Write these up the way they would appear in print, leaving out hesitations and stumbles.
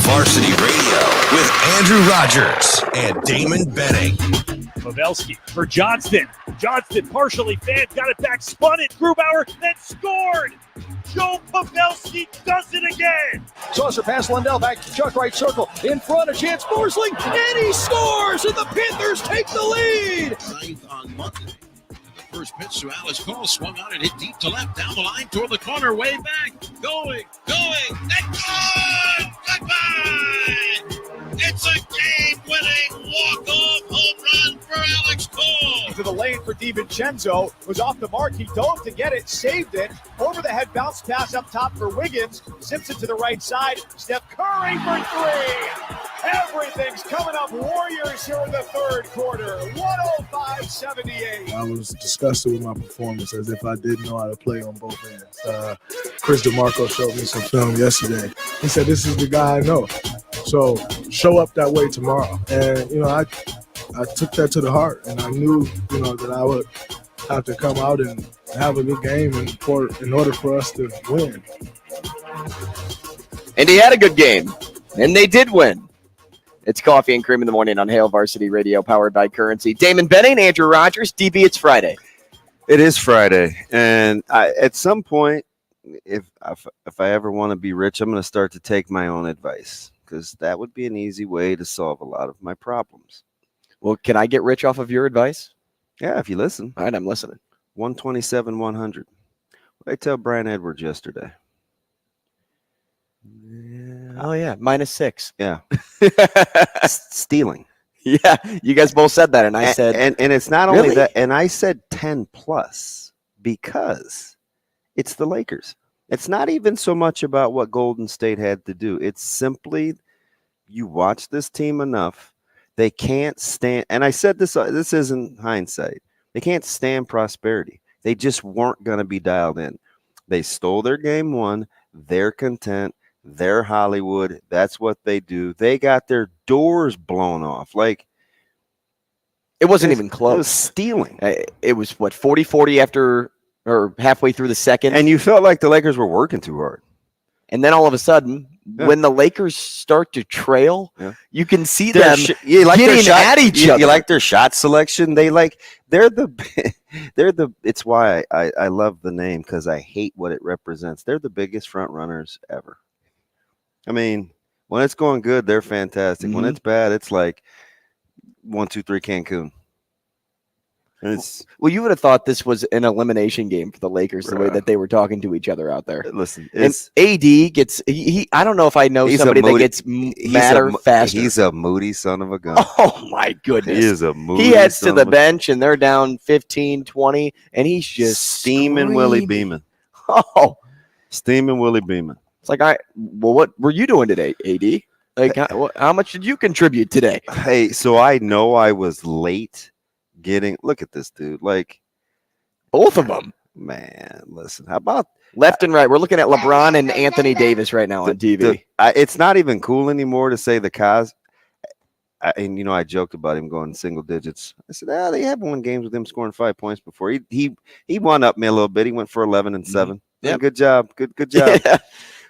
Varsity Radio with Andrew Rogers and Damon Benning. Pavelski for Johnston. Johnston partially fanned, got it back, spun it, Grubauer, then scored. Joe Pavelski does it again. Saucer pass Lundell back to Chuck, right circle. In front, a chance, Forsling, and he scores, and the Panthers take the lead. Ninth on Monday. The first pitch to Alex Cole, swung on and hit deep to left, down the line toward the corner, way back, going, and gone! Goodbye! It's a game-winning walk-off home run for Alex Cole. To the lane for DiVincenzo, was off the mark, he dove to get it, saved it, over the head bounce pass up top for Wiggins, zips it to the right side, Steph Curry for three. Everything's coming up Warriors here in the third quarter, 105-78. I was disgusted with my performance, as if I didn't know how to play on both ends. Chris DeMarco showed me some film yesterday. He said, this is the guy I know. So show up that way tomorrow. And, I took that to the heart, and I knew, that I would have to come out and have a good game in order for us to win. And he had a good game, and they did win. It's Coffee and Cream in the morning on Hail Varsity Radio, powered by Currency. Damon Benning, Andrew Rogers, DB, it's Friday. It is Friday, and at some point, if I ever want to be rich, I'm going to start to take my own advice, because that would be an easy way to solve a lot of my problems. Well, can I get rich off of your advice? Yeah, if you listen. All right, I'm listening. 127, 100. What did I tell Brian Edwards yesterday? Oh, yeah, -6. Yeah. Stealing. Yeah, you guys both said that, and I said. And it's not really? only that, and I said 10 plus because it's the Lakers. It's not even so much about what Golden State had to do. It's simply you watch this team enough. They can't stand, and I said this isn't hindsight. They can't stand prosperity. They just weren't going to be dialed in. They stole their game one. They're content. They're Hollywood. That's what they do. They got their doors blown off. Like, it wasn't even close. It was stealing. It was, 40-40 after or halfway through the second. And you felt like the Lakers were working too hard. And then all of a sudden, when the Lakers start to trail, you can see them getting at each other. You like their shot selection? It's why I love the name, because I hate what it represents. They're the biggest front runners ever. I mean, when it's going good, they're fantastic. Mm-hmm. When it's bad, it's like 1, 2, 3 Cancun. Well, you would have thought this was an elimination game for the Lakers, the way that they were talking to each other out there. Listen, and AD gets I don't know if I know somebody that gets madder faster. He's a moody son of a gun. Oh, my goodness. He is a moody He heads to the bench, and they're down 15-20, and he's just steaming Willie beaming. Oh. Steaming Willie beaming. It's like, what were you doing today, AD? Like, how much did you contribute today? Hey, so I know I was late look at this dude, like both of them, man. Listen, how about left and right? We're looking at LeBron and Anthony Davis right now on TV. It's not even cool anymore to say the Cos. And I joked about him going single digits. I said, they have won games with him scoring 5 points before. He won up me a little bit. He went for 11 and 7. Yeah, good job. Good job.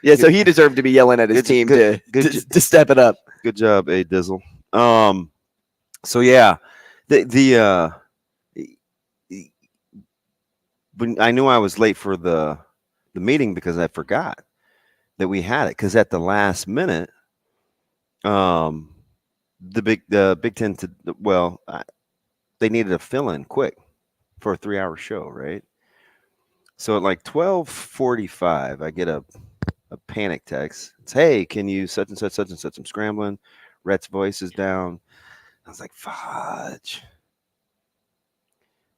Yeah, so he deserved to be yelling at his team to step it up. Good job, A Dizzle. So yeah. When I knew I was late for the meeting because I forgot that we had it, because at the last minute, the Big Ten they needed a fill-in quick for a 3-hour show, right? So at like 12:45, I get a panic text. It's, hey, can you such and such? I'm scrambling. Rhett's voice is down. I was like, fudge.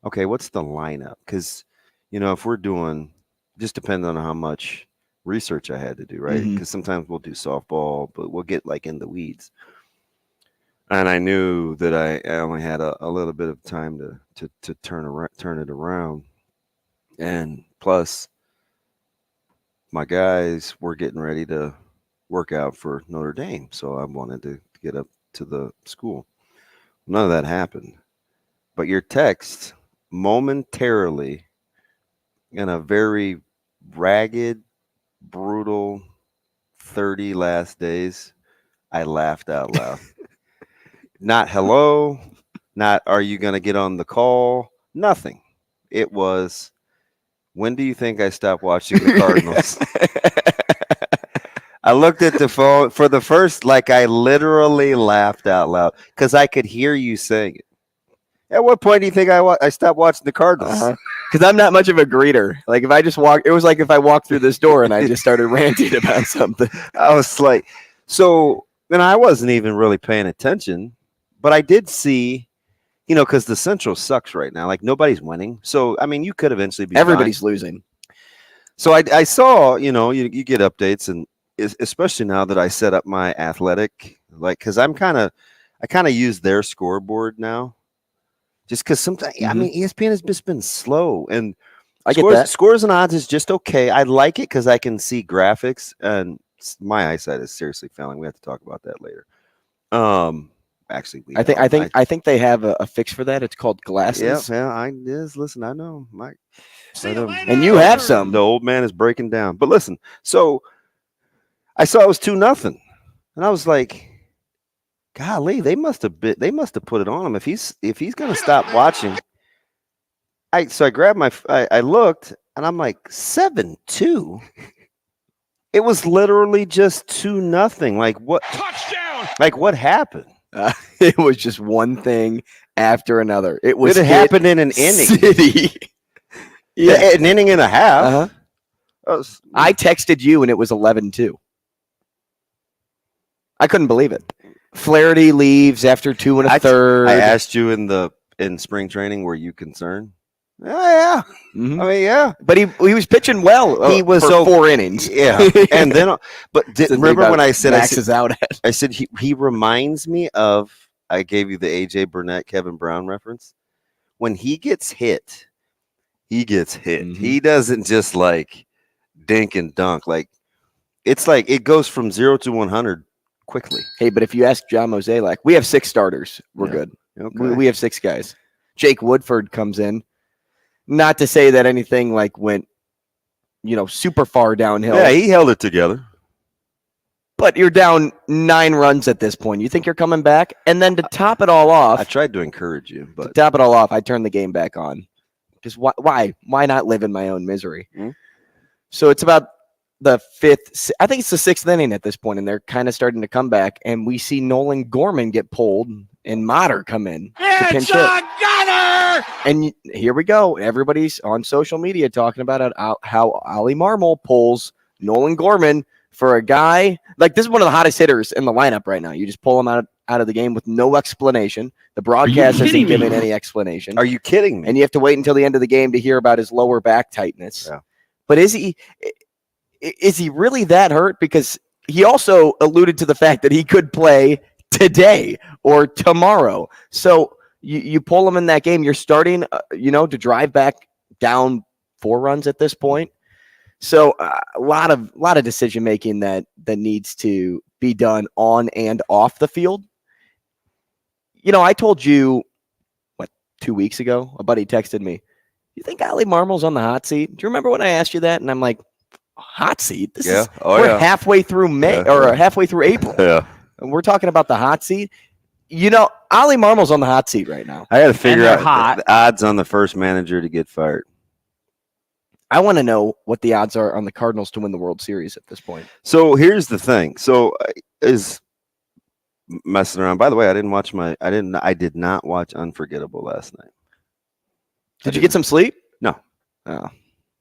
Okay, what's the lineup? Because, if we're doing, just depends on how much research I had to do, right? Because sometimes we'll do softball, but we'll get like in the weeds. And I knew that I only had a little bit of time to turn it around. And plus, my guys were getting ready to work out for Notre Dame, so I wanted to get up to the school. None of that happened. But your text momentarily, in a very ragged, brutal 30 last days, I laughed out loud. Not hello, not are you going to get on the call? Nothing. It was, when do you think I stopped watching the Cardinals? I looked at the phone for the first, like I literally laughed out loud because I could hear you saying it. At what point do you think I stopped watching the Cardinals? Because I'm not much of a greeter. Like if I just walk, it was like if I walked through this door and I just started ranting about something. I was like, so, and I wasn't even really paying attention, but I did see, you know, because the Central sucks right now. Like nobody's winning. So, I mean, you could eventually be Everybody's fine. losing. So I saw, you know, you get updates, and especially now that I set up my athletic, like, because I kind of use their scoreboard now. Just because sometimes, I mean, ESPN has just been slow, and I get that. Scores and odds is just okay. I like it because I can see graphics, and my eyesight is seriously failing. We have to talk about that later. Actually, I think they have a fix for that. It's called glasses. Yeah. Listen, I know, Mike. And you have some. The old man is breaking down. But listen, so I saw it was 2-0, and I was like, golly, they must have put it on him. If he's gonna stop watching. So I grabbed I looked, and I'm like 7-2. It was literally just 2-0. Like what? Touchdown! Like what happened? It was just one thing after another. It happened in an inning. City. Yeah, an inning and a half. I texted you, and it was 11-2. I couldn't believe it. Flaherty leaves after 2 1/3. I asked you in spring training, were you concerned? Oh, yeah. Mm-hmm. I mean, yeah. But he was pitching well. He was for 4 innings. Yeah. And then, but remember when I said I said he reminds me of, I gave you the AJ Burnett, Kevin Brown reference. When he gets hit, he gets hit. Mm-hmm. He doesn't just like dink and dunk. Like it's like it goes from 0 to 100 quickly. Hey, but if you ask John Mosaic, we have 6 starters. We're good. Okay. We have 6 guys. Jake Woodford comes in. Not to say that anything like went, super far downhill. Yeah, he held it together. But you're down 9 runs at this point. You think you're coming back? And then to top it all off, I tried to encourage you, but to top it all off, I turned the game back on. Just why not live in my own misery? Mm-hmm. So it's about the 5th, I think it's the 6th inning at this point, and they're kind of starting to come back. And we see Nolan Gorman get pulled and Motter come in to pinch hit. And here we go. Everybody's on social media talking about how Ollie Marmol pulls Nolan Gorman for a guy. Like, this is one of the hottest hitters in the lineup right now. You just pull him out of the game with no explanation. The broadcast isn't giving any explanation. Are you kidding me? And you have to wait until the end of the game to hear about his lower back tightness. Yeah. But is he really that hurt? Because he also alluded to the fact that he could play today or tomorrow. So you pull him in that game. You're starting, to drive back down 4 runs at this point. So a lot of decision making that needs to be done on and off the field. I told you 2 weeks ago, a buddy texted me, "You think Ollie Marmol's on the hot seat?" Do you remember when I asked you that? And I'm like, hot seat? We're halfway through May or halfway through April. Yeah. And we're talking about the hot seat. Ollie Marmol's on the hot seat right now. I got to figure out the odds on the first manager to get fired. I want to know what the odds are on the Cardinals to win the World Series at this point. So here's the thing. So is messing around. By the way, I did not watch Unforgettable last night. Did you get some sleep? No. Oh.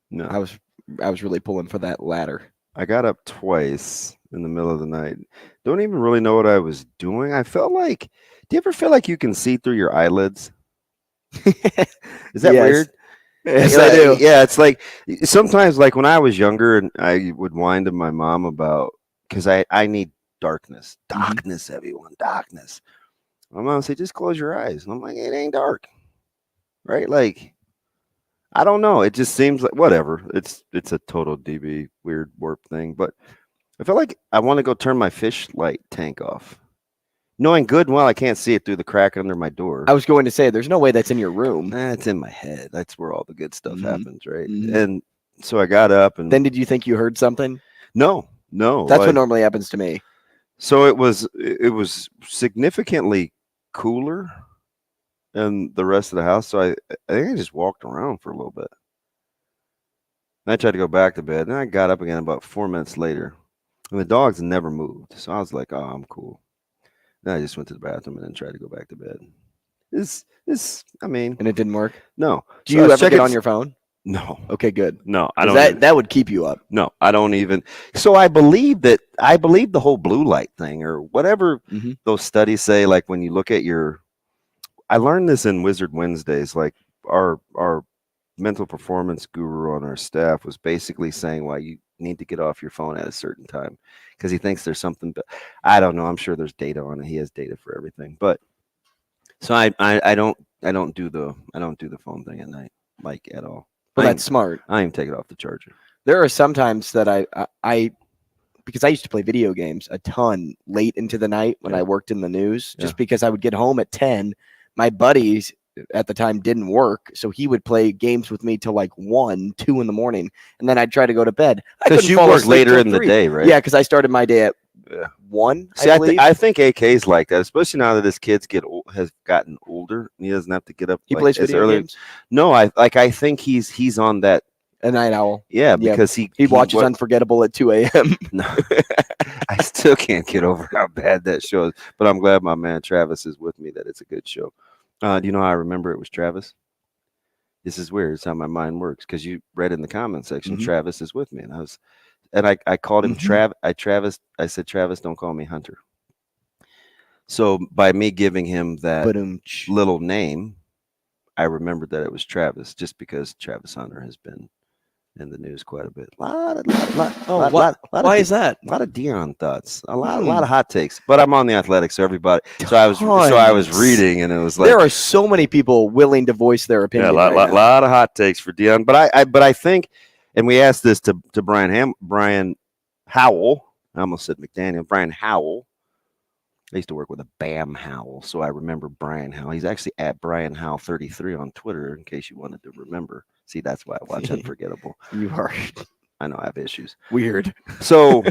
No. I was really pulling for that ladder. I got up twice in the middle of the night. Don't even really know what I was doing. I felt like, do you ever feel like you can see through your eyelids? Is that weird? Yes, I do. Yeah, it's like sometimes, like when I was younger, and I would whine to my mom about, because I need darkness, everyone, darkness. My mom would say, just close your eyes. And I'm like, it ain't dark, right? Like, I don't know. It just seems like whatever. It's a total DB weird warp thing, but I feel like I want to go turn my fish light tank off, knowing good and well I can't see it through the crack under my door. I was going to say, there's no way that's in your room. It's in my head. That's where all the good stuff happens, right? Mm-hmm. And so I got up, and then did you think you heard something? No. That's what normally happens to me. So it was significantly cooler than the rest of the house. So I think I just walked around for a little bit. And I tried to go back to bed. And I got up again about 4 minutes later. And the dogs never moved. So I was like, oh, I'm cool. Then I just went to the bathroom and then tried to go back to bed. And it didn't work? No. Do you ever get on your phone? No. Okay, good. No, I don't. That would keep you up. No, I don't even. So I believe the whole blue light thing or whatever those studies say, like when you look at I learned this in Wizard Wednesdays, like our mental performance guru on our staff was basically saying why you need to get off your phone at a certain time because he thinks there's something, but I don't know. I'm sure there's data on it. He has data for everything, but so I don't do the phone thing at night, like at all. Well, that's smart. I even take it off the charger. There are some times that I because I used to play video games a ton late into the night when I worked in the news, just because I would get home at 10. My buddies at the time didn't work, so he would play games with me till like 1, 2 in the morning, and then I'd try to go to bed. Because you work later in the day, right? Yeah, because I started my day at 1. See, I think AK's like that, especially now that his kids has gotten older and he doesn't have to get up. He plays video games? No, I think he's on that. A night owl. Yeah, because he watches Unforgettable at 2 a.m. No, I still can't get over how bad that show is, but I'm glad my man Travis is with me that it's a good show. Do you know how I remember it was Travis? This is weird. It's how my mind works because you read in the comment section, Travis is with me. And I called him Travis. I said, Travis, don't call me Hunter. So by me giving him that little name, I remembered that it was Travis just because Travis Hunter has been in the news quite a bit. Why is that? A lot of Dion thoughts. A lot of hot takes. But I'm on the Athletic, so everybody. So I was reading, and it was like there are so many people willing to voice their opinion. Yeah, a lot of hot takes for Dion. But I think, and we asked this to Brian Howell. I almost said McDaniel. Brian Howell. I used to work with a Bam Howell, so I remember Brian Howell. He's actually at Brian Howell 33 on Twitter, in case you wanted to remember. See, that's why I watch Unforgettable. You are. I know I have issues. Weird. So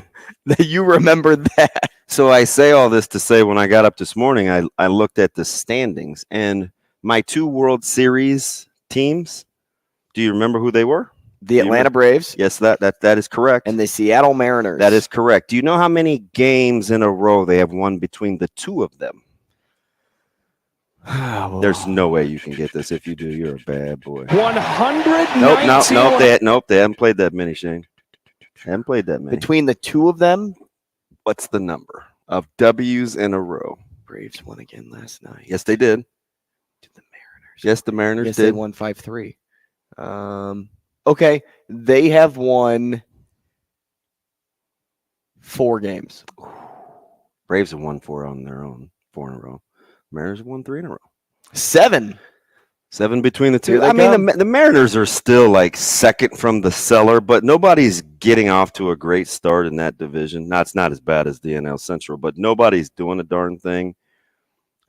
that you remember that. So I say all this to say when I got up this morning, I looked at the standings and my 2 World Series teams. Do you remember who they were? The Atlanta Braves. Yes, that is correct. And the Seattle Mariners. That is correct. Do you know how many games in a row they have won between the 2 of them? There's no way you can get this. If you do, you're a bad boy. 119. Nope. They haven't played that many, Shane. Haven't played that many. Between the 2 of them? What's the number of W's in a row? Braves won again last night. Yes, they did. To the Mariners. Yes, the Mariners did. They won 5-3. Okay, they have won 4 games. Braves have won 4 on their own, 4 in a row. Mariners have won 3 in a row. 7 between the 2. I mean, the Mariners are still like second from the cellar, but nobody's getting off to a great start in that division. Now, it's not as bad as the NL Central, but nobody's doing a darn thing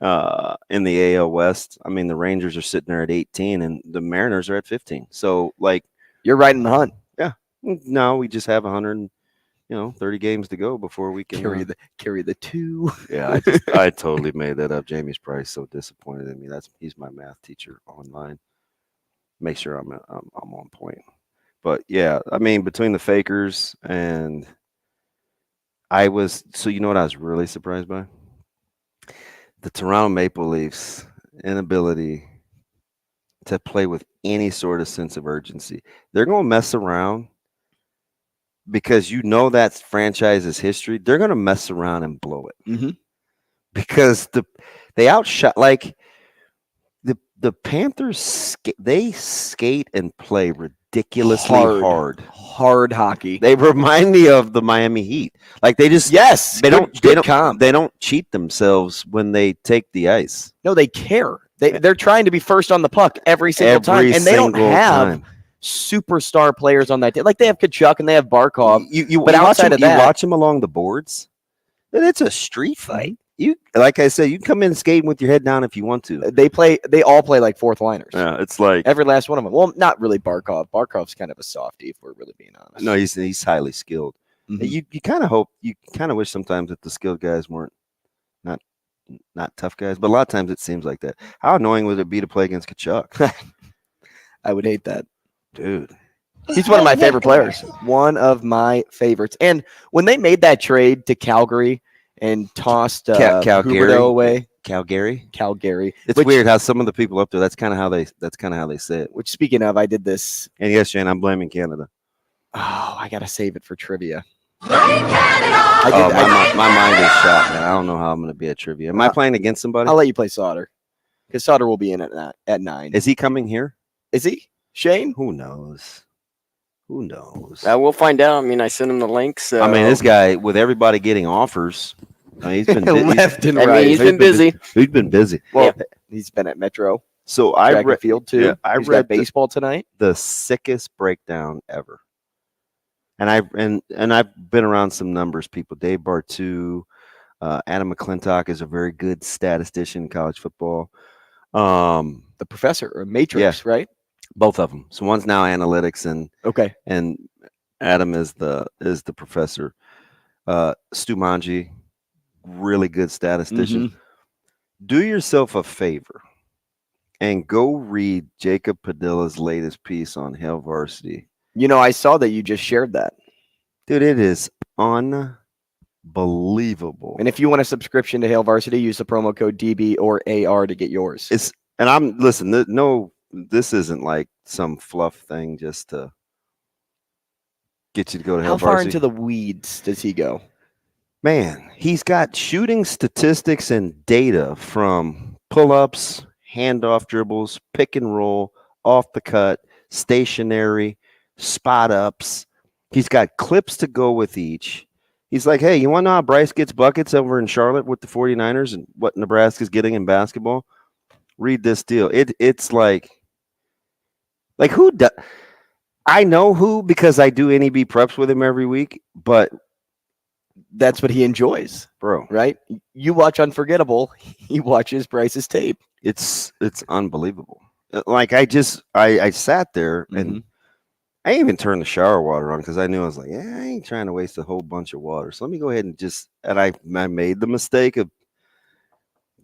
in the AL West. I mean, the Rangers are sitting there at 18, and the Mariners are at 15. So, like, you're right in the hunt. Yeah. No, we just have 130 games to go before we can carry the 2. Yeah, I totally made that up. Jamie's probably so disappointed in me. He's my math teacher online. Make sure I'm on point. But yeah, I mean, between the Fakers and so you know what I was really surprised by? The Toronto Maple Leafs inability to play with any sort of sense of urgency. They're going to mess around because you know that's franchise's history. They're going to mess around and blow it because they outshot like the Panthers. They skate and play ridiculously hard hockey. They remind me of the Miami Heat. Like they just they don't cheat themselves when they take the ice. No, they care. They're trying to be first on the puck every single time, and they don't have superstar players on that team. Like they have Kachuk and they have Barkov. But outside of that, you watch them along the boards, and it's a street fight. You, like I said, you can come in skating with your head down if you want to. They all play like 4th liners. Yeah, it's like every last one of them. Well, not really Barkov. Barkov's kind of a softie, if we're really being honest. No, he's highly skilled. You kind of hope, you kind of wish sometimes that the skilled guys weren't not tough guys, but a lot of times it seems like that. How annoying would it be to play against Kachuk? I would hate that. Dude. He's one of my favorite players. One of my favorites. And when they made that trade to Calgary and tossed Hurrdat away. Calgary. It's Weird how some of the people up there, that's kind of how they say it. Which, speaking of, I did this. And yes, Shane, I'm blaming Canada. Oh, I gotta save it for trivia. My mind is shot, man. I don't know how I'm going to be at trivia. Am I playing against somebody? I'll let you play Sautter, because Sautter will be in at 9. Is he coming here? Is he? Shane? Who knows? We'll find out. I mean, I sent him the links. So. I mean, this guy, with everybody getting offers, he's been left and right. right. He's been busy. He's been busy. Well, he's been at Metro. So track and field too. Yeah, I He's read got baseball tonight. The sickest breakdown ever. And I've been around some numbers, people. Dave Bartu, Adam McClintock is a very good statistician in college football. The professor or Matrix, right? Both of them. So one's now analytics, and Adam is the professor. Stu Manji, really good statistician. Mm-hmm. Do yourself a favor and go read Jacob Padilla's latest piece on Hail Varsity. You know, I saw that you just shared that. Dude, it is unbelievable. And if you want a subscription to Hail Varsity, use the promo code DB or AR to get yours. This isn't like some fluff thing just to get you to go to Hail How far Varsity. into the weeds does he go? Man, he's got shooting statistics and data from pull-ups, handoff dribbles, pick and roll, off the cut, stationary, spot ups. He's got clips to go with each. He's like, hey, you want to know how Bryce gets buckets over in Charlotte with the 49ers and what Nebraska's getting in basketball? Read this deal. It's like who does? I know who, because I do NEB preps with him every week, but that's what he enjoys, bro. Right? You watch Unforgettable. He watches Bryce's tape. It's unbelievable. Like I sat there and I even turned the shower water on because I knew I was like, I ain't trying to waste a whole bunch of water. So let me go ahead and I made the mistake of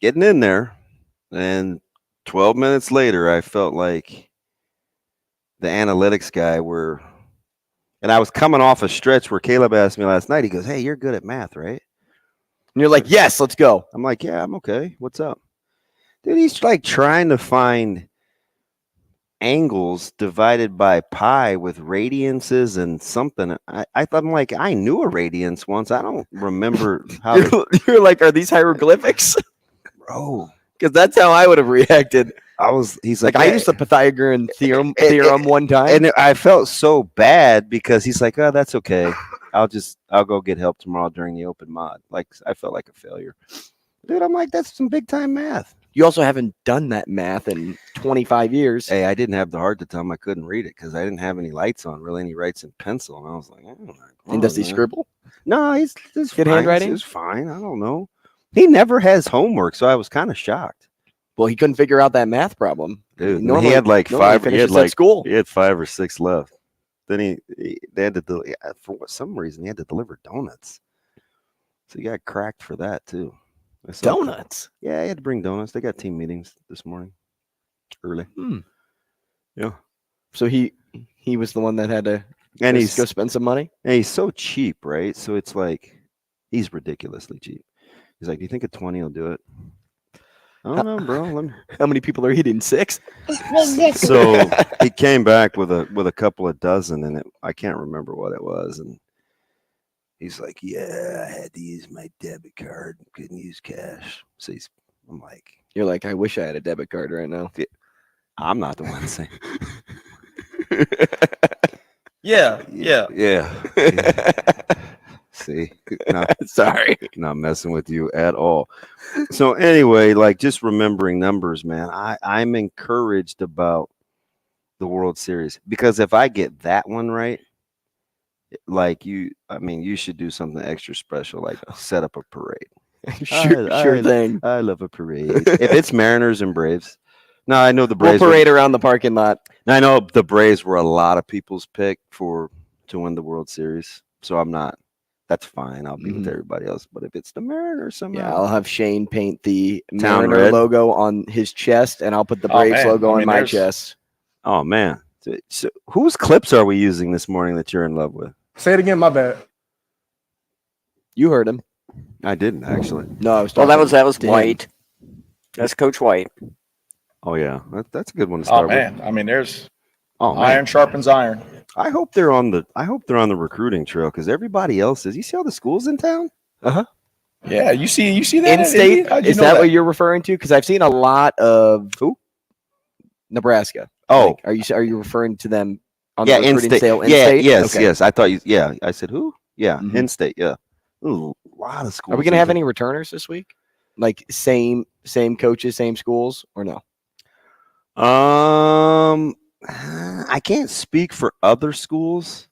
getting in there. And 12 minutes later, I felt like the analytics guy and I was coming off a stretch where Caleb asked me last night, he goes, hey, you're good at math, right? And you're like, yes, let's go. I'm like, yeah, I'm okay. What's up? Dude, he's like trying to find angles divided by pi with radiances and something. I thought, I'm like, I knew a radiance once. I don't remember how. You're like, are these hieroglyphics? Bro. Because that's how I would have reacted. He's like, I used the Pythagorean theorem one time. And I felt so bad because he's like, oh, that's okay. I'll go get help tomorrow during the open mod. Like, I felt like a failure. Dude, I'm like, that's some big time math. You also haven't done that math in 25 years. Hey, I didn't have the heart to tell him I couldn't read it because I didn't have any lights on, really, and he writes in pencil. And I was like, and does he scribble? No, he's good fine. handwriting? He's fine. I don't know. He never has homework, so I was kind of shocked. Well, he couldn't figure out that math problem. Dude, he had like 5. He had like school. He had 5 or 6 left. Then they had to for some reason he had to deliver donuts, so he got cracked for that too. Donuts? Yeah, he had to bring donuts. They got team meetings this morning early. Yeah. So he was the one that had to go spend some money. And he's so cheap, right? So it's like he's ridiculously cheap. He's like, do you think a 20 will do it? I don't know, bro. How many people are eating 6? So he came back with a couple of dozen, and I can't remember what it was. And he's like, yeah, I had to use my debit card. Couldn't use cash. So I'm like, you're like, I wish I had a debit card right now. I'm not the one saying. Yeah. See, sorry, not messing with you at all. So anyway, like just remembering numbers, man, I'm encouraged about the World Series because if I get that one right, like you should do something extra special, like set up a parade. Sure thing. I love a parade. If it's Mariners and Braves. No, I know the Braves. We'll parade around the parking lot. I know the Braves were a lot of people's pick to win the World Series. So I'm not that's fine. I'll be with everybody else. But if it's the Mariners somehow. Yeah, I'll have Shane paint the Town Mariner red logo on his chest, and I'll put the Braves logo on my chest. Oh, man. So whose clips are we using this morning that you're in love with? Say it again, my bad. You heard him. I didn't, actually. No, I was Well, talking that was to him. White. That's Coach White. Oh, yeah. That's a good one to start with. I mean, there's man. iron sharpens iron. I hope they're on the recruiting trail because everybody else is. You see all the schools in town? Yeah, you see that In-state? Is that what you're referring to? Because I've seen a lot of Nebraska. Oh, like, are you referring to them on yeah, the recruiting in-state. sale? Yeah, In-state? yes, Okay. yes. I thought you. Yeah, I said who? Yeah, in-state. Yeah, ooh, a lot of schools. Are we going to have any returners this week? Like same coaches, same schools, or no? I can't speak for other schools.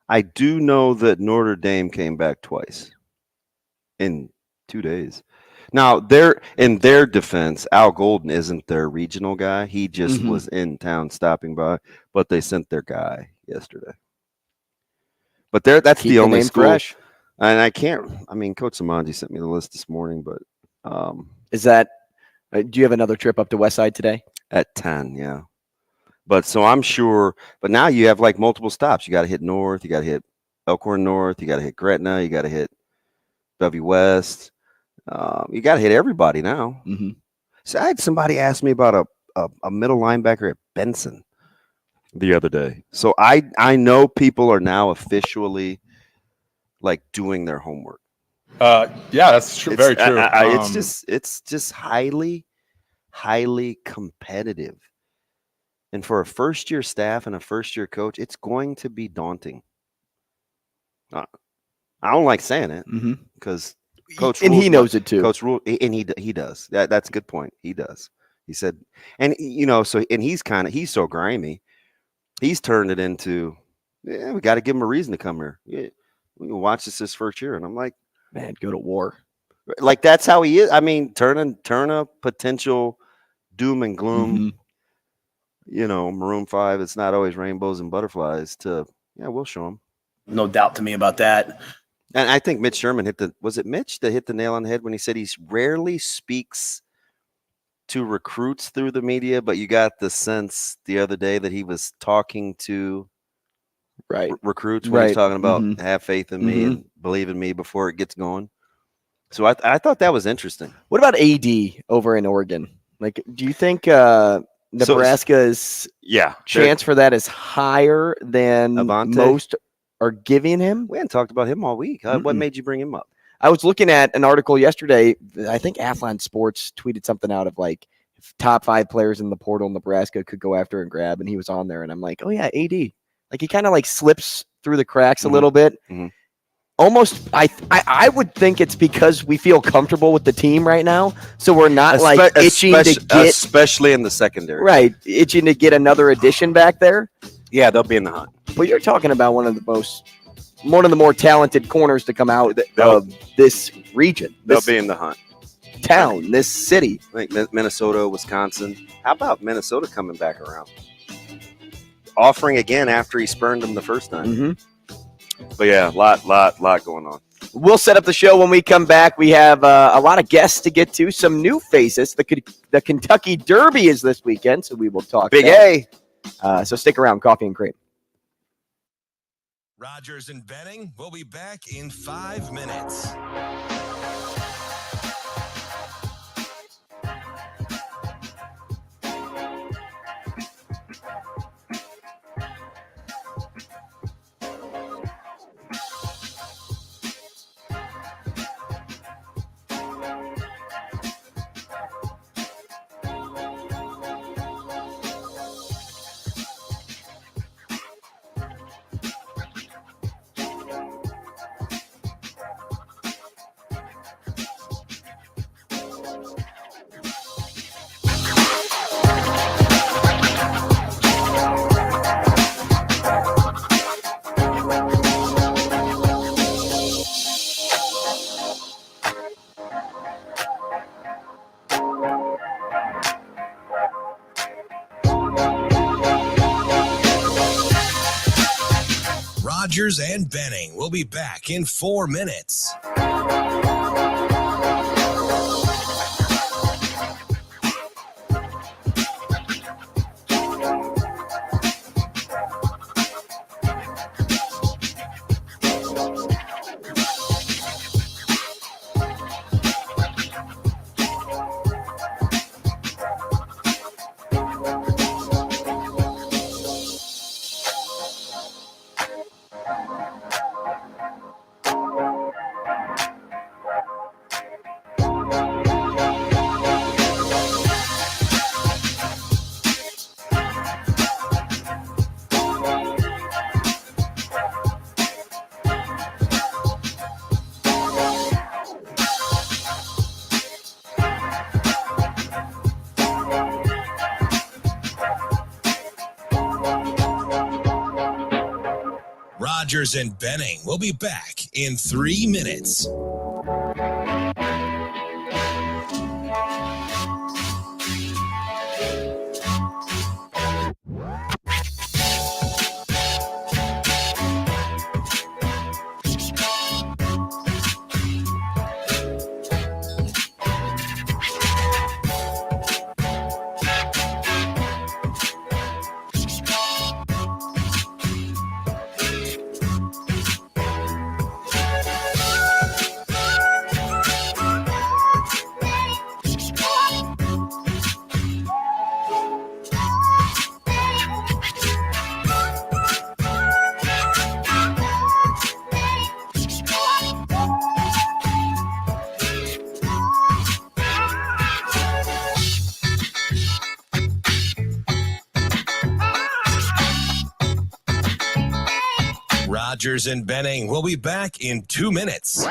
I do know that Notre Dame came back twice in 2 days. Now, in their defense, Al Golden isn't their regional guy. He just was in town stopping by, but they sent their guy yesterday. But that's Keep the only name school. fresh. And I can't. I mean, Coach Samanji sent me the list this morning, but Is that? Do you have another trip up to West Side today? at 10, yeah. But so I'm sure. But now you have like multiple stops. You got to hit North. You got to hit Elkhorn North. You got to hit Gretna. You got to hit Bellevue West. You got to hit everybody now. So I had somebody ask me about a middle linebacker at Benson the other day. So I know people are now officially like doing their homework. Yeah, that's true. Very true. It's just highly competitive. And for a first-year staff and a first-year coach, it's going to be daunting. I don't like saying it because Coach and he knows it too. Coach Rule, and he does. That's a good point. He does. He said, and he's so grimy. He's turned it into, we got to give him a reason to come here. Yeah, we can watch this his first year, and I'm like, man, go to war. Like that's how he is. I mean, turn a potential doom and gloom. Maroon 5. It's not always rainbows and butterflies. We'll show him. No doubt to me about that. And I think Mitch Sherman was it Mitch that hit the nail on the head when he said he rarely speaks to recruits through the media, but you got the sense the other day that he was talking to recruits when he's talking about have faith in me and believe in me before it gets going. So I thought that was interesting. What about AD over in Oregon? Like, do you think Nebraska's chance for that is higher than most are giving him? We hadn't talked about him all week. What made you bring him up? I was looking at an article yesterday. I think Athlon Sports tweeted something out of like top 5 players in the portal Nebraska could go after and grab, and he was on there. And I'm like, oh yeah, AD. Like he kind of like slips through the cracks a little bit. Almost, I would think it's because we feel comfortable with the team right now, so we're not itching to get, especially in the secondary, itching to get another addition back there. Yeah, they'll be in the hunt. Well, you're talking about one of the more talented corners to come out of this region. They'll be in the hunt. Town, this city. I think Minnesota, Wisconsin. How about Minnesota coming back around? Offering again after he spurned them the first time. But yeah, lot going on. We'll set up the show when we come back. We have a lot of guests to get to, some new faces. The Kentucky Derby is this weekend, so we will talk. Big A. So stick around. Coffee and Cream. Rogers and Benning will be back in 5 minutes. Rogers and Benning will be back in 4 minutes. Rogers and Benning will be back in 3 minutes. Rogers and Benning will be back in 2 minutes.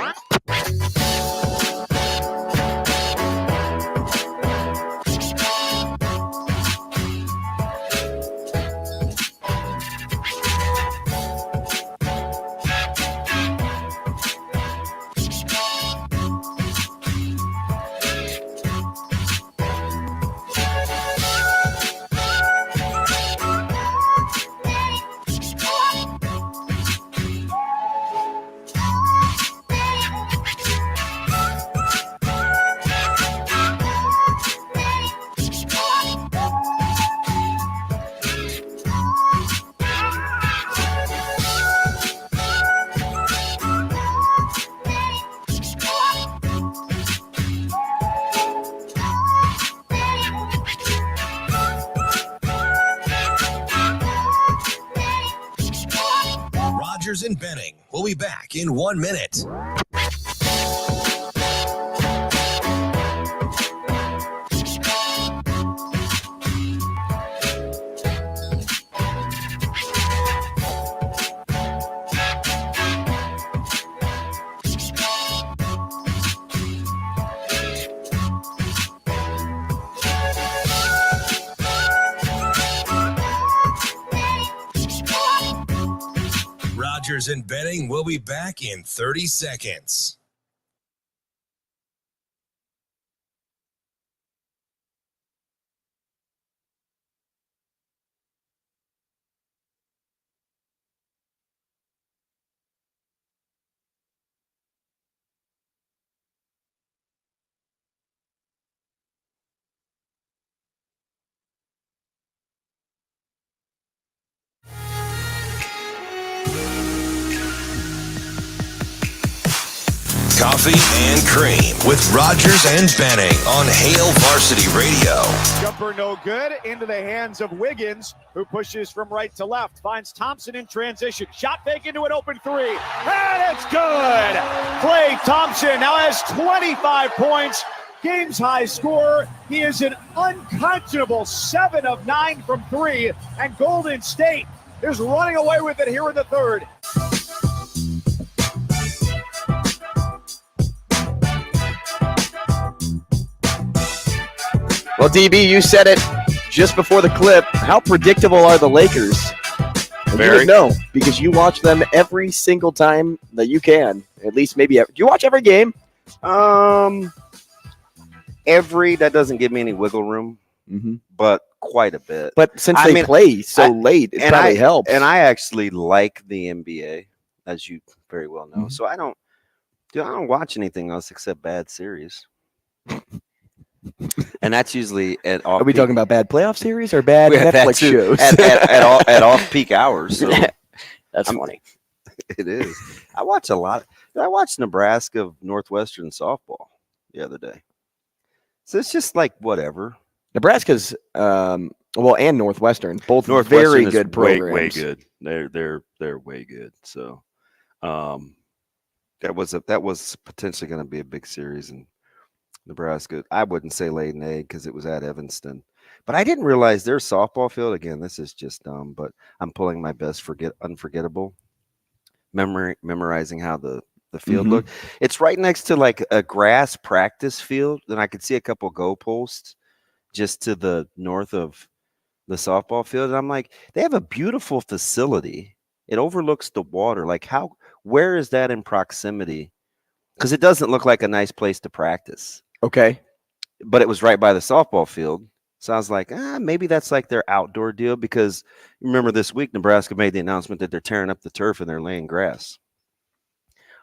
Rogers and Benning will be back in 1 minute. Rogers and Benning will be back in 30 seconds. Coffee and Cream with Rogers and Benning on Hail Varsity Radio. Jumper no good, into the hands of Wiggins, who pushes from right to left, finds Thompson in transition, shot fake into an open three, and it's good! Klay Thompson now has 25 points, game's high score. He is an unconscionable 7 of 9 from 3, and Golden State is running away with it here in the third. Well, DB, you said it just before the clip. How predictable are the Lakers? And you would know because you watch them every single time that you can. At least maybe do you watch every game? That doesn't give me any wiggle room, but quite a bit. But since they play so late, it probably helps. And I actually like the NBA. as you very well know. So I don't watch anything else except bad series. And that's usually at off. Are we talking about bad playoff series or bad Netflix shows? at off-peak hours. So That's funny. It is. I watch a lot. I watched Nebraska Northwestern softball the other day. So it's just like whatever. Nebraska's and Northwestern, both Northwestern very good programs. Way good. They're way good. So that was potentially going to be a big series in Nebraska. I wouldn't say laid an egg because it was at Evanston. But I didn't realize their softball field, again, this is just dumb, but I'm pulling my best unforgettable memorizing how the field looked. It's right next to like a grass practice field, and I could see a couple goalposts just to the north of the softball field. And I'm like, they have a beautiful facility. It overlooks the water. Like where is that in proximity? Because it doesn't look like a nice place to practice. Okay. But it was right by the softball field. So I was like, maybe that's like their outdoor deal, because remember this week, Nebraska made the announcement that they're tearing up the turf and they're laying grass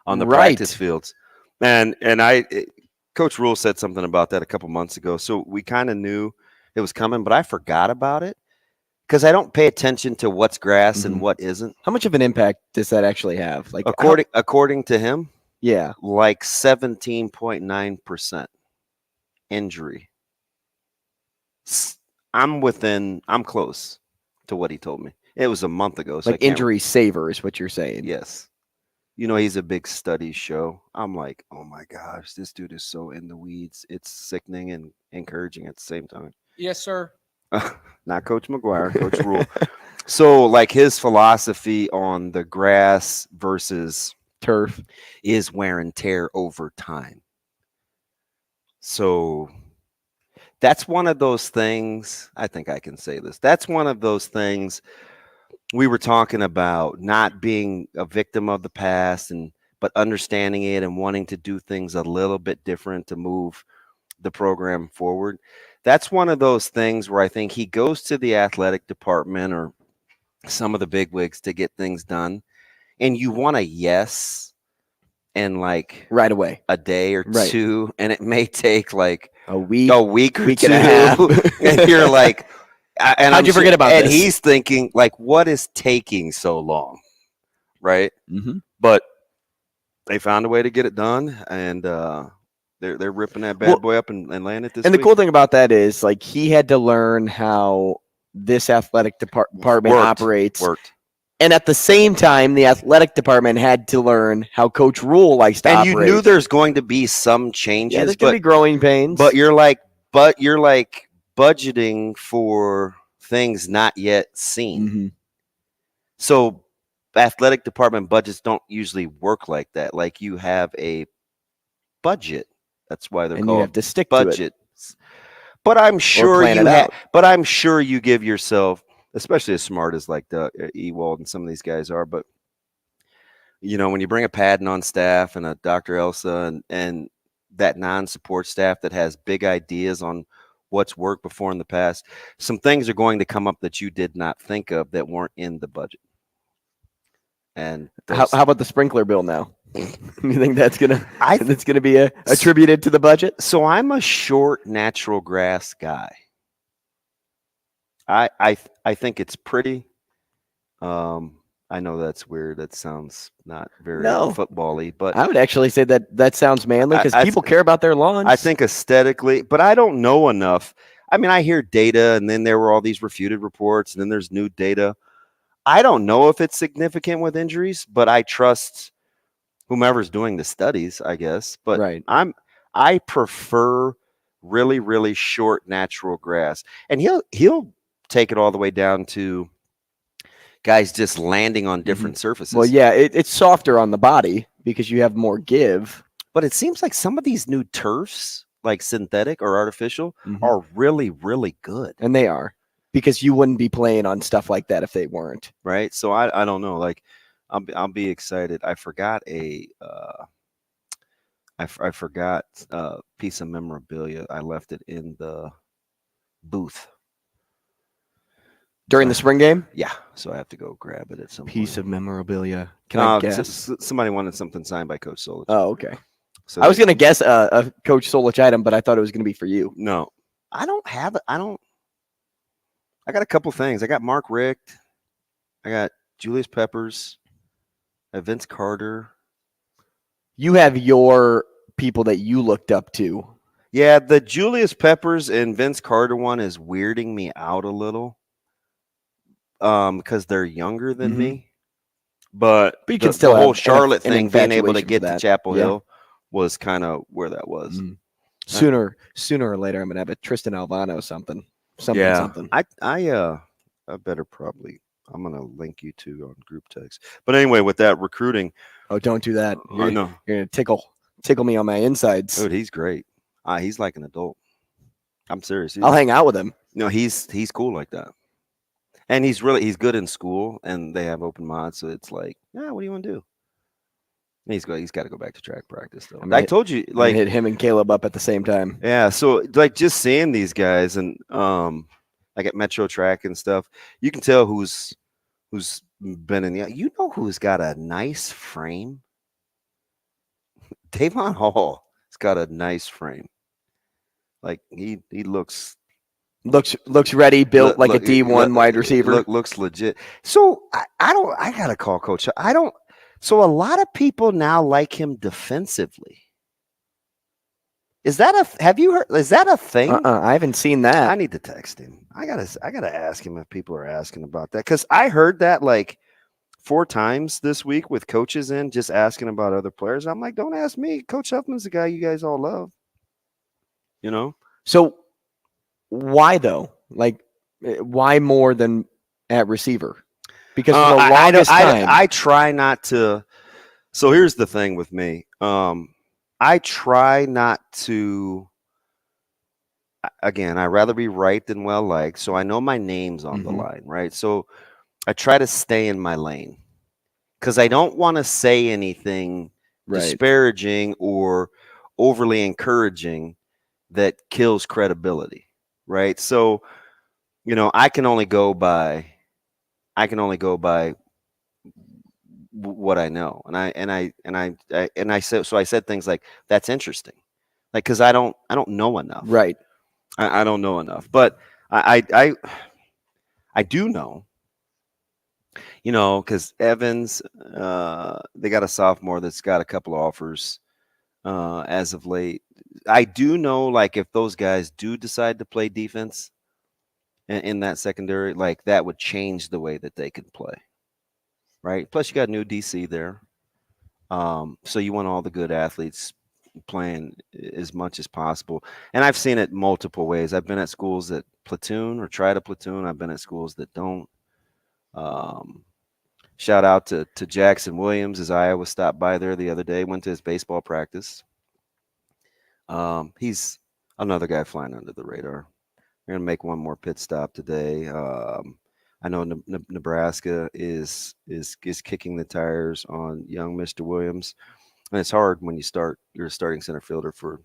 on the practice fields. And Coach Rule said something about that a couple months ago. So we kind of knew it was coming, but I forgot about it because I don't pay attention to what's grass and what isn't. How much of an impact does that actually have? Like according to him, yeah, like 17.9% injury. I'm close to what he told me. It was a month ago. So like injury saver is what you're saying. Yes. You know, he's a big studies show. I'm like, oh my gosh, this dude is so in the weeds. It's sickening and encouraging at the same time. Yes, sir. Not Coach McGuire, Coach Rule. So like his philosophy on the grass versus turf is wear and tear over time. So that's one of those things. I think I can say this. That's one of those things we were talking about, not being a victim of the past, but understanding it and wanting to do things a little bit different to move the program forward. That's one of those things where I think he goes to the athletic department or some of the bigwigs to get things done, and you want a yes and like right away, a day or two, and it may take like a week or two, and a half. and you're like, and how'd you forget about this? And he's thinking like, what is taking so long, right? But they found a way to get it done, and they're ripping that bad boy up and landing it this and week. the cool thing about that is like he had to learn how this athletic department operates. And at the same time, the athletic department had to learn how Coach Rule likes to operate. And you knew there's going to be some changes. Yeah, there's going to be growing pains. But you're like budgeting for things not yet seen. So athletic department budgets don't usually work like that. Like you have a budget. That's why they're called you have to stick budgets. to it. But I'm sure you give yourself, especially as smart as like the Ewald and some of these guys are, but you know, when you bring a Padden on staff and a Dr. Elsa and that non-support staff that has big ideas on what's worked before in the past, some things are going to come up that you did not think of that weren't in the budget. And how about the sprinkler bill now? You think that's gonna be attributed to the budget? So I'm a short natural grass guy. I think it's pretty. I know that's weird. That sounds not very football-y, but I would actually say that sounds manly because people care about their lawns. I think aesthetically, but I don't know enough. I mean, I hear data, and then there were all these refuted reports, and then there's new data. I don't know if it's significant with injuries, but I trust whomever's doing the studies, I guess. But I prefer really, really short natural grass, and he'll take it all the way down to guys just landing on different surfaces. Well, yeah, it's softer on the body because you have more give. But it seems like some of these new turfs, like synthetic or artificial, are really, really good. And they are, because you wouldn't be playing on stuff like that if they weren't. Right. So I don't know. Like I'll be excited. I forgot I forgot a piece of memorabilia. I left it in the booth. during the spring game? Yeah, so I have to go grab it at some piece point. of memorabilia. Can I guess? Somebody wanted something signed by Coach Solich. Oh, okay. So I was going to guess a Coach Solich item, but I thought it was going to be for you. No, I don't have it. I got a couple things. I got Mark Richt. I got Julius Peppers. I have Vince Carter. You have your people that you looked up to. Yeah, the Julius Peppers and Vince Carter one is weirding me out a little. Because they're younger than me. But you can still the whole have Charlotte an thing, being able to infatuation get for to that. Chapel Hill was kind of where that was. Sooner or later, I'm gonna have a Tristan Alvano something. I better probably. I'm gonna link you two on group text. But anyway, with that recruiting. Oh, don't do that. No, You're gonna tickle me on my insides. Dude, he's great. He's like an adult. I'm serious. I'll hang out with him. No, he's cool like that. And he's good in school, and they have open mods, so it's like, what do you want to do? And he's got to go back to track practice though. I told you, like, hit him and Caleb up at the same time. Yeah, so like just seeing these guys and like at Metro Track and stuff, you can tell who's been in the. You know who's got a nice frame? Davon Hall has got a nice frame. Like he looks ready, built like a D1 wide receiver. Looks legit. So I gotta call Coach. So a lot of people now like him defensively. Is that have you heard? Is that a thing? I haven't seen that. I need to text him. I gotta ask him if people are asking about that, because I heard that like 4 times this week with coaches in just asking about other players. I'm like, don't ask me. Coach Huffman's the guy you guys all love. You know. So why though? Like, why more than at receiver? Because for the longest time, I try not to. So here's the thing with me. I try not to. Again, I'd rather be right than well liked. So I know my name's on the line, right? So I try to stay in my lane because I don't want to say anything disparaging or overly encouraging that kills credibility, right? So, you know, I can only go by what I know, and I said things like, that's interesting, like, because I don't know enough, right? I don't know enough, but I do know, you know, because Evans, they got a sophomore that's got a couple of offers as of late. I do know, like, if those guys do decide to play defense in that secondary, like, that would change the way that they could play, right? Plus, you got new DC there, so you want all the good athletes playing as much as possible. And I've seen it multiple ways. I've been at schools that platoon or try to platoon. I've been at schools that don't. Shout out to Jackson Williams, as Iowa stopped by there the other day, went to his baseball practice. He's another guy flying under the radar. We're gonna make one more pit stop today. I know Nebraska is kicking the tires on young Mr. Williams, and it's hard when you're a starting center fielder for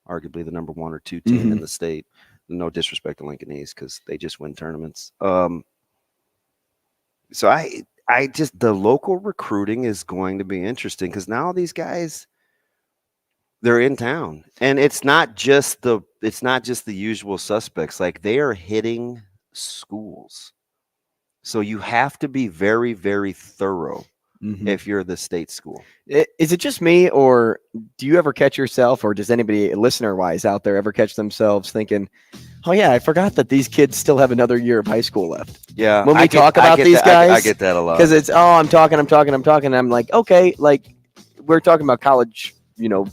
arguably the number 1 or 2 team in the state. No disrespect to Lincoln East, because they just win tournaments. So I just, the local recruiting is going to be interesting, because now these guys, they're in town, and it's not just the usual suspects. Like, they are hitting schools, so you have to be very, very thorough if you're the state school. Is it just me, or do you ever catch yourself, or does anybody listener wise out there ever catch themselves thinking, oh yeah, I forgot that these kids still have another year of high school left? Yeah. When we talk about these guys, I get that a lot, because it's, I'm talking. I'm like, okay, like, we're talking about college, you know,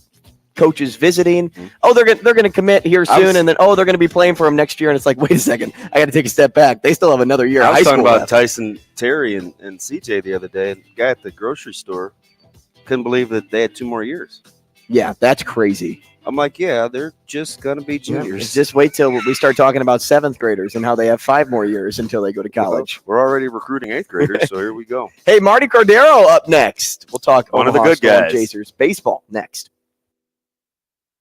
coaches visiting. Oh, they're going to commit here soon, and then they're going to be playing for them next year. And it's like, wait a second, I got to take a step back. They still have another year. I was talking about left. Tyson Terry and CJ the other day, and the guy at the grocery store couldn't believe that they had 2 more years. Yeah, that's crazy. I'm like, yeah, they're just going to be juniors. Just wait till we start talking about 7th graders and how they have 5 more years until they go to college. We're already recruiting 8th graders, so here we go. Hey, Martie Cordaro up next. We'll talk one of Omaha the good Storm guys. Chasers baseball next.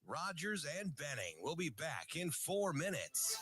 Rogers and Benning will be back in 4 minutes.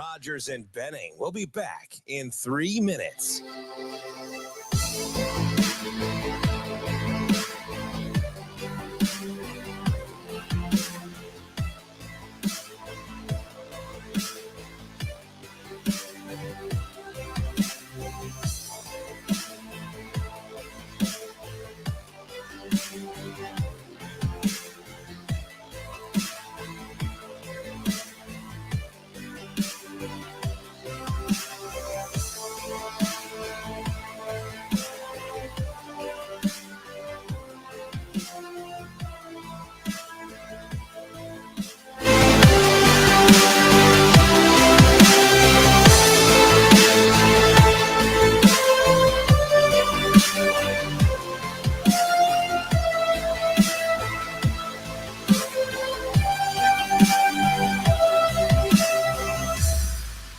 Rogers and Benning will be back in 3 minutes.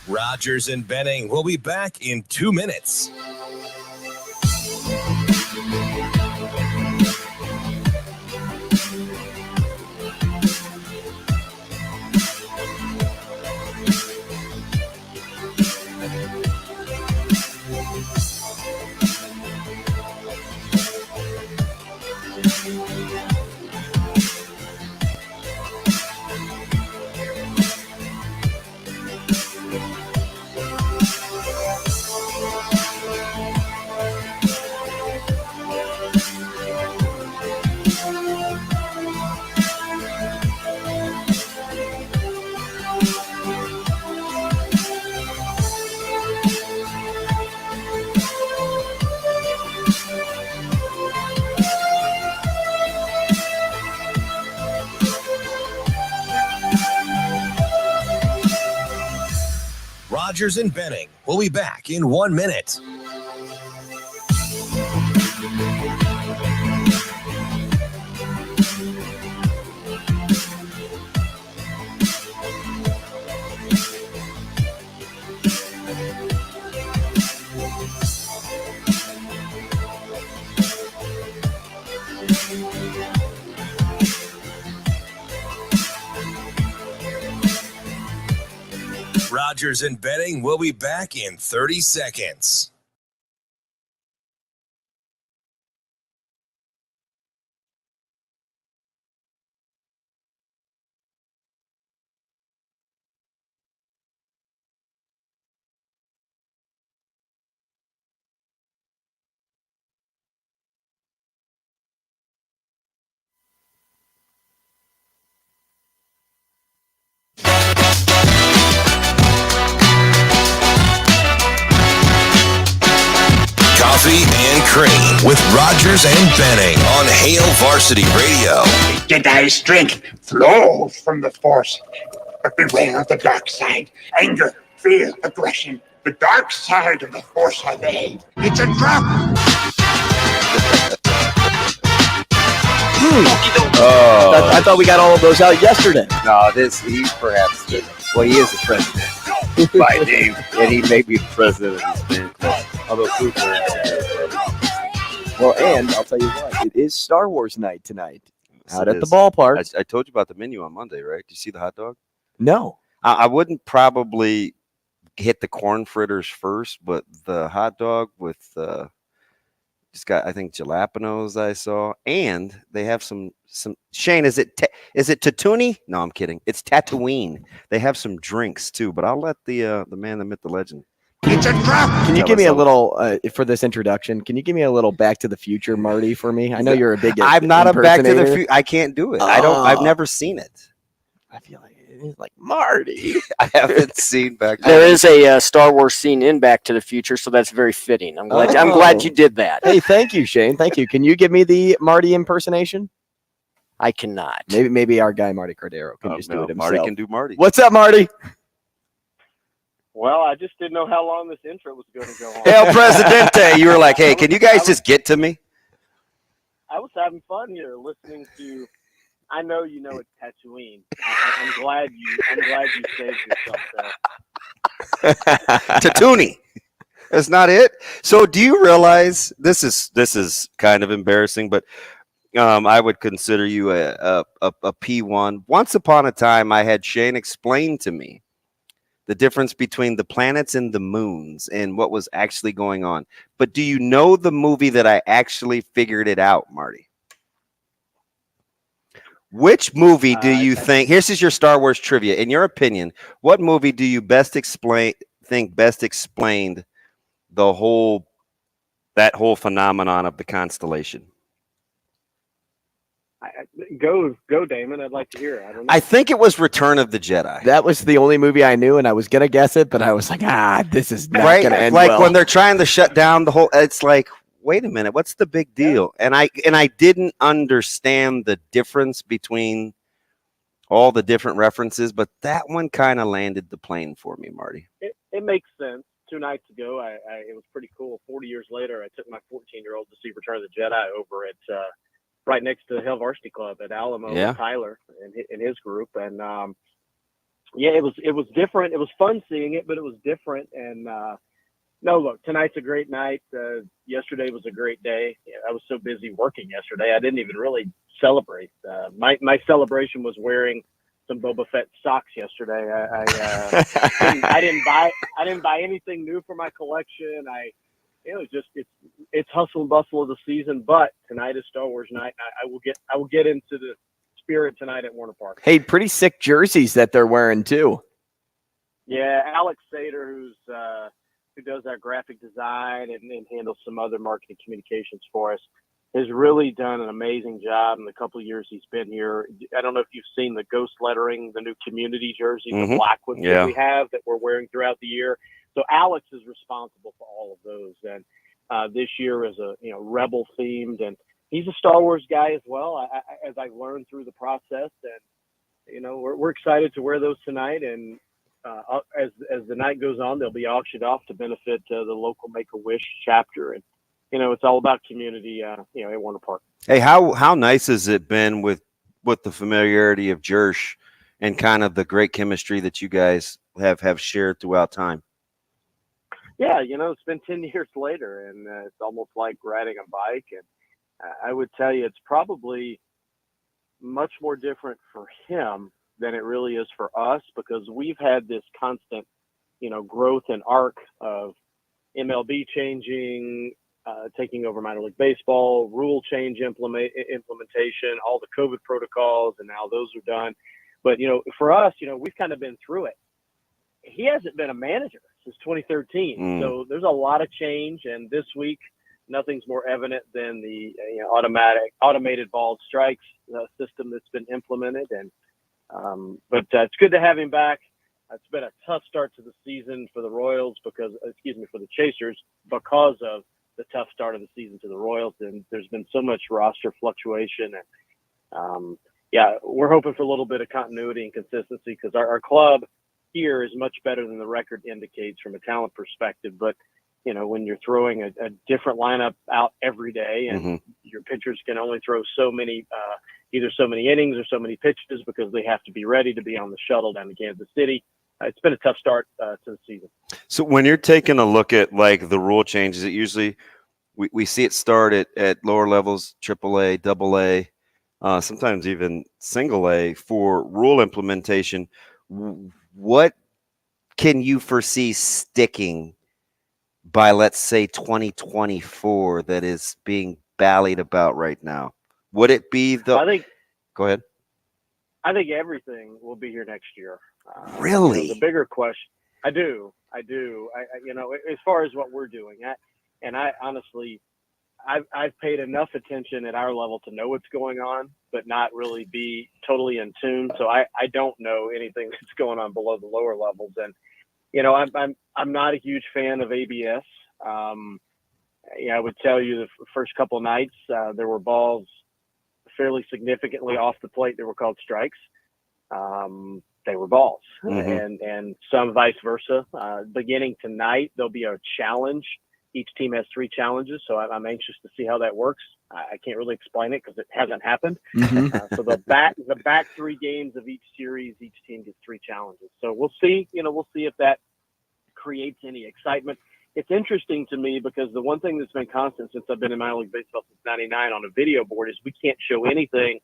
Rogers and Benning will be back in 2 minutes. Rogers and Benning will be back in 1 minute. Rogers and Benning will be back in 30 seconds. Coffee and Cream with Rogers and Benning on Hail Varsity Radio. Jedi's strength flows from the Force, but beware of the dark side. Anger, fear, aggression. The dark side of the Force are they. It's a trap. I thought we got all of those out yesterday. No, he's perhaps, he is the president by name, and he may be the president of this fan club. Although Cooper well, and I'll tell you what, it is Star Wars night tonight out at the is. ballpark. I told you about the menu on Monday, right? Did you see the hot dog? No. I wouldn't probably hit the corn fritters first, but the hot dog with just got, I think, jalapenos I saw, and they have some. Shane, is it Tatooine? No, I'm kidding. It's Tatooine. They have some drinks too, but I'll let the man, the myth, the legend. It's a trap. Can you give me a little for this introduction? Can you give me a little Back to the Future, Marty, for me? I know you're a big. I'm not a Back to the Future. I can't do it. I've never seen it. I feel like it's like Marty. I haven't seen Back. There is a Star Wars scene in Back to the Future, so that's very fitting. I'm glad you did that. Hey, thank you, Shane. Thank you. Can you give me the Marty impersonation? I cannot. Maybe our guy Marty Cordaro can just do it himself. Marty can do Marty. What's up, Marty? Well, I just didn't know how long this intro was going to go on. Hail Presidente! You were like, hey, can you guys just get to me? I was having fun here listening to. I know you know it's Tatooine. I'm glad you saved yourself there. Tatooine. That's not it. So, do you realize this is kind of embarrassing, but I would consider you a P1. Once upon a time, I had Shane explain to me the difference between the planets and the moons and what was actually going on. But do you know the movie that I actually figured it out, Marty? Which movie do you think? Here's your Star Wars trivia. In your opinion, what movie do you best explained that whole phenomenon of the constellation? Go, Damon. I'd like to hear it. I don't know. I think it was Return of the Jedi. That was the only movie I knew, and I was gonna guess it, but I was like, this is not gonna end like well. when they're trying to shut down the whole. It's like, wait a minute, what's the big deal? And I didn't understand the difference between all the different references, but that one kind of landed the plane for me, Marty. It makes sense. 2 nights ago, it was pretty cool. 40 years later, I took my 14-year-old to see Return of the Jedi over at right next to the Hail Varsity Club at Alamo with Tyler and his group. And it was different. It was fun seeing it, but it was different. And no, look, tonight's a great night. Yesterday was a great day. I was so busy working yesterday, I didn't even really celebrate. My celebration was wearing some Boba Fett socks yesterday. I didn't buy anything new for my collection. It was just it's hustle and bustle of the season, but tonight is Star Wars night. I will get into the spirit tonight at Warner Park. Hey, pretty sick jerseys that they're wearing too. Yeah, Alex Sater, who does our graphic design and handles some other marketing communications for us, has really done an amazing job in the couple of years he's been here. I don't know if you've seen the ghost lettering, the new community jerseys, the black ones that we have that we're wearing throughout the year. So Alex is responsible for all of those. And this year is Rebel themed, and he's a Star Wars guy as well. As I learned through the process, and we're excited to wear those tonight. And as the night goes on, they'll be auctioned off to benefit the local Make-A-Wish chapter. And it's all about community. At Warner Park. Hey, how nice has it been with the familiarity of Jersh and kind of the great chemistry that you guys have shared throughout time? Yeah, it's been 10 years later, and it's almost like riding a bike. And I would tell you, it's probably much more different for him than it really is for us, because we've had this constant, growth and arc of MLB changing, taking over minor league baseball, rule change implementation, all the COVID protocols, and now those are done. But, for us, we've kind of been through it. He hasn't been a manager since 2013. So there's a lot of change. And this week, nothing's more evident than the automated ball strikes system that's been implemented. And but it's good to have him back. It's been a tough start to the season for the Royals for the Chasers, because of the tough start of the season to the Royals. And there's been so much roster fluctuation. And we're hoping for a little bit of continuity and consistency, because our club here is much better than the record indicates from a talent perspective. But, when you're throwing a different lineup out every day, and your pitchers can only throw so many, either so many innings or so many pitches, because they have to be ready to be on the shuttle down to Kansas City. It's been a tough start to the season. So when you're taking a look at like the rule changes, it usually we see it start at lower levels, AAA, AA, sometimes even single A for rule implementation. What can you foresee sticking by, let's say, 2024 that is being ballied about right now? Would it be go ahead. I think everything will be here next year. Really? The bigger question. I do. As far as what we're doing, I honestly, I've paid enough attention at our level to know what's going on, but not really be totally in tune. So I don't know anything that's going on below the lower levels. And, I'm not a huge fan of ABS. I would tell you the first couple of nights, there were balls fairly significantly off the plate that were called strikes. They were balls, and some vice versa. Beginning tonight, there'll be a challenge. Each team has 3 challenges, so I'm anxious to see how that works. I can't really explain it because it hasn't happened. So the back 3 games of each series, each team gets 3 challenges. So we'll see. We'll see if that creates any excitement. It's interesting to me because the one thing that's been constant since I've been in minor league baseball since '99 on a video board is we can't show anything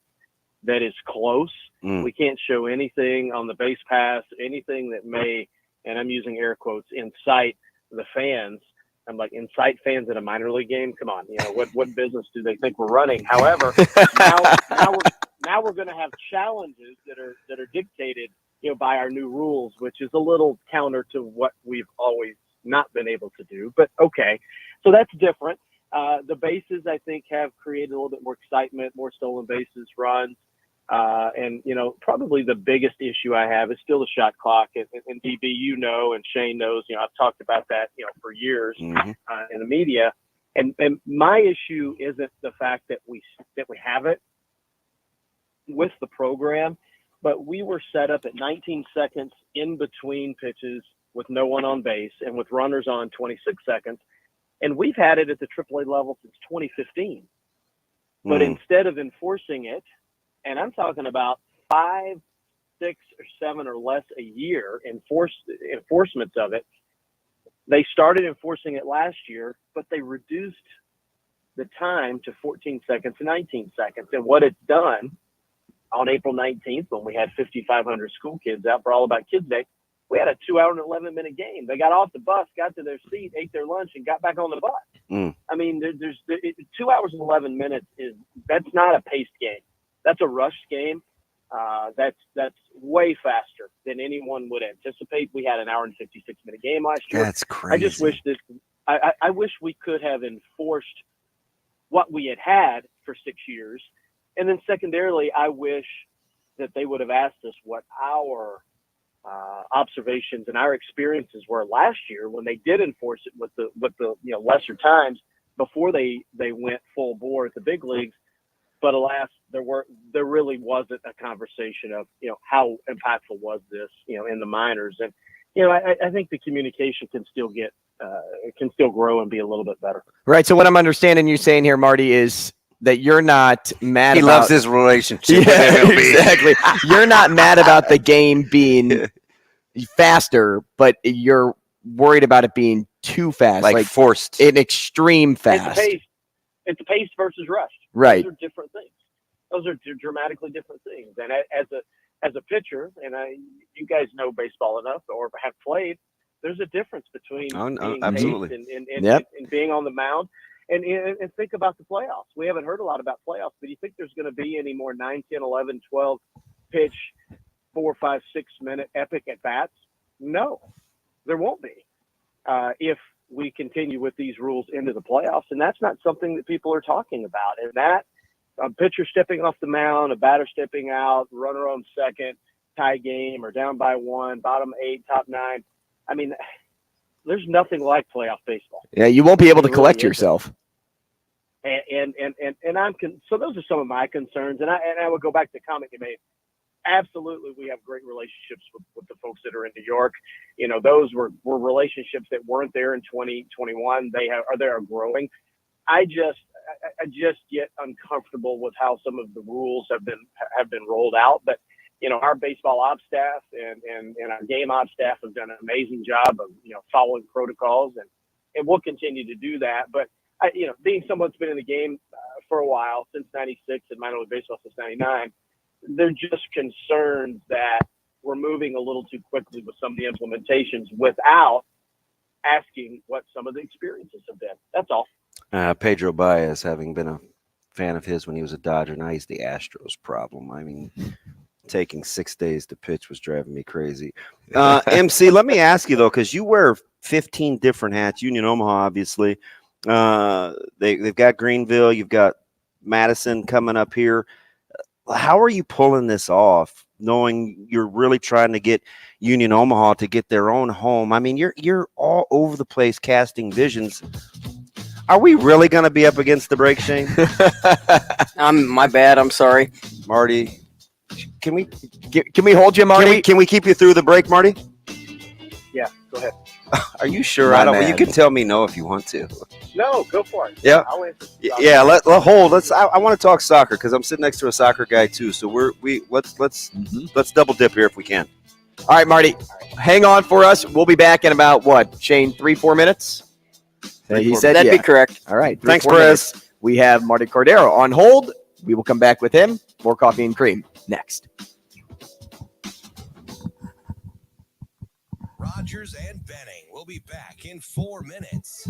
that is close. We can't show anything on the base pass, anything that may and I'm using air quotes, incite the fans. I'm like, incite fans at a minor league game? Come on, what business do they think we're running? However, now we're going to have challenges that are dictated, by our new rules, which is a little counter to what we've always not been able to do. But okay, so that's different. The bases, I think, have created a little bit more excitement, more stolen bases, runs. And probably the biggest issue I have is still the shot clock. And DB, and Shane knows, I've talked about that, for years in the media. And my issue isn't the fact that we have it with the program, but we were set up at 19 seconds in between pitches with no one on base and with runners on 26 seconds. And we've had it at the AAA level since 2015. But instead of enforcing it, and I'm talking about 5, 6, or 7 or less a year enforcements of it. They started enforcing it last year, but they reduced the time to 14 seconds to 19 seconds. And what it's done on April 19th, when we had 5,500 school kids out for All About Kids Day, we had a 2-hour and 11-minute game. They got off the bus, got to their seat, ate their lunch, and got back on the bus. I mean, 2 hours and 11 minutes that's not a paced game. That's a rushed game. That's way faster than anyone would anticipate. We had an hour and 56-minute game last year. That's crazy. I just wish that I wish we could have enforced what we had for 6 years. And then secondarily, I wish that they would have asked us what our observations and our experiences were last year when they did enforce it with the lesser times before they went full bore at the big leagues. But alas, there really wasn't a conversation of, how impactful was this, in the minors. And, I think the communication can still grow and be a little bit better. Right. So what I'm understanding you saying here, Marty, is that you're not mad he about... loves his relationship yeah, with MLB. Exactly. You're not mad about the game being faster, but you're worried about it being too fast. Like forced. An extreme fast. It's paced versus rushed. Right. Those are different things. Those are dramatically different things. And as a pitcher, and you guys know baseball enough or have played, there's a difference between being absolutely. paced and being on the mound. And think about the playoffs. We haven't heard a lot about playoffs, but do you think there's going to be any more 9, 10, 11, 12 pitch, 4, 5, 6 minute epic at bats? No, there won't be. If we continue with these rules into the playoffs, and that's not something that people are talking about. And that a pitcher stepping off the mound, a batter stepping out, runner on second, tie game, or down by 1, bottom 8, top 9. I mean, there's nothing like playoff baseball. Yeah, you won't be able to collect yourself. And so those are some of my concerns. And I would go back to the comment you made. Absolutely, we have great relationships with the folks that are in New York. Those were relationships that weren't there in 2021. They are growing. I just get uncomfortable with how some of the rules have been rolled out. But our baseball ops staff and our game ops staff have done an amazing job of following protocols, and we'll continue to do that. But being someone that's been in the game for a while, since '96 and minor league baseball since '99. They're just concerned that we're moving a little too quickly with some of the implementations without asking what some of the experiences have been. That's all. Pedro Baez, having been a fan of his when he was a Dodger, now he's the Astros problem. I mean, taking 6 days to pitch was driving me crazy. MC, let me ask you, though, because you wear 15 different hats. Union Omaha, obviously. They've got Greenville. You've got Madison coming up here. How are you pulling this off, knowing you're really trying to get Union Omaha to get their own home? I mean, you're all over the place casting visions. Are we really going to be up against the break, Shane? My bad. I'm sorry. Marty, can we hold you, Marty? Can we keep you through the break, Marty? Yeah, go ahead. Are you sure? I don't. Well, you can tell me no if you want to. No, go for it. Yeah. I'll answer. Yeah. Let hold. I want to talk soccer because I'm sitting next to a soccer guy too. So let's double dip here if we can. All right, Marty, hang on for us. We'll be back in about what, Shane? 3-4 minutes. He said that'd be correct. All right. Thanks, Perez. We have Martie Cordaro on hold. We will come back with him. More coffee and cream next. Rogers and Benning will be back in 4 minutes.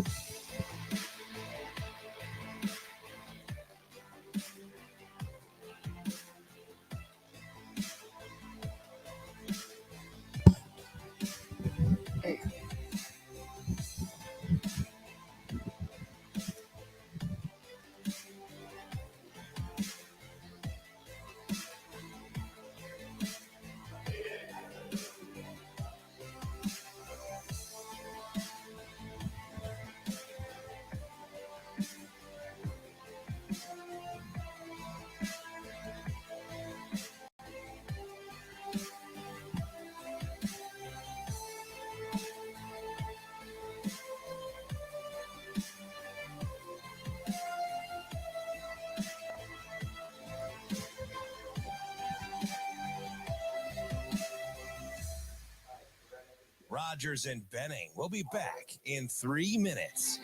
Rogers and Benning will be back in 3 minutes.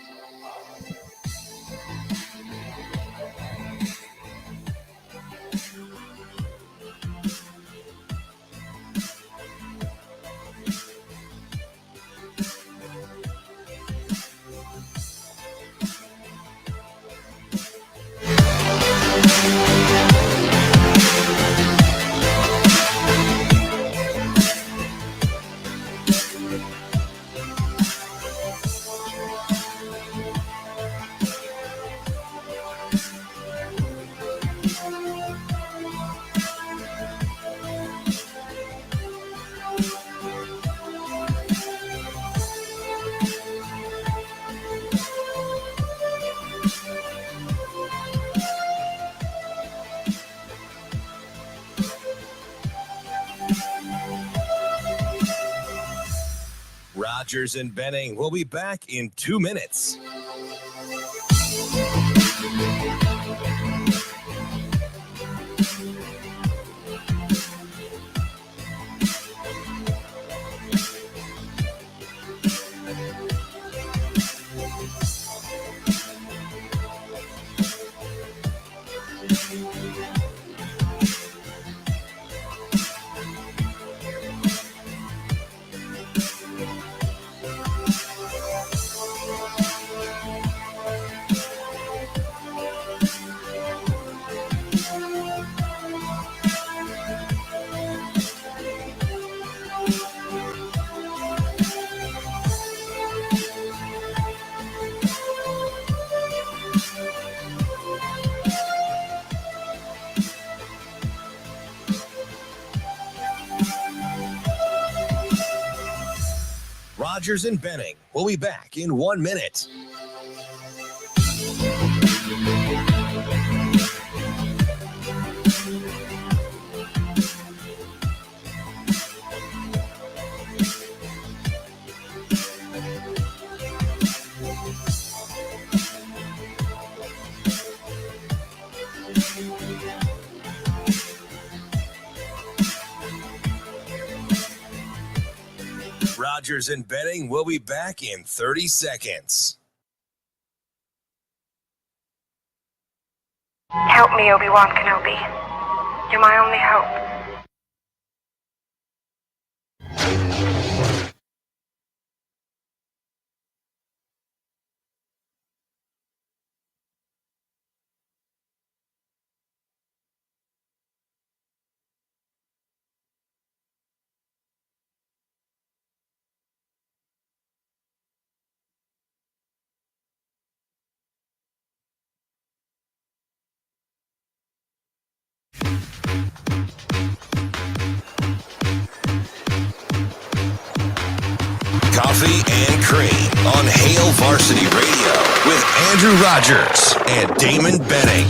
Rogers and Benning will be back in 2 minutes. Rogers and Benning will be back in 1 minute. Rogers and Benning will be back in 30 seconds. Help me, Obi-Wan Kenobi. You're my only hope. Coffee and Cream on Hail Varsity Radio with Andrew Rogers and Damon Benning.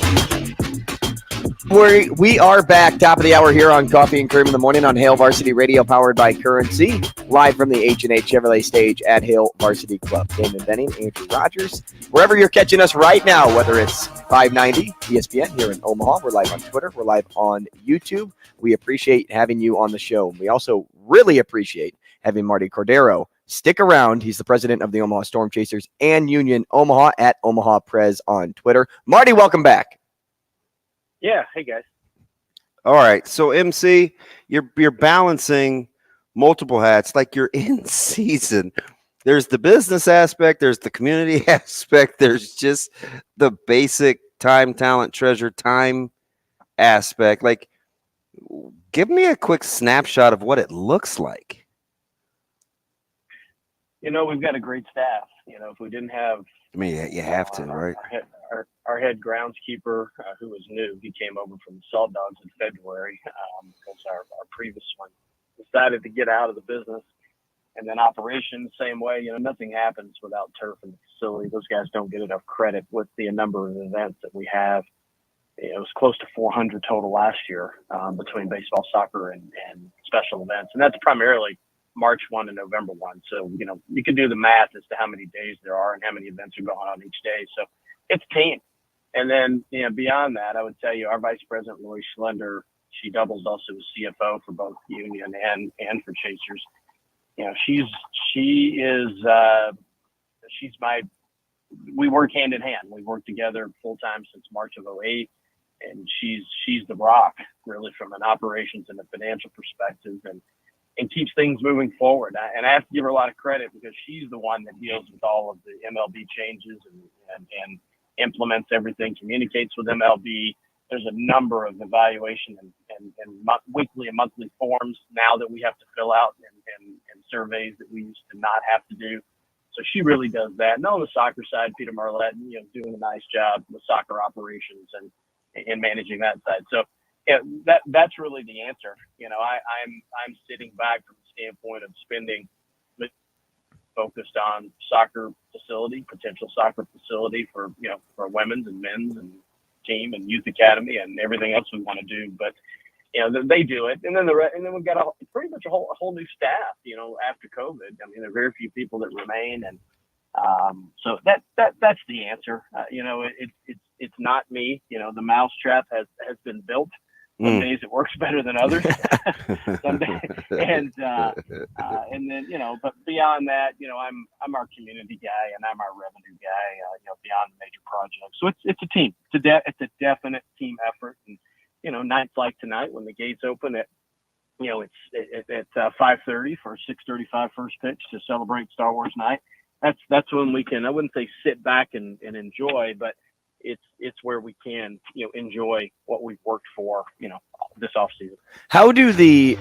We are back, top of the hour here on Coffee and Cream in the morning on Hail Varsity Radio, powered by Currency, live from the H&H Chevrolet stage at Hail Varsity Club. Damon Benning, Andrew Rogers, wherever you're catching us right now, whether it's 590 ESPN here in Omaha, we're live on Twitter, we're live on YouTube. We appreciate having you on the show. We also really appreciate having Martie Cordaro stick around. He's the president of the Omaha Storm Chasers and Union Omaha at Omaha Prez on Twitter. Martie, welcome back. Yeah. Hey, guys. All right. So, MC, you're balancing multiple hats, like you're in season. There's the business aspect, there's the community aspect, there's just the basic time, talent, treasure, time aspect. Like, give me a quick snapshot of what it looks like. We've got a great staff. If we didn't have, I mean, you have to, right? Our head groundskeeper, who was new, he came over from the Salt Dogs in February because our previous one decided to get out of the business. And then operations, same way. Nothing happens without turf in the facility. Those guys don't get enough credit with the number of events that we have. It was close to 400 total last year between baseball, soccer, and special events. And that's primarily March 1 and November 1. So, you can do the math as to how many days there are and how many events are going on each day. So it's team. And then, beyond that, I would tell you our Vice President, Lori Schlender, she doubles also as CFO for both Union and for Chasers. We work hand in hand. We work together full time since March of 2008. And she's the rock, really, from an operations and a financial perspective, and keeps things moving forward. And I have to give her a lot of credit because she's the one that deals with all of the MLB changes and implements everything, communicates with MLB. There's a number of evaluation and weekly and monthly forms now that we have to fill out and surveys that we used to not have to do. So she really does that. And on the soccer side, Peter Marlette, doing a nice job with soccer operations and managing that side. So that's really the answer. I'm sitting back from the standpoint of spending focused on soccer facility, potential soccer facility for women's and men's and team and youth academy and everything else we want to do. But they do it, and then we've got pretty much a whole new staff. After COVID, I mean, there are very few people that remain, and so that's the answer. It's not me. The mousetrap has been built. Some days it works better than others. Some days, and then but beyond that, I'm our community guy and I'm our revenue guy. Beyond major projects, so it's a team. It's a definite team effort. And nights like tonight when the gates open at it's at 5:30 for 6:35 first pitch to celebrate Star Wars night. That's when we can. I wouldn't say sit back and enjoy, but it's where we can enjoy what we've worked for this offseason. How do the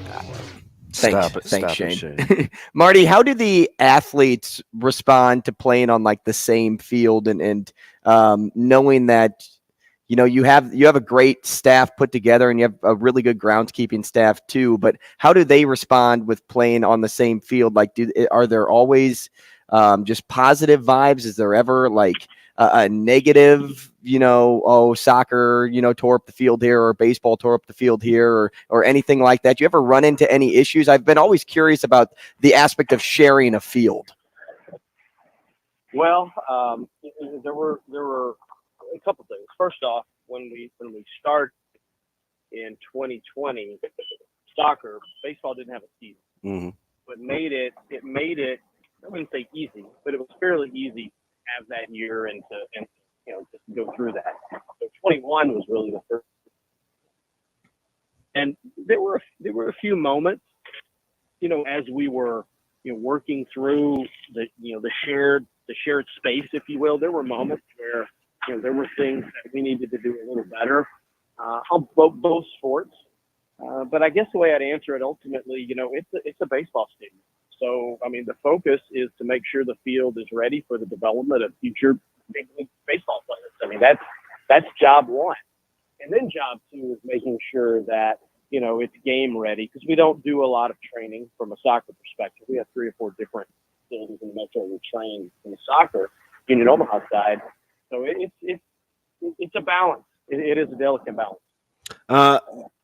Thanks, Shane. Martie, how do the athletes respond to playing on like the same field and knowing that you have a great staff put together and you have a really good groundskeeping staff too, but how do they respond with playing on the same field? Like, are there always just positive vibes? Is there ever like a negative, soccer, tore up the field here, or baseball tore up the field here, or anything like that? Do you ever run into any issues? I've been always curious about the aspect of sharing a field. Well, there were a couple things. First off, when we start in 2020, baseball didn't have a season. Mm-hmm. But it made it, I wouldn't say easy, but it was fairly easy to have that year and just go through that. So 21 was really the first. And there were a few moments, as we were working through the shared space, if you will. There were moments where there were things that we needed to do a little better on both sports. But I guess the way I'd answer it ultimately, it's a baseball stadium. So, I mean, the focus is to make sure the field is ready for the development of future big league baseball players. I mean, that's job one. And then job two is making sure that, it's game ready, because we don't do a lot of training from a soccer perspective. We have 3 or 4 different facilities in the metro that train in the soccer Union Omaha side. So it's a balance. It is a delicate balance.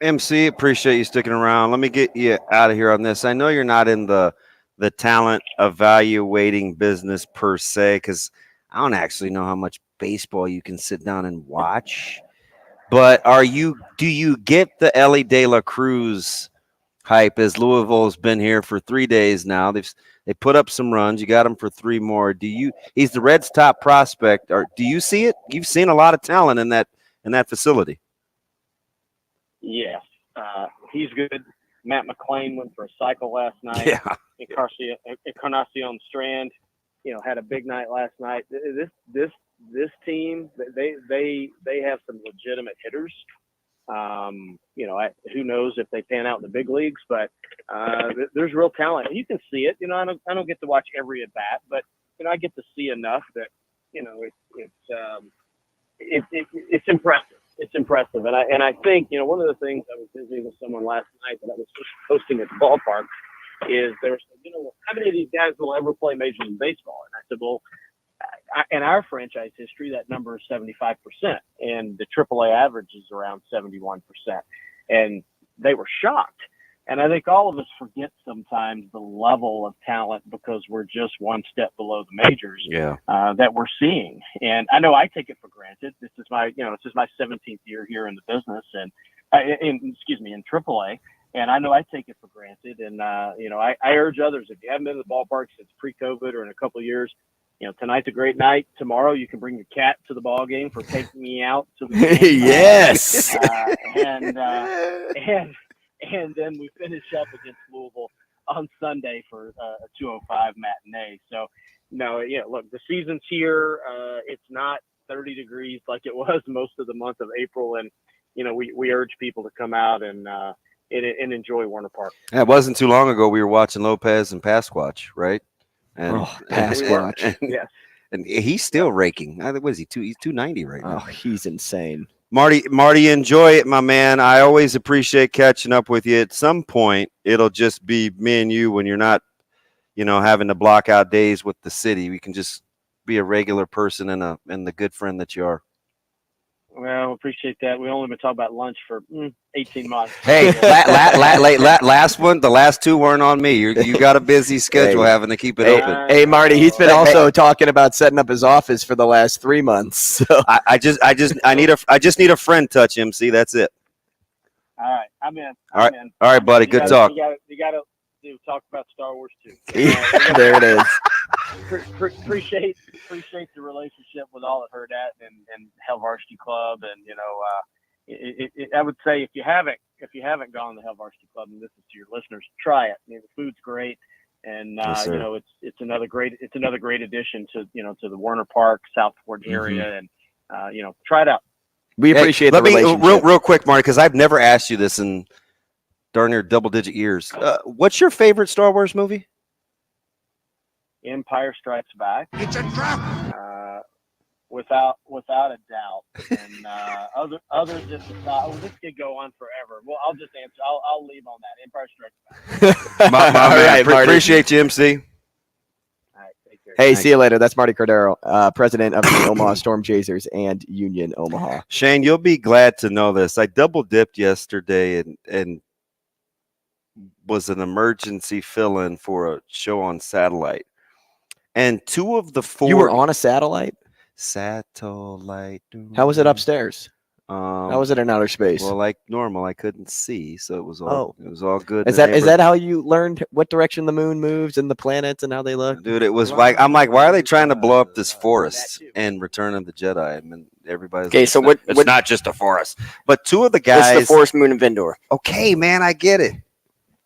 MC, appreciate you sticking around. Let me get you out of here on this. I know you're not in the talent evaluating business per se, because I don't actually know how much baseball you can sit down and watch. But do you get the Ellie De La Cruz hype, as Louisville's been here for 3 days now? They put up some runs. You got him for 3 more. He's the Reds' top prospect. Or do you see it? You've seen a lot of talent in that facility. Yes, he's good. Matt McClain went for a cycle last night. Yeah. Encarnacion Strand, had a big night last night. This team, they have some legitimate hitters. Who knows if they pan out in the big leagues, but there's real talent. You can see it. I don't get to watch every at bat, but I get to see enough that it's impressive. It's impressive, and I think one of the things I was visiting with someone last night that I was hosting at the ballpark is there's how many of these guys will ever play Major League Baseball? And I said, well, in our franchise history, that number is 75%, and the AAA average is around 71%. And they were shocked. And I think all of us forget sometimes the level of talent because we're just one step below the majors that we're seeing. And I know I take it for granted. This is my 17th year here in the business and in AAA. And I know I take it for granted. And, I urge others, if you haven't been to the ballpark since pre-COVID or in a couple of years, tonight's a great night. Tomorrow you can bring your cat to the ball game for taking me out to the game. Yes. And then we finish up against Louisville on Sunday for a 2:05 matinee. So, look, the season's here. It's not 30 degrees like it was most of the month of April. And, we urge people to come out and enjoy Warner Park. Yeah, it wasn't too long ago we were watching Lopez and Pasquatch, right? And Pasquatch. Yes. And he's still raking. What is he? He's 290 right now. Oh, he's insane. Marty, enjoy it, my man. I always appreciate catching up with you. At some point, it'll just be me and you when you're not, having to block out days with the city. We can just be a regular person and the good friend that you are. Well, appreciate that. We only been talking about lunch for 18 months. Hey, last one, the last two weren't on me. You got a busy schedule having to keep it open. Hey, Marty, he's been also talking about setting up his office for the last 3 months. So. I just need a friend touch, MC. That's it. All right, I'm in. All right, buddy. Good talk. You got to talk about Star Wars too. There it is. Appreciate the relationship with all at Hurrdat and Hail Varsity Club, and I would say if you haven't gone to Hail Varsity Club, and this is to your listeners, try it. The food's great, and it's another great addition to to the Warner Park South Fort area, and try it out. We appreciate the relationship. Real quick, Marty, because I've never asked you this in darn near double-digit years. What's your favorite Star Wars movie? Empire Strikes Back. It's a trap. Without a doubt. And other than this could go on forever. Well, I'll just answer. I'll leave on that. Empire Strikes Back. my man, appreciate you, MC. All right, take care. Hey, see you later. That's Martie Cordaro, president of the Omaha Storm Chasers and Union Omaha. Shane, you'll be glad to know this. I double dipped yesterday and was an emergency fill-in for a show on satellite. And 2 of the 4. You were on a satellite? Satellite. How was it upstairs? How was it in outer space? Well, like normal, I couldn't see, so it was all good. Is that how you learned what direction the moon moves and the planets and how they look? Dude, it was like I'm like, why are they trying to blow up this forest in Return of the Jedi? I mean, everybody's okay. So it's not just a forest, but 2 of the guys. It's the forest, moon, and Vendor. Okay, man, I get it.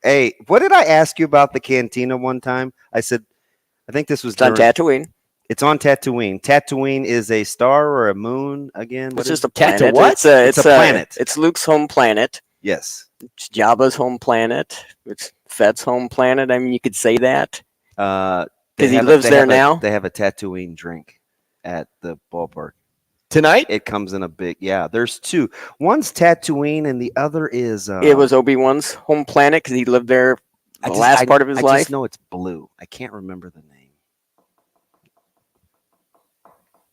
Hey, what did I ask you about the cantina one time? I said, I think this was on Tatooine. It's on Tatooine. Tatooine is a star or a moon again? It's just a planet. What? It's a planet. It's Luke's home planet. Yes. It's Jabba's home planet. It's Fett's home planet. I mean, you could say that. Because he lives there now. They have a Tatooine drink at the ballpark. Tonight? It comes in a big, there's 2. One's Tatooine and the other is... it was Obi-Wan's home planet because he lived there the last part of his life. I just know it's blue. I can't remember the name.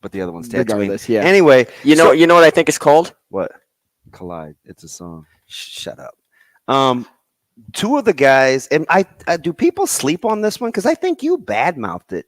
But the other one's Tatooine. Yeah. Anyway, you know what I think it's called? What? Collide. It's a song. Shut up. 2 of the guys, and I do people sleep on this one? Because I think you badmouthed it.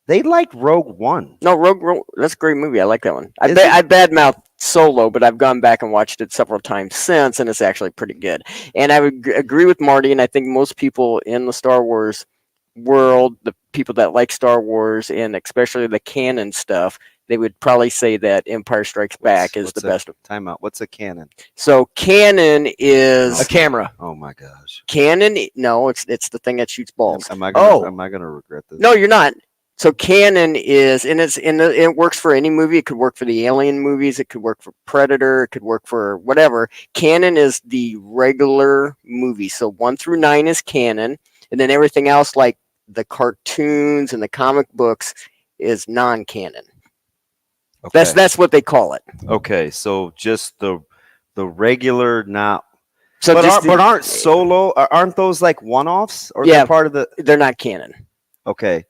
They liked Rogue One. No, Rogue. That's a great movie. I like that one. I badmouthed Solo, but I've gone back and watched it several times since, and it's actually pretty good. And I would agree with Marty, and I think most people in the Star Wars world, the people that like Star Wars and especially the canon stuff, they would probably say that Empire Strikes Back is the best. Time out. What's a cannon? So cannon is a camera. Oh my gosh. Cannon? No, it's the thing that shoots balls. Am I gonna regret this? No, you're not. So Canon is, and it works for any movie. It could work for the Alien movies. It could work for Predator. It could work for whatever. Canon is the regular movie. So 1 through 9 is canon, and then everything else, like the cartoons and the comic books, is non-canon. Okay. That's what they call it. Okay, so just the regular, not. So but aren't solo? Aren't those like one-offs, or they're part of the? They're not canon. Okay.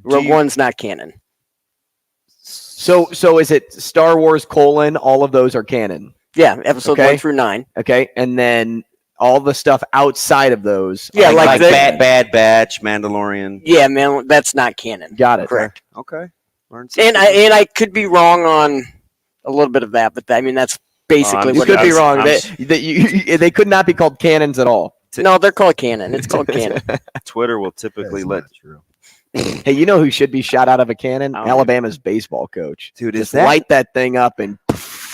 Rogue One's not canon. So is it Star Wars : all of those are canon? Yeah, episode 1 through 9. Okay, and then all the stuff outside of those. Yeah, like Bad Batch, Mandalorian. Yeah, man, that's not canon. Got it. Correct. Okay. And I could be wrong on a little bit of that, but I mean that's basically you what could it be is. wrong. They could not be called cannons at all. No, they're called canon. It's called canon. Twitter will typically let you. Hey, you know who should be shot out of a cannon? Alabama's baseball coach. Dude, just light that thing up and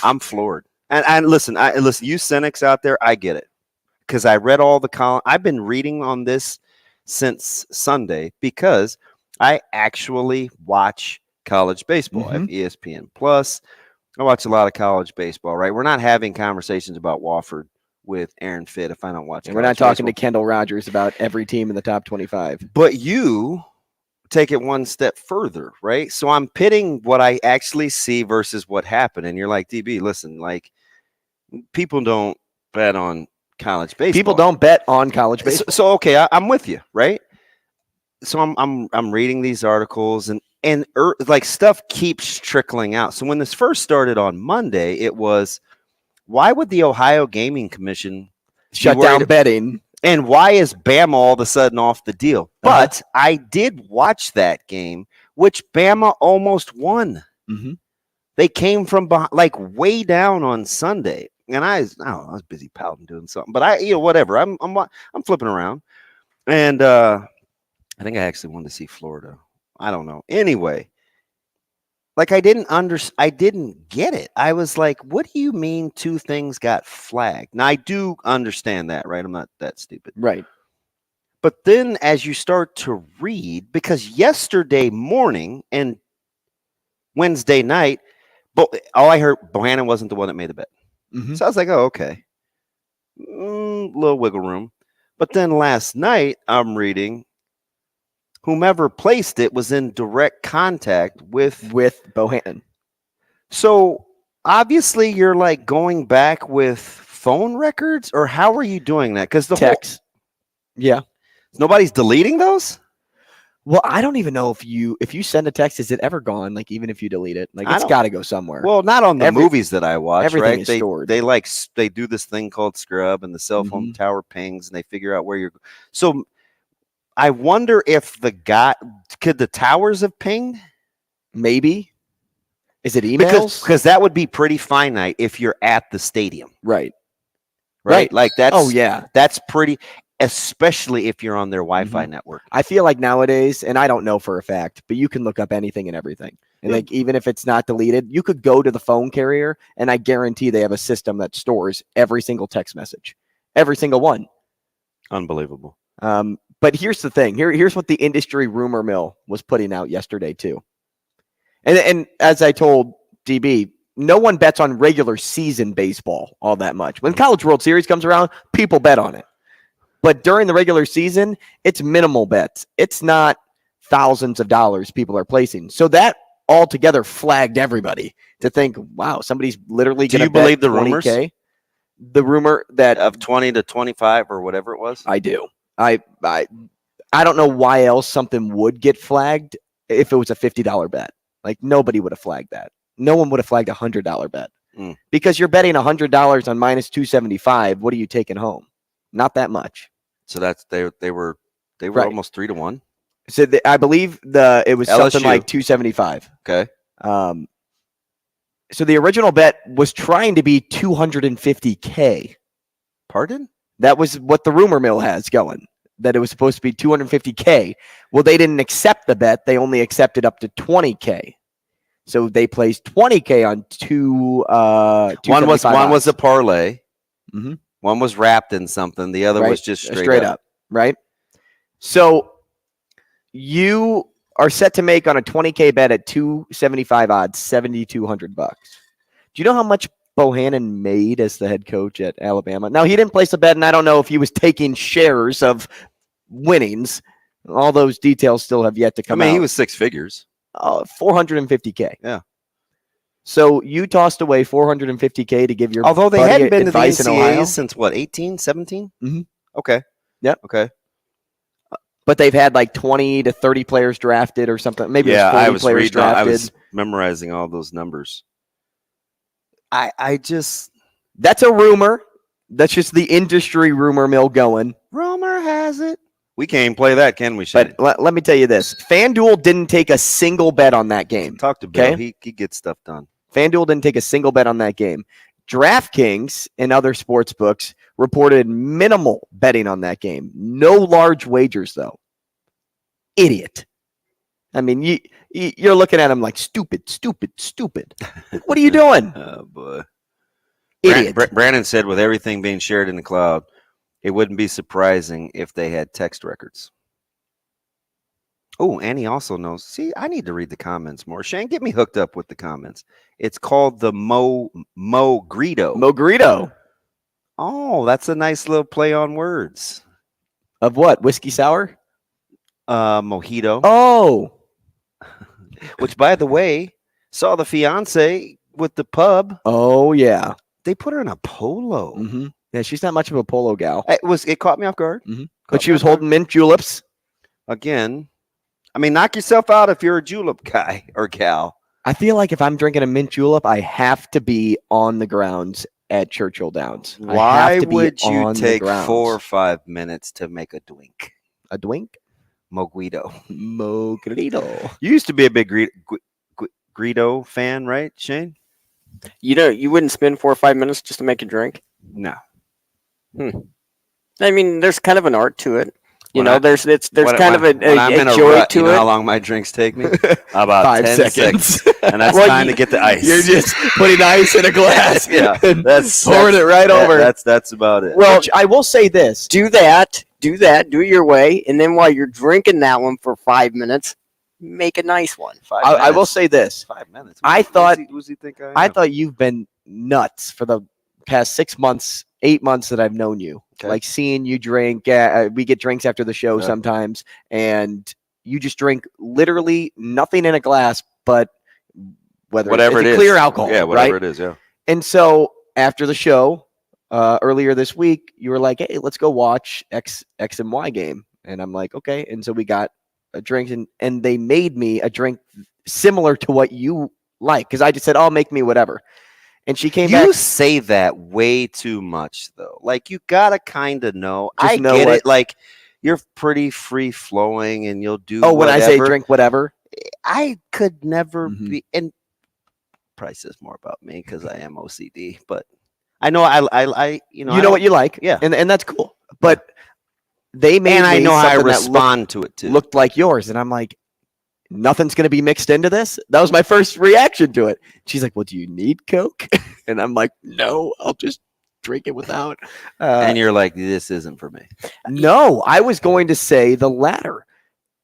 I'm floored. And listen, you cynics out there, I get it. Because I read all the column. I've been reading on this since Sunday because I actually watch college baseball. I have ESPN Plus. I watch a lot of college baseball, right? We're not having conversations about Wofford with Aaron Fitt if I don't watch it. We're not talking to Kendall Rogers about every team in the top 25. But you take it one step further, right? So I'm pitting what I actually see versus what happened. And you're like, DB, listen, like people don't bet on college baseball. People don't bet on college baseball. So okay, I'm with you, right? So I'm reading these articles and like stuff keeps trickling out. So when this first started on Monday, it was, why would the Ohio Gaming Commission shut down betting? And why is Bama all of a sudden off the deal? But I did watch that game, which Bama almost won. They came from behind, like way down on Sunday, and I was busy pouting doing something. But whatever. I'm flipping around, and I think I actually wanted to see Florida. I don't know. Anyway, like I didn't get it. I was like, what do you mean two things got flagged? Now I do understand that, right? I'm not that stupid. Right. But then as you start to read, because yesterday morning and Wednesday night, but all I heard, Bohannon wasn't the one that made the bet. So I was like, oh, okay. Little wiggle room. But then last night I'm reading, whomever placed it was in direct contact with Bohannon. So obviously you're like going back with phone records, or how are you doing that? Because the text. Yeah. Nobody's deleting those? Well, I don't even know if you send a text, is it ever gone? Like even if you delete it, like it's got to go somewhere. Well, not on the movies that I watch. Everything is stored. They do this thing called scrub, and the cell phone tower pings, and they figure out where you're. So I wonder if could the towers have pinged? Maybe. Is it emails? Because that would be pretty finite if you're at the stadium. Right. Like that's. Oh yeah, that's pretty. Especially if you're on their Wi-Fi network. I feel like nowadays, and I don't know for a fact, but you can look up anything and everything. And like even if it's not deleted, you could go to the phone carrier, and I guarantee they have a system that stores every single text message, every single one. Unbelievable. But here's the thing. Here's what the industry rumor mill was putting out yesterday too. And as I told DB, no one bets on regular season baseball all that much. When College World Series comes around, people bet on it. But during the regular season, it's minimal bets. It's not thousands of dollars people are placing. So that altogether flagged everybody to think, wow, somebody's literally going to bet. Do you believe the rumors? The rumor that of 20 to 25 or whatever it was? I do. I don't know why else something would get flagged if it was a $50 bet. Like nobody would have flagged that. No one would have flagged a $100 bet. Because you're betting $100 on minus 275. What are you taking home? Not that much. So that's they were right. Almost 3 to 1. So I believe it was LSU. something like 275. Okay. So the original bet was trying to be $250K. Pardon? That was what the rumor mill has going. That it was supposed to be $250K. Well, they didn't accept the bet. They only accepted up to $20K. So they placed $20K on two. One was a parlay. Mm-hmm. One was wrapped in something. The other was just straight up. Right? So you are set to make on a $20K bet at 275 odds, $7,200. Do you know how much Bohannon made as the head coach at Alabama? Now, he didn't place a bet, and I don't know if he was taking shares of winnings. All those details still have yet to come out. He was six figures. $450K. Yeah. So you tossed away $450K to give your although they hadn't been to the advice in Ohio NCAAs since what, 18, 17? Mm-hmm. Okay. Yep. Okay. But they've had like 20 to 30 players drafted or something. Maybe it was 40 I was players reading. drafted. I was memorizing all those numbers. I just that's a rumor. That's just the industry rumor mill going. Rumor has it. We can't even play that, can we, Shane? But let me tell you this. FanDuel didn't take a single bet on that game. Talk to Bill. Okay? He gets stuff done. FanDuel didn't take a single bet on that game. DraftKings and other sports books reported minimal betting on that game. No large wagers, though. Idiot. I mean, you're looking at him like stupid. What are you doing? Oh, boy. Idiot. Brandon said with everything being shared in the cloud, it wouldn't be surprising if they had text records. Oh, and he also knows. See, I need to read the comments more. Shane, get me hooked up with the comments. It's called the Mo Greedo. Mo Greedo. Oh, that's a nice little play on words. Of what? Whiskey sour? Mojito. Oh. Which, by the way, saw the fiance with the pub. Oh, yeah. They put her in a polo. Mm-hmm. Yeah, she's not much of a polo gal. It caught me off guard. Mm-hmm. But she was holding mint juleps. Again, I mean, knock yourself out if you're a julep guy or gal. I feel like if I'm drinking a mint julep, I have to be on the grounds at Churchill Downs. Why would you take 4 or 5 minutes to make a drink? A drink? Mojito. Mojito. You used to be a big Greedo fan, right, Shane? You wouldn't spend 4 or 5 minutes just to make a drink? No. I mean, there's kind of an art to it. There's kind of a joy to you know it. how long my drinks take me? About 5 10 seconds. And that's time to get the ice. You're just putting ice in a glass. Yeah, that's pouring it right over. That's about it. Well, I will say this: do that, do it your way, and then while you're drinking that one for 5 minutes, make a nice one. I will say this: 5 minutes. I thought I thought you've been nuts for the past 6 months, 8 months that I've known you. Okay. Like seeing you drink. We get drinks after the show sometimes, and you just drink literally nothing in a glass, but whatever it is, clear alcohol. Yeah, whatever right? it is. Yeah. And so after the show, earlier this week, you were like, "Hey, let's go watch X and Y game," and I'm like, "Okay." And so we got a drink, and they made me a drink similar to what you like, because I just said, "Oh, make me whatever." And she came back. You say that way too much, though. Like, you gotta kind of know. Just I know get what- it. Like, you're pretty free flowing, and you'll do. When I say whatever. drink whatever, I could never be. And probably says more about me because I am OCD. But I know I you know what you like, yeah, and that's cool. But they made and I me know how I something that respond to it too. looked like yours, and I'm like, nothing's going to be mixed into this. That was my first reaction to it. She's like, "Well, do you need Coke?" And I'm like, "No, I'll just drink it without." And you're like, "This isn't for me." No, I was going to say the latter.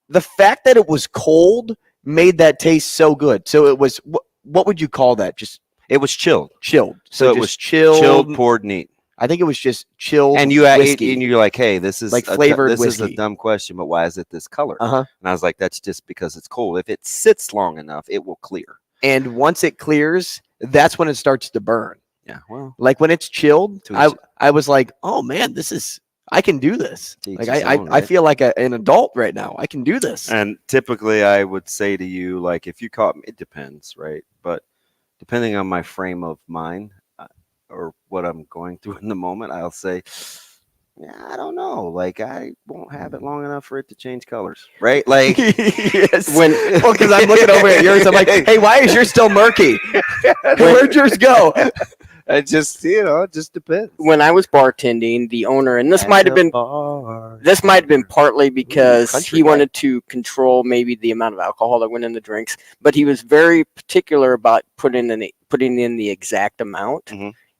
The fact that it was cold made that taste so good. So it was. What would you call that? Just it was chilled. Chilled. So it just was chilled, poured neat. I think it was just chilled. And whiskey. and you're like, "Hey, this is like flavored this whiskey. is a dumb question, but why is it this color?" Uh-huh. And I was like, "That's just because it's cold. If it sits long enough, it will clear." And once it clears, that's when it starts to burn. Yeah, well, like when it's chilled, To I was like, "Oh man, I can do this." To each Like his own, I right? feel like an adult right now. I can do this. And typically, I would say to you, like, if you caught me, it depends, right? But depending on my frame of mind or what I'm going through in the moment, I'll say, "Yeah, I don't know. Like, I won't have it long enough for it to change colors, right?" Like, yes. Because I'm looking over at yours, I'm like, "Hey, why is yours still murky? Where'd yours go?" It just, it just depends. When I was bartending, the owner, and this might have been partly because he wanted to control maybe the amount of alcohol that went in the drinks, but he was very particular about putting in the exact amount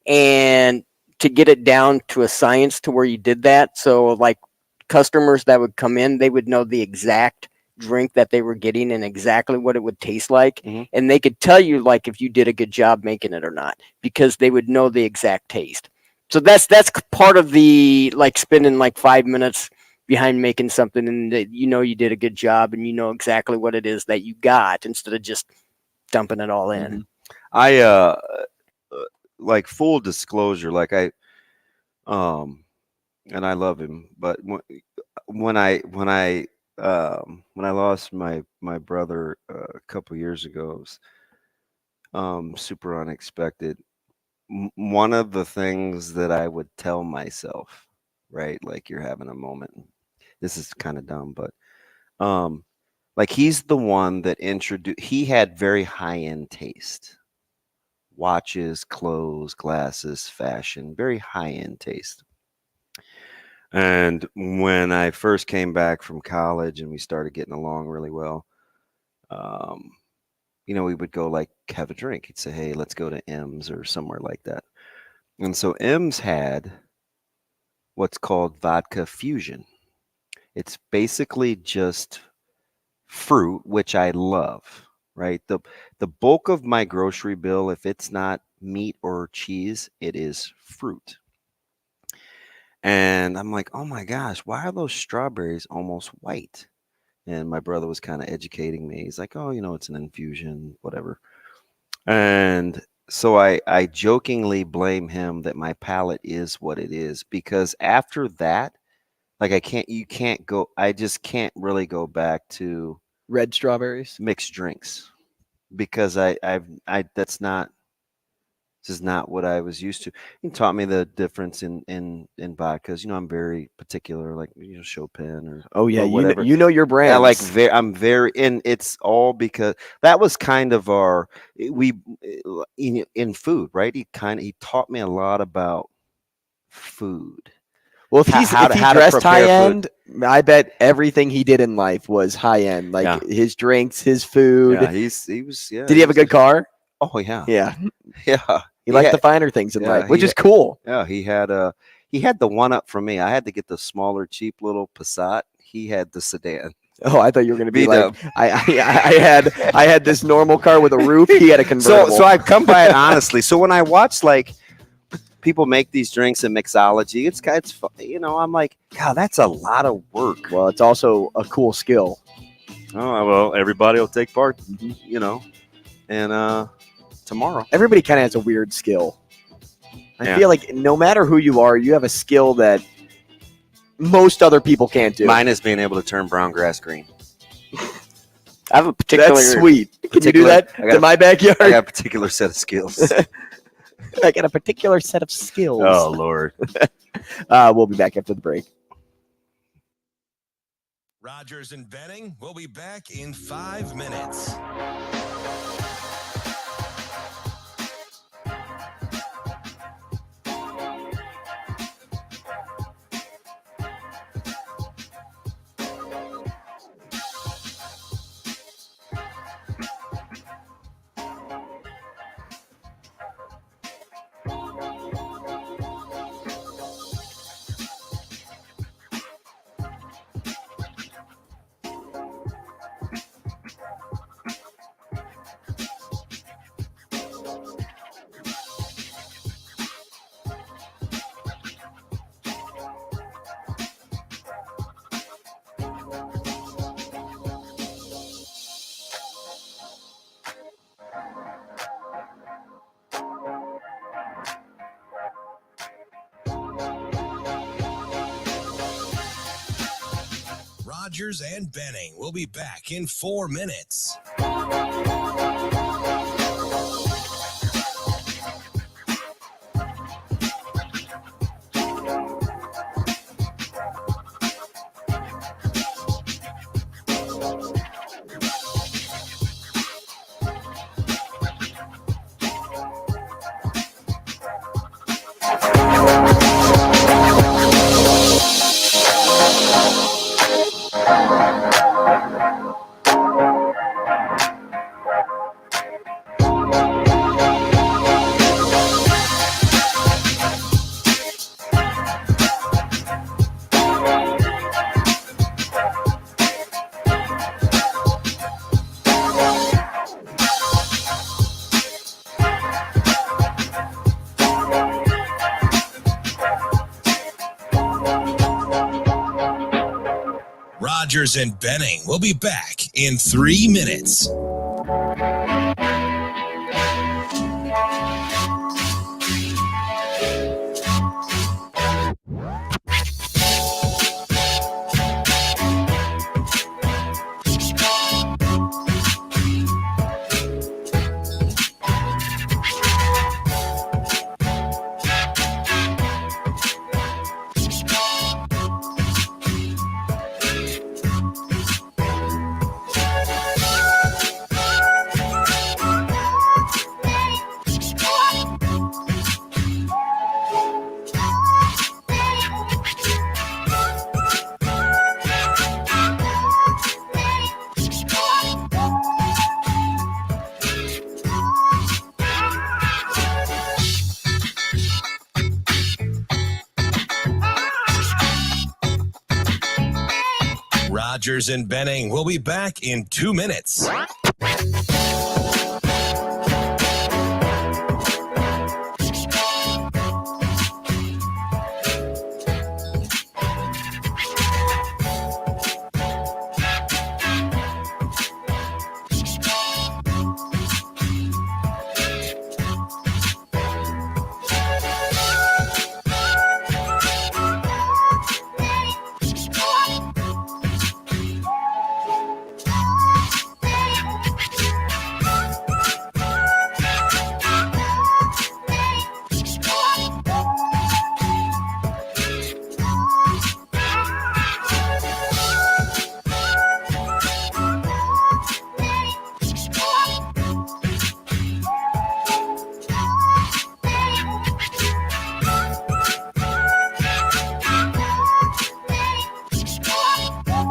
and to get it down to a science to where you did that. So like customers that would come in, they would know the exact drink that they were getting and exactly what it would taste like, and they could tell you like if you did a good job making it or not, because they would know the exact taste. So that's part of the like spending like 5 minutes behind making something, and that you did a good job and you know exactly what it is that you got instead of just dumping it all in. I like full disclosure, like and I love him, but when I lost my brother a couple years ago, it was super unexpected. One of the things that I would tell myself, right, like you're having a moment. This is kind of dumb, but like he's the one that he had very high-end taste. Watches, clothes, glasses, fashion, very high-end taste. And when I first came back from college and we started getting along really well, we would go like have a drink. He'd say, hey, let's go to M's or somewhere like that. And so M's had what's called vodka fusion. It's basically just fruit, which I love, right? The bulk of my grocery bill, if it's not meat or cheese, it is fruit. And I'm like, oh my gosh, why are those strawberries almost white? And my brother was kind of educating me. He's like, oh, it's an infusion, whatever. And so I jokingly blame him that my palate is what it is, because after that, like I just can't really go back to red strawberries, mixed drinks, because this is not what I was used to. He taught me the difference in vodkas. I'm very particular, like Chopin or whatever. You know your brands. Yeah, I'm very, and it's all because that was kind of in food, right? He taught me a lot about food. Well, if he dressed high end, I bet everything he did in life was high end, like his drinks, his food. Yeah, he was. Yeah. Did he have a good car? Oh yeah. Yeah. Yeah. He liked the finer things in life, which is cool. Yeah, he had the one up from me. I had to get the smaller, cheap little Passat. He had the sedan. Oh, I thought you were going to be like, I had this normal car with a roof. He had a convertible. So I've come by it honestly. So when I watch like people make these drinks in mixology, it's I'm like, God, that's a lot of work. Well, it's also a cool skill. Oh well, everybody will take part, and tomorrow. Everybody kind of has a weird skill. I feel like no matter who you are, you have a skill that most other people can't do. Mine is being able to turn brown grass green. I have a particular... That's sweet. Can you do that in my backyard? I got a particular set of skills. I got a particular set of skills. Oh, Lord. We'll be back after the break. Rogers and Benning will be back in 5 minutes. Rogers and Benning will be back in 4 minutes. Rogers and Benning will be back in 3 minutes. Rogers and Benning will be back in 2 minutes.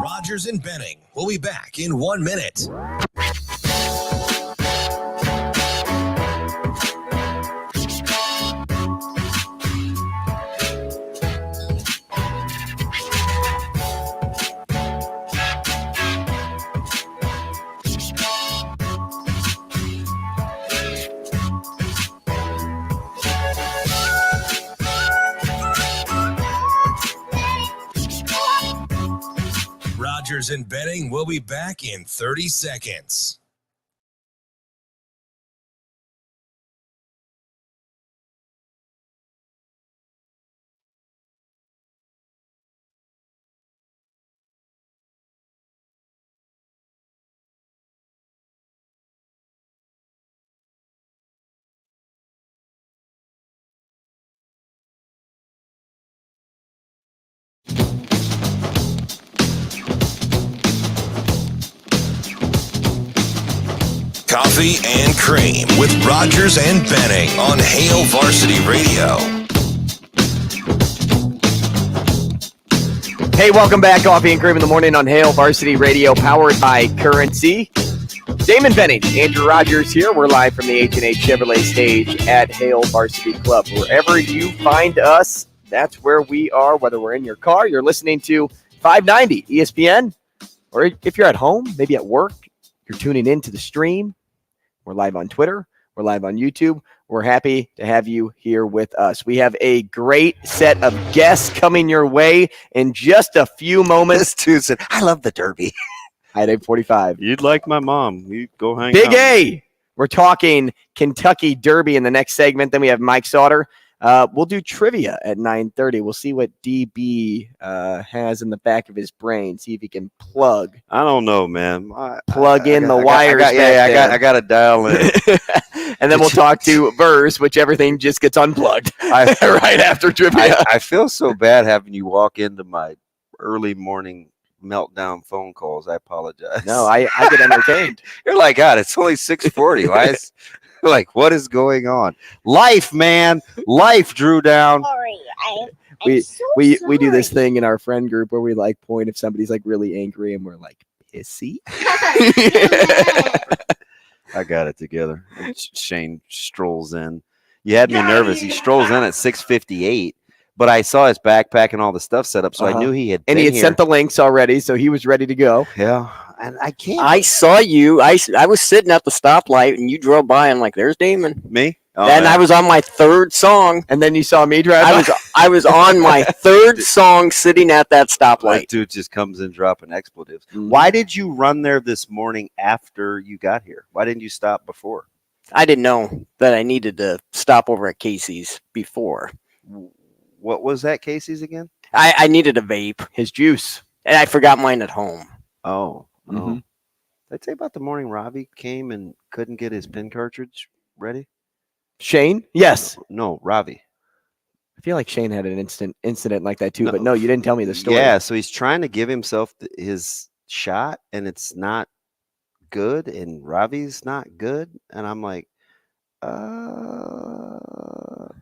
Rogers and Benning will be back in 1 minute. Rogers and Benning will be back in 30 seconds. Coffee and Cream with Rogers and Benning on Hail Varsity Radio. Hey, welcome back. Coffee and Cream in the morning on Hail Varsity Radio, powered by Currency. Damon Benning, Andrew Rogers here. We're live from the H&H Chevrolet stage at Hail Varsity Club. Wherever you find us, that's where we are. Whether we're in your car, you're listening to 590 ESPN, or if you're at home, maybe at work, you're tuning into the stream. We're live on Twitter. We're live on YouTube. We're happy to have you here with us. We have a great set of guests coming your way in just a few moments. This dude said, I love the Derby. At 8:45. You'd like my mom. You go hang Big out. A. We're talking Kentucky Derby in the next segment. Then we have Mike Sautter. We'll do trivia at 9:30. We'll see what DB has in the back of his brain. See if he can plug. I don't know, man. Plug in the wires. I got to dial in. And then we'll talk to Verse, which everything just gets unplugged right after trivia. I feel so bad having you walk into my early morning meltdown phone calls. I apologize. No, I get entertained. You're like, God, it's only 6:40. Why is like, what is going on? Life, man. Life drew down. Sorry. We do this thing in our friend group where we like point if somebody's like really angry and we're like pissy. I got it together. And Shane strolls in. You had me nervous. He strolls in at 6:58, but I saw his backpack and all the stuff set up, so I knew he had. And he had sent the links already, so he was ready to go. Yeah, and I saw you. I was sitting at the stoplight, and you drove by. And like, there's Damon. Me? And I was on my third song. And then you saw me drive. I was on my third song sitting at that stoplight. That dude just comes in dropping expletives. Why did you run there this morning after you got here? Why didn't you stop before? I didn't know that I needed to stop over at Casey's before. What was that, Casey's again? I needed a vape. His juice. And I forgot mine at home. Oh. Did I tell you about the morning Robbie came and couldn't get his pin cartridge ready? Shane? Yes. No, Robbie. I feel like Shane had an incident like that too, but no, you didn't tell me the story. Yeah, so he's trying to give himself his shot, and it's not good, and Robbie's not good, and I'm like,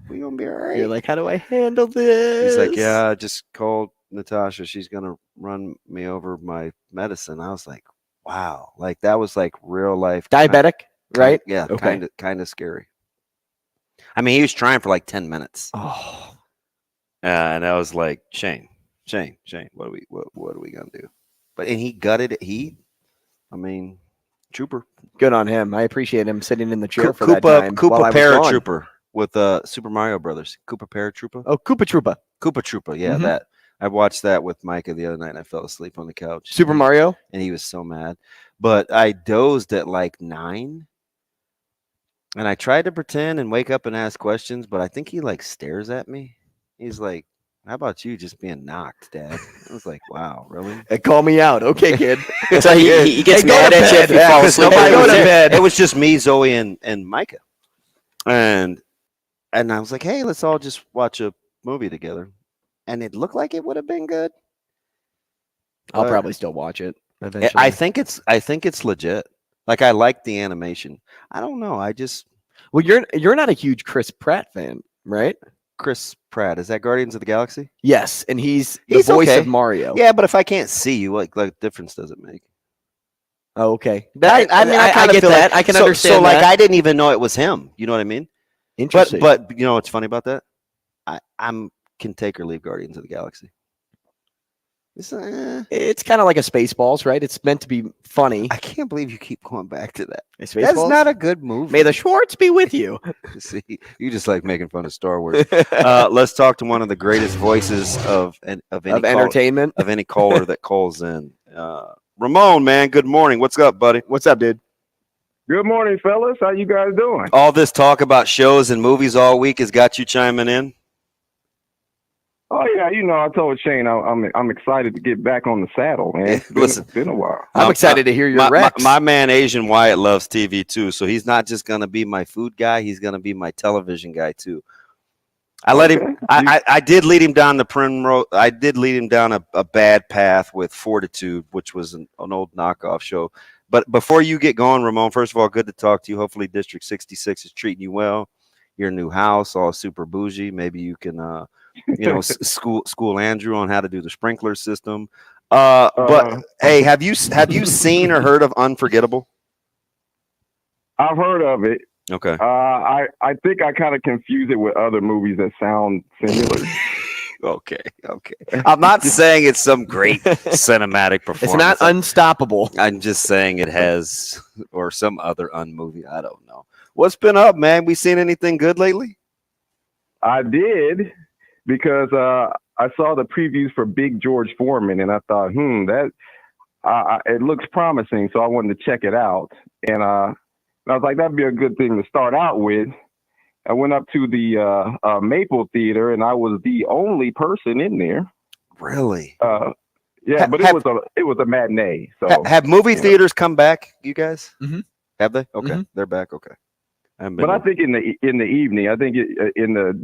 we gonna be all right. You're like, how do I handle this? He's like, yeah, I just called Natasha. She's gonna run me over my medicine. I was like, wow, like that was like real life diabetic, right? Yeah, okay. kind of scary. I mean, he was trying for like 10 minutes. Oh, and I was like, Shane, what are we gonna do? And he gutted it. I mean, trooper. Good on him. I appreciate him sitting in the chair for that time. Koopa Paratrooper with Super Mario Brothers. Koopa Paratrooper. Oh, Koopa Troopa. Koopa Troopa. Yeah, that. I watched that with Micah the other night, and I fell asleep on the couch. Super Mario, and he was so mad. But I dozed at like 9. And I tried to pretend and wake up and ask questions, but I think he like stares at me. He's like, how about you just being knocked, Dad? I was like, wow, really? Hey, call me out. Okay, kid. So he gets mad at you if you fall asleep. It was just me, Zoe, and Micah. And I was like, hey, let's all just watch a movie together. And it looked like it would have been good. I'll probably still watch it eventually. I think it's legit. Like, I like the animation. I don't know. Well, you're not a huge Chris Pratt fan, right? Chris Pratt, is that Guardians of the Galaxy? Yes, and he's the voice of Mario. Yeah, but if I can't see you, like difference does it make? Oh, okay. I get that. I can understand. So, like, I didn't even know it was him. You know what I mean? Interesting. But you know what's funny about that? I can take or leave Guardians of the Galaxy. It's kind of like a Spaceballs, right? It's meant to be funny. I can't believe you keep going back to that. That's not a good movie. May the Schwartz be with you. See, you just like making fun of Star Wars. Let's talk to one of the greatest voices of entertainment, of any caller that calls in. Ramon, man, good morning. What's up, buddy? What's up, dude? Good morning, fellas. How you guys doing? All this talk about shows and movies all week has got you chiming in. Oh yeah, you know, I told Shane I'm excited to get back on the saddle, man. It's been a while. I'm excited to hear your Rex. My man Asian Wyatt loves TV too, so he's not just gonna be my food guy; he's gonna be my television guy too. I did lead him down the primrose. I did lead him down a bad path with Fortitude, which was an old knockoff show. But before you get going, Ramon, first of all, good to talk to you. Hopefully, District 66 is treating you well. Your new house, all super bougie. Maybe you can. School Andrew on how to do the sprinkler system. But hey, have you seen or heard of Unforgettable? I've heard of it. Okay. I think I kind of confuse it with other movies that sound similar. Okay. I'm not saying it's some great cinematic performance. It's not Unstoppable. I'm just saying it has, or some other movie. I don't know. What's been up, man? We seen anything good lately? I did. Because I saw the previews for Big George Foreman, and I thought, it looks promising, so I wanted to check it out. And I was like, that'd be a good thing to start out with. I went up to the Maple Theater, and I was the only person in there. Really? Yeah, but it was a matinee. So have movie theaters come back, you guys? Mm-hmm. Have they? Okay, they're back. Okay. But I think in the evening, I think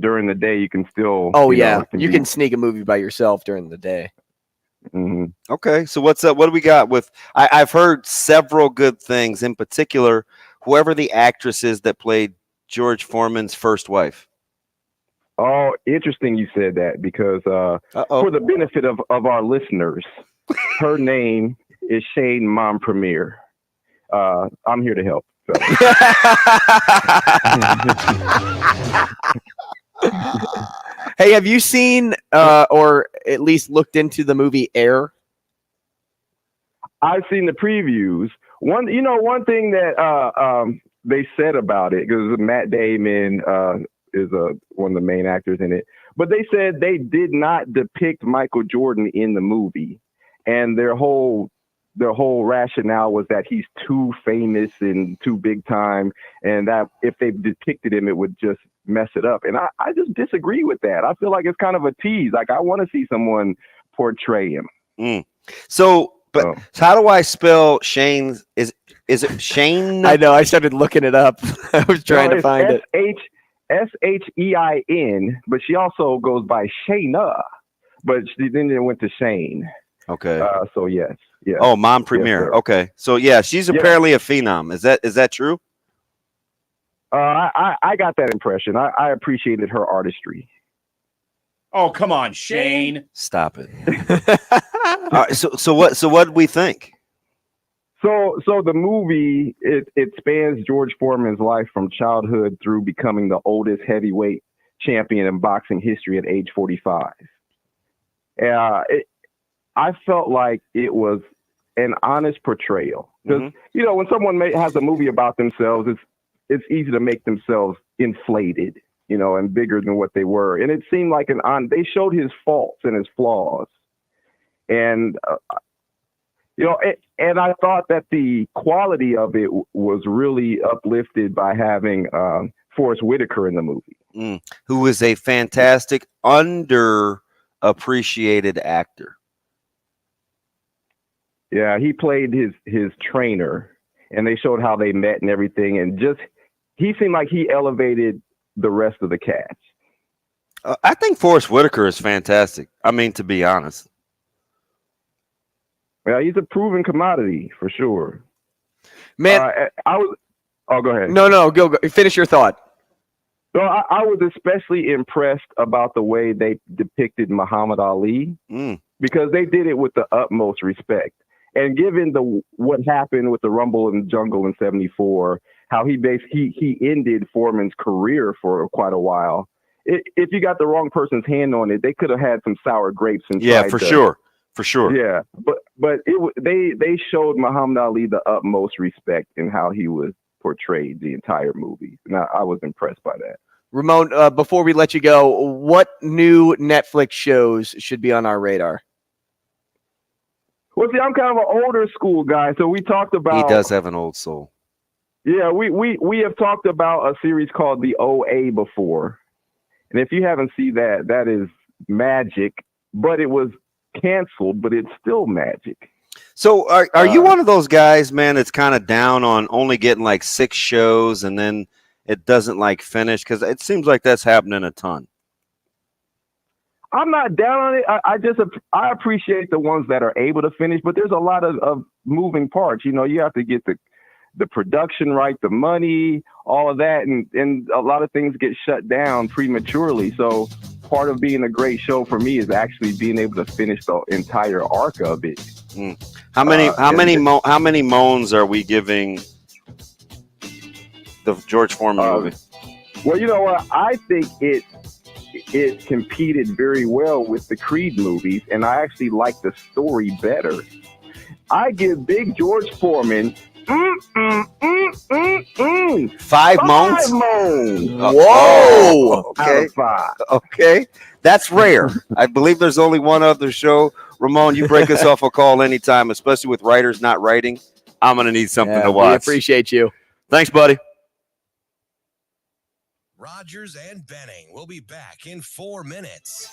during the day you can still. Oh you can sneak a movie by yourself during the day. Mm-hmm. Okay, so what's up? What do we got with? I've heard several good things. In particular, whoever the actress is that played George Foreman's first wife. Oh, interesting you said that because for the benefit of our listeners, her name is Shane Mompremier. I'm here to help. So. Hey, have you seen or at least looked into the movie Air? I've seen the previews. One thing that they said about it, because Matt Damon is one of the main actors in it, but they said they did not depict Michael Jordan in the movie, and their whole rationale was that he's too famous and too big time, and that if they depicted him, it would just mess it up. And I just disagree with that. I feel like it's kind of a tease. Like, I want to see someone portray him. So how do I spell Shane? Is it Shane? I know. I started looking it up. I was trying to find it. Shein, but she also goes by Shayna, but then it went to Shane. Okay. So yes. Oh, Mom Premier. Yes, okay. So yeah, she's apparently a phenom. Is that true? I got that impression. I appreciated her artistry. Oh, come on, Shane. Stop it. All right, so what do we think? So the movie, it spans George Foreman's life from childhood through becoming the oldest heavyweight champion in boxing history at age 45. I felt like it was an honest portrayal, because when someone has a movie about themselves, it's easy to make themselves inflated, and bigger than what they were. And it seemed like they showed his faults and his flaws, and and I thought that the quality of it was really uplifted by having Forrest Whitaker in the movie, who is a fantastic underappreciated actor. Yeah, he played his trainer, and they showed how they met and everything, and he seemed like he elevated the rest of the cast. I think Forrest Whitaker is fantastic. I mean, to be honest. Yeah, he's a proven commodity for sure. Man, go ahead. No, go. Finish your thought. So I was especially impressed about the way they depicted Muhammad Ali, because they did it with the utmost respect. And given what happened with the Rumble in the Jungle in '74, how he ended Foreman's career for quite a while. If you got the wrong person's hand on it, they could have had some sour grapes inside. Yeah, for sure. Yeah, but they showed Muhammad Ali the utmost respect in how he was portrayed the entire movie. And I was impressed by that. Ramon, before we let you go, what new Netflix shows should be on our radar? Well, see, I'm kind of an older school guy, so we talked about. He does have an old soul. Yeah, we have talked about a series called The OA before, and if you haven't seen that, that is magic. But it was canceled, but it's still magic. So are you one of those guys, man, that's kind of down on only getting like 6 shows and then it doesn't finish? Because it seems like that's happening a ton. I'm not down on it. I appreciate the ones that are able to finish, but there's a lot of moving parts. You have to get the production right, the money, all of that, and a lot of things get shut down prematurely. So part of being a great show for me is actually being able to finish the entire arc of it. How many moans are we giving the George Foreman movie? Well, you know what? I think it competed very well with the Creed movies, and I actually like the story better. I give Big George Foreman 5 moans. Whoa! Okay. Out of 5. Okay, that's rare. I believe there's only one other show. Ramon, you break us off a call anytime, especially with writers not writing. I'm gonna need something to watch. We appreciate you. Thanks, buddy. Rogers and Benning will be back in 4 minutes.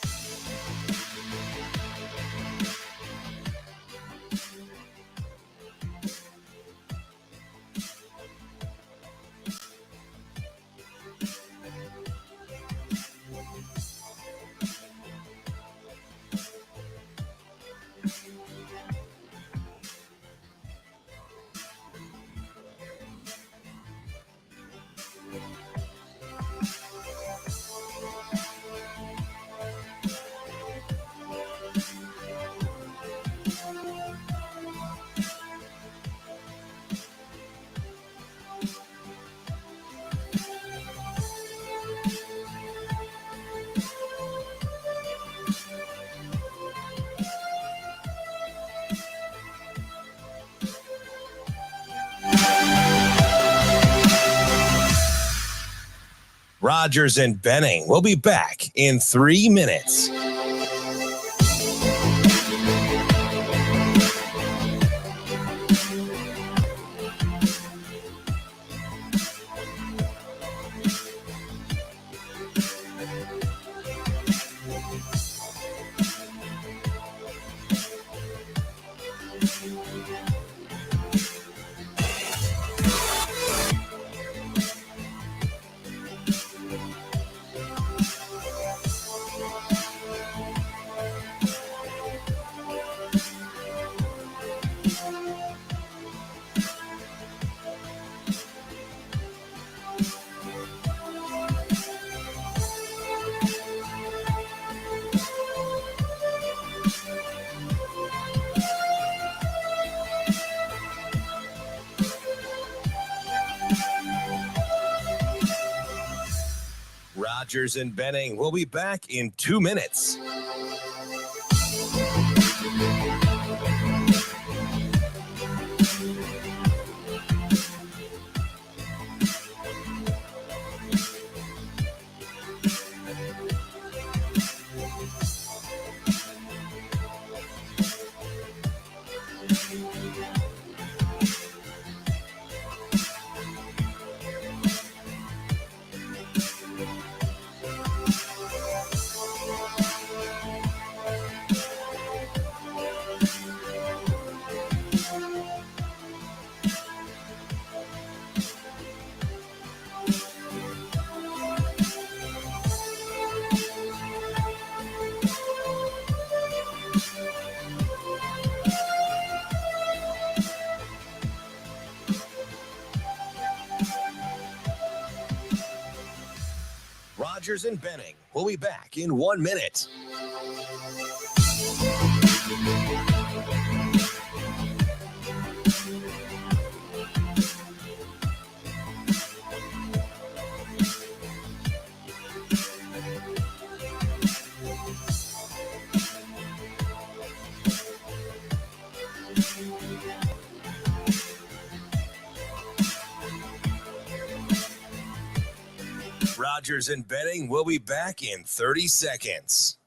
Rogers and Benning will be back in 3 minutes. Rogers and Benning will be back in 2 minutes. Rogers and Benning will be back in 1 minute. Rogers and Benning will be back in 30 seconds.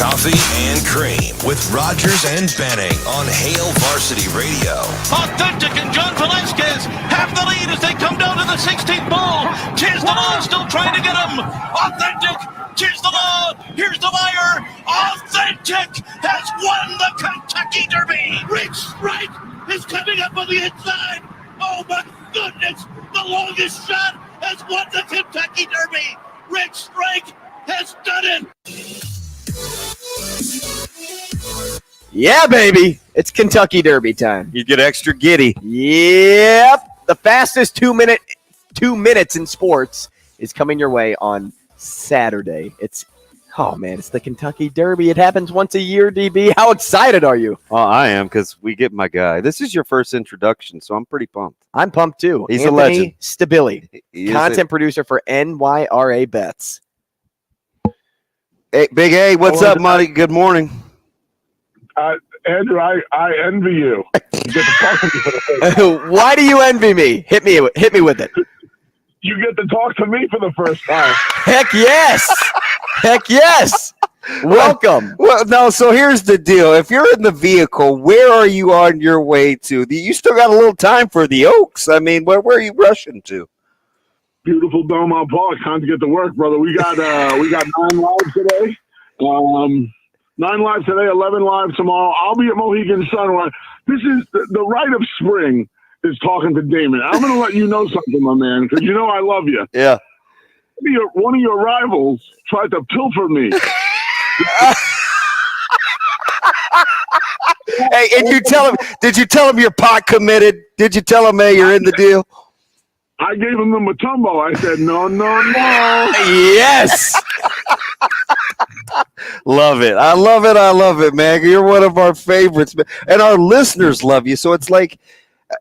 Coffee and Cream with Rogers and Benning on Hail Varsity Radio. Authentic and John Velasquez have the lead as they come down to the 16th ball. Cheers the Law still trying to get him. Authentic, cheers the Law. Here's the wire. Authentic has won the Kentucky Derby. Rich Strike is coming up on the inside. Oh my goodness, the longest shot has won the Kentucky Derby. Rich Strike has done it. Yeah, baby. It's Kentucky Derby time. You get extra giddy. Yep. The fastest 2 minutes in sports is coming your way on Saturday. It's the Kentucky Derby. It happens once a year, DB. How excited are you? Well, I am because we get my guy. This is your first introduction, so I'm pretty pumped. I'm pumped too. He's Anthony a legend. Stabile, content producer for NYRA Bets. Hey, Big A, what's up, Martie? Good morning. Andrew, I envy you. You get to talk to me for the first time. Why do you envy me? Hit me with it. You get to talk to me for the first time. Heck yes. Heck yes. Welcome. Well, no, so here's the deal. If you're in the vehicle, where are you on your way to? You still got a little time for the Oaks. I mean, where are you rushing to? Beautiful Belmont Park. Time to get to work, brother. We got 9 lives today. 9 lives today, 11 lives tomorrow. I'll be at Mohegan Sun. This is the rite of spring is talking to Damon. I'm going to let you know something, my man, because you know I love you. Yeah. One of your rivals tried to pilfer me. Hey, and you tell him? Did you tell him you're pot committed? Did you tell him, hey, you're in the deal? I gave him the Matumbo. I said, no. Yes. Love it. I love it, man. You're one of our favorites, and our listeners love you. So it's like,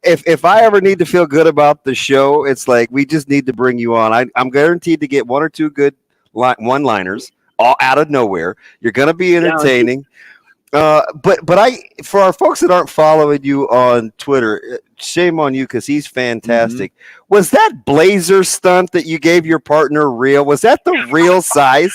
if I ever need to feel good about the show, it's like we just need to bring you on. I'm guaranteed to get one or two good one-liners all out of nowhere. You're going to be entertaining. But for our folks that aren't following you on Twitter, shame on you because he's fantastic. Mm-hmm. Was that blazer stunt that you gave your partner real? Was that the real size?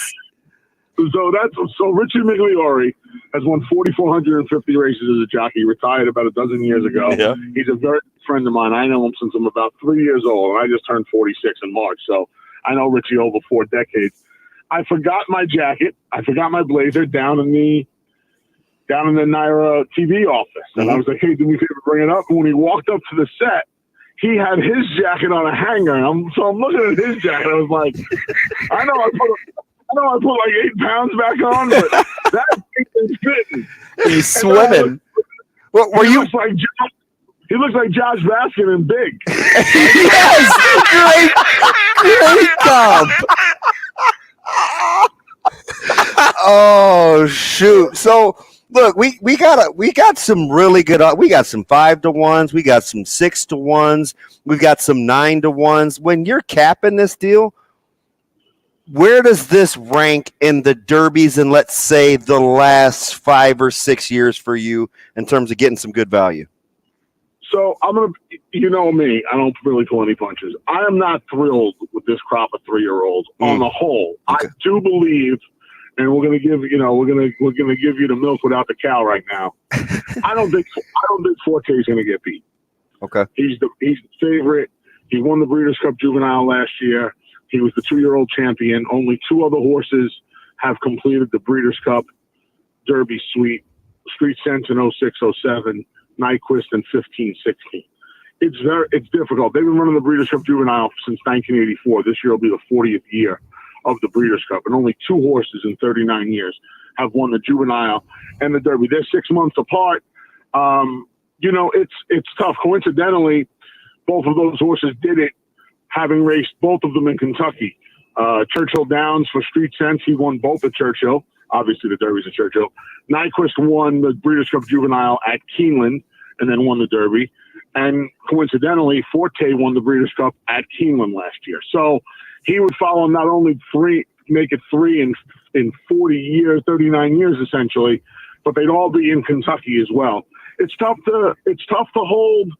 So Richie Migliori has won 4,450 races as a jockey. He retired about a dozen years ago. Yeah. He's a very good friend of mine. I know him since I'm about 3 years old, and I just turned 46 in March. So I know Richie over 4 decades. I forgot my jacket. I forgot my blazer down in the Naira TV office. And I was like, hey, do me a favor, bring it up. And when he walked up to the set, he had his jacket on a hanger. So I'm looking at his jacket. I was like, I know I put like 8 pounds back on, but that thing is fitting. He's swimming. He looks like Josh Baskin and Big. Yes! Great job. Oh, shoot. So, look, we got some really good. We got some 5-to-1s. We got some 6-to-1s. We've got some 9-to-1s. When you're capping this deal, where does this rank in the derbies and let's say the last 5 or 6 years for you in terms of getting some good value? So you know me, I don't really pull any punches. I am not thrilled with this crop of 3-year-olds on the whole. Okay. I do believe, and we're gonna give you the milk without the cow right now. I don't think Forte is gonna get beat. Okay. He's the favorite. He won the Breeders' Cup Juvenile last year. He was the 2-year-old champion. Only 2 other horses have completed the Breeders' Cup Derby Suite. Street Sense in 06-07, Nyquist in 15-16. It's difficult. They've been running the Breeders' Cup Juvenile since 1984. This year will be the 40th year of the Breeders' Cup, and only 2 horses in 39 years have won the Juvenile and the Derby. They're 6 months apart. It's tough. Coincidentally, both of those horses did it having raced both of them in Kentucky. Churchill Downs for Street Sense, he won both at Churchill. Obviously, the Derby's at Churchill. Nyquist won the Breeders' Cup Juvenile at Keeneland and then won the Derby. And coincidentally, Forte won the Breeders' Cup at Keeneland last year. So he would follow not only make it 3 in 40 years, 39 years essentially, but they'd all be in Kentucky as well. It's tough to hold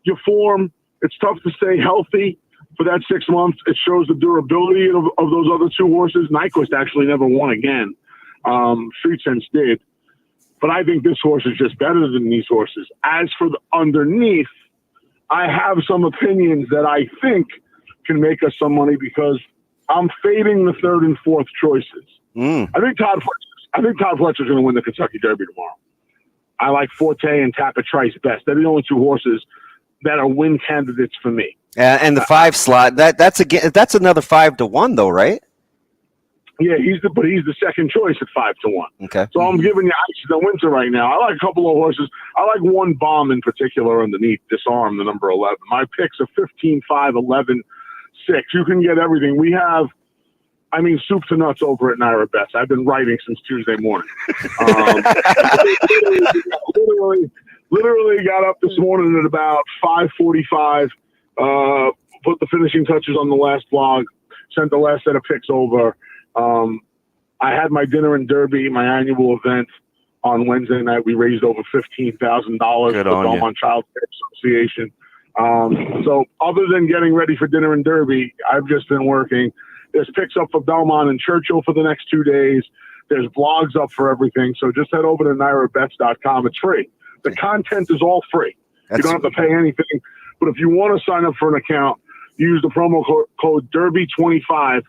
your form. It's tough to stay healthy for that 6 months. It shows the durability of those other 2 horses. Nyquist actually never won again. Street Sense did. But I think this horse is just better than these horses. As for the underneath, I have some opinions that I think can make us some money because I'm fading the 3rd and 4th choices. I think Todd Fletcher's going to win the Kentucky Derby tomorrow. I like Forte and Tapit Trice best. They're the only 2 horses that are win candidates for me. And the 5 slot, that's another 5-to-1 though, right? Yeah, he's the second choice at 5-to-1. Okay. So I'm giving you Ice in the Winter right now. I like a couple of horses. I like one bomb in particular underneath, Disarm, the number 11. My picks are 15, 5, 11, 6. You can get everything. We have, soup to nuts over at Naira Bets. I've been writing since Tuesday morning. Literally got up this morning at about 5:45, put the finishing touches on the last blog, sent the last set of picks over. I had my dinner and Derby, my annual event on Wednesday night. We raised over $15,000 for the Belmont Child Care Association. So other than getting ready for dinner and Derby, I've just been working. There's picks up for Belmont and Churchill for the next 2 days. There's blogs up for everything. So just head over to NairaBets.com. It's free. The content is all free. You don't have to pay anything. But if you want to sign up for an account, use the promo code Derby25,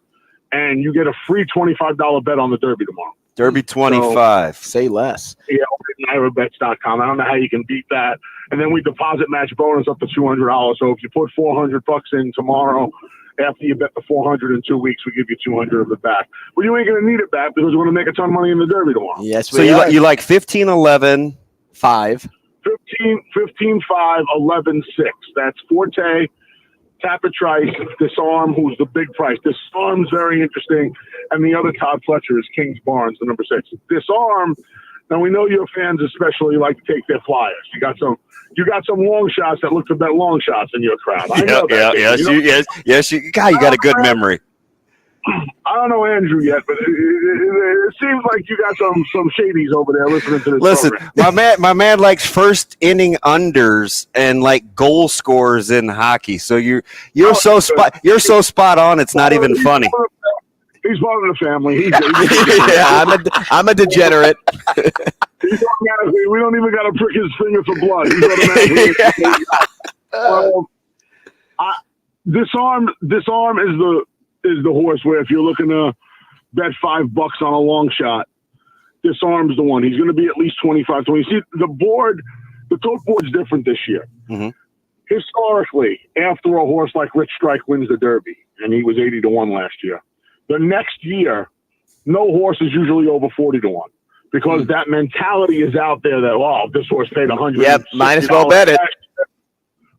and you get a free $25 bet on the Derby tomorrow. Derby 25. Say less. Yeah, NairaBets.com. I don't know how you can beat that. And then we deposit match bonus up to $200. So if you put $400 in tomorrow After you bet the 400 in 2 weeks, we give you 200 of it back. Well, you ain't going to need it back because we're going to make a ton of money in the Derby tomorrow. Yes, So you like 15, 11, 5. 15, 5, 11, 6. That's Forte, Tapatrice, Disarm, who's the big price. Disarm's very interesting. And the other Todd Fletcher is Kings Barnes, the number 6. Disarm, now we know your fans especially like to take their flyers. You got some long shots that look to bet long shots in your crowd. I know that. Yes. You got a good memory. I don't know Andrew yet, but it seems like you got some shadies over there listening to this program. my man likes first inning unders and like goal scorers in hockey. So you're so spot on. It's not even funny. He's part of the family. Yeah, I'm a degenerate. We don't even got to prick his finger for blood. He's automatically. Disarm is the horse where if you're looking to bet $5 on a long shot, Disarm's the one. He's going to be at least 25, 20. See, the tote board's different this year. Mm-hmm. Historically, after a horse like Rich Strike wins the Derby, and he was 80-1 last year, the next year, no horse is usually over 40-1 because that mentality is out there that, oh, this horse paid $100. Yep, might as well bet it.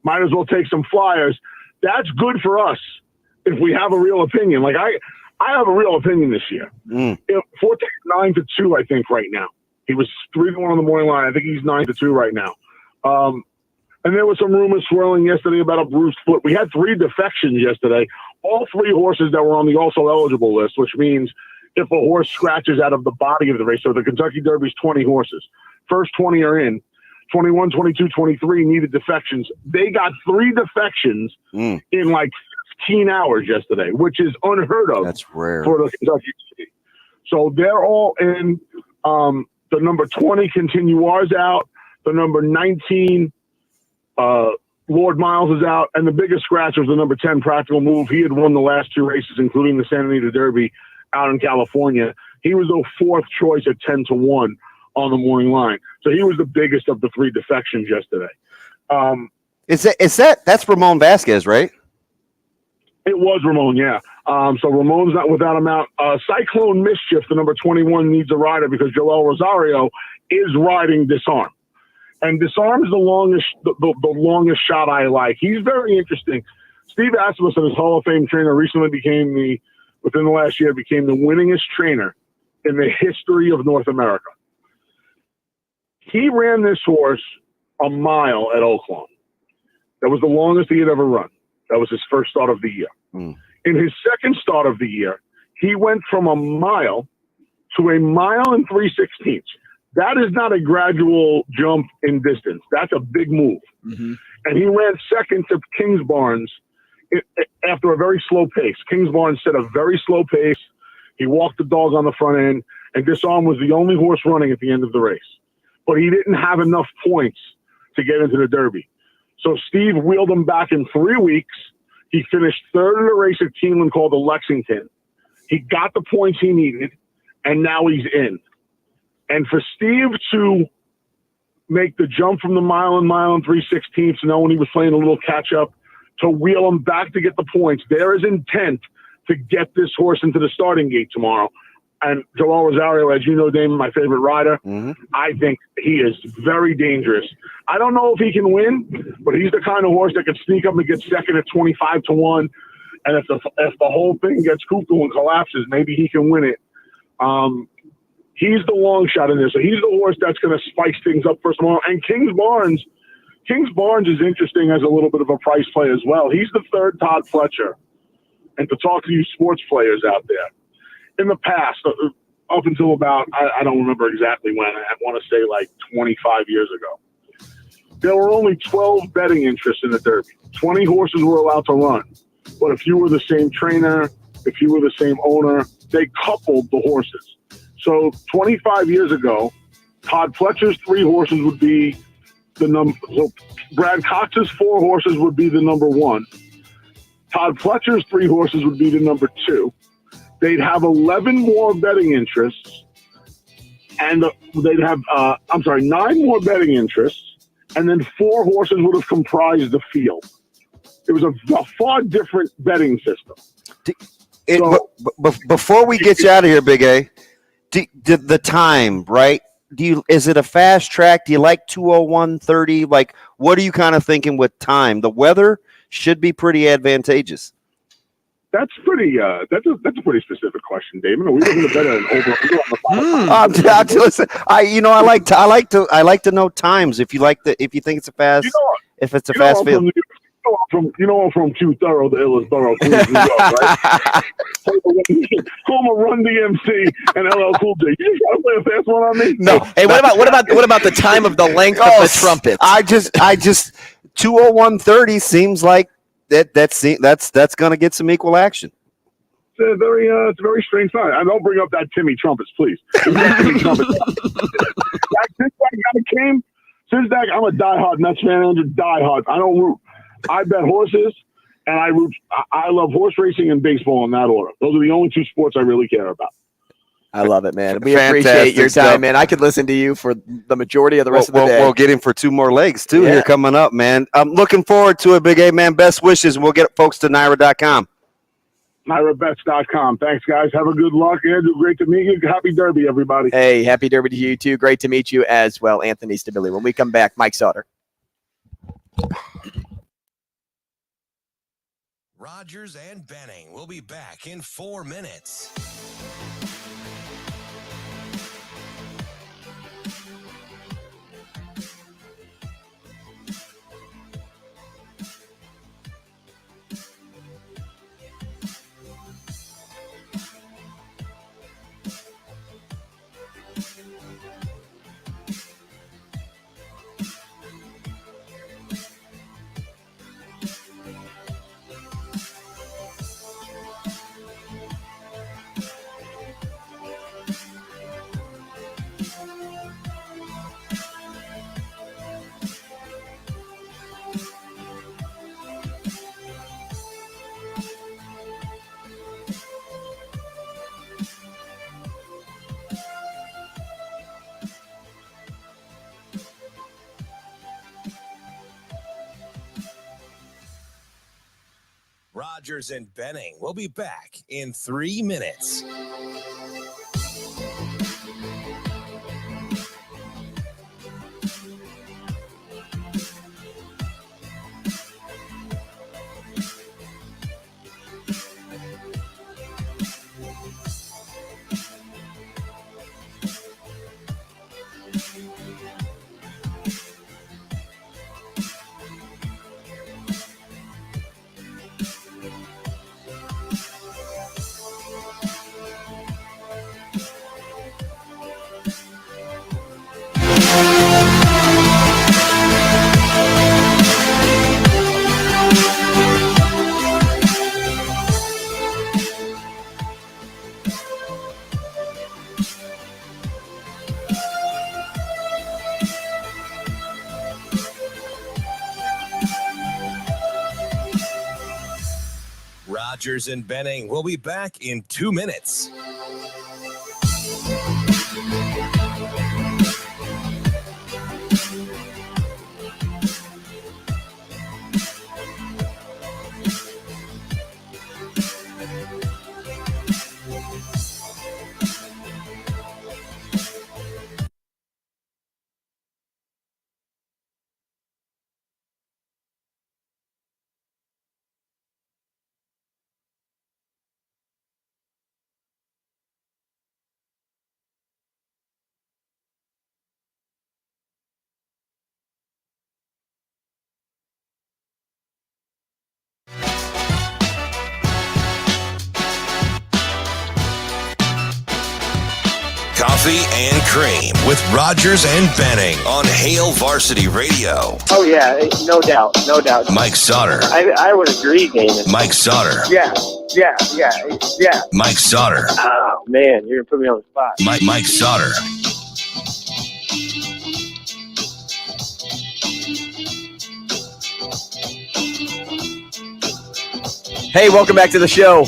Might as well take some flyers. That's good for us if we have a real opinion. Like I have a real opinion this year. Forte's 9-2, I think, right now. He was 3-1 on the morning line. I think he's 9-2 right now. And there was some rumors swirling yesterday about a bruised foot. We had 3 defections yesterday. All 3 horses that were on the also eligible list, which means if a horse scratches out of the body of the race, so the Kentucky Derby's 20 horses. First 20 are in. 21, 22, 23 needed defections. They got 3 defections in like 15 hours yesterday, which is unheard of. That's rare for the Kentucky Derby. So they're all in. The number 20, Continuar's out. The number 19, Lord Miles is out. And the biggest scratch was the number 10, Practical Move. He had won the last 2 races, including the Santa Anita Derby out in California. He was the 4th choice at 10-1 on the morning line. So he was the biggest of the 3 defections yesterday. That's Ramon Vasquez, right? It was Ramon, yeah. So Ramon's not without him out. Cyclone Mischief, the number 21, needs a rider because Joel Rosario is riding Disarm. And Disarm is the longest shot I like. He's very interesting. Steve Asmussen, his Hall of Fame trainer, recently within the last year, became the winningest trainer in the history of North America. He ran this horse a mile at Oaklawn. That was the longest he had ever run. That was his first start of the year. In his second start of the year, he went from a mile to 1 mile and 3/16. That is not a gradual jump in distance. That's a big move. Mm-hmm. And he ran second to Kings Barnes after a very slow pace. Kings Barnes set a very slow pace. He walked the dog on the front end, and Disarm was the only horse running at the end of the race. But he didn't have enough points to get into the Derby. So Steve wheeled him back in 3 weeks. He finished 3rd in a race at Keeneland called the Lexington. He got the points he needed, and now he's in. And for Steve to make the jump from the mile and 3/16, to know when he was playing a little catch-up, to wheel him back to get the points, there is intent to get this horse into the starting gate tomorrow. And Joel Rosario, as you know, Damon, my favorite rider, I think he is very dangerous. I don't know if he can win, but he's the kind of horse that could sneak up and get second at 25-1. And if the whole thing gets cuckoo and collapses, maybe he can win it. He's the long shot in this. So he's the horse that's going to spice things up for tomorrow. And Kings Barnes is interesting as a little bit of a price play as well. He's the 3rd Todd Fletcher. And to talk to you sports players out there, in the past, up until about, I don't remember exactly when, I want to say like 25 years ago, there were only 12 betting interests in the Derby. 20 horses were allowed to run. But if you were the same trainer, if you were the same owner, they coupled the horses. So 25 years ago, Todd Fletcher's 3 horses would be the number. So Brad Cox's 4 horses would be the number 1. Todd Fletcher's 3 horses would be the number 2. They'd have 11 more betting interests, and they'd have 9 more betting interests, and then 4 horses would have comprised the field. It was a far different betting system. Before we get you out of here, Big A, the time, right? Is it a fast track? Do you like 2:01:30? Like, what are you kind of thinking with time? The weather should be pretty advantageous. That's pretty. That's a pretty specific question, Damon. Are we looking to bet an over? Listen, I like to know times. If you think it's a fast, if it's a fast field. I'm from Q Thorough, the illest borough, Queens, New York, right? Home of Run DMC and LL Cool J. You just gotta play a fast one on me? No. Hey, what about the time of the length of the trumpet? I just 2:01:30 seems like that's gonna get some equal action. It's a very strange time. I don't bring up that Timmy Trumpets, please. Timmy Trumpets. Since that, I'm a diehard Mets fan. I'm just diehard. I don't root. I bet horses, and I love horse racing and baseball in that order. Those are the only two sports I really care about. I love it, man. We appreciate your time, man. I could listen to you for the majority of the rest of the day. We'll get him for 2 more legs, too, here coming up, man. I'm looking forward to it, Big A, man. Best wishes, and we'll get folks to Naira.com. NairaBets.com. Thanks, guys. Have a good luck. Andrew, great to meet you. Happy Derby, everybody. Hey, happy Derby to you, too. Great to meet you as well, Anthony Stabile. When we come back, Mike Sautter. Rogers and Benning will be back in 4 minutes. Rogers and Benning will be back in 3 minutes. Rogers and Benning will be back in 2 minutes. Coffee and Cream with Rogers and Benning on Hail Varsity Radio. Oh, yeah, no doubt, no doubt. Mike Sautter. I would agree, Damon. Mike Sautter. Yeah. Mike Sautter. Oh, man, you're going to put me on the spot. Mike Sautter. Hey, welcome back to the show.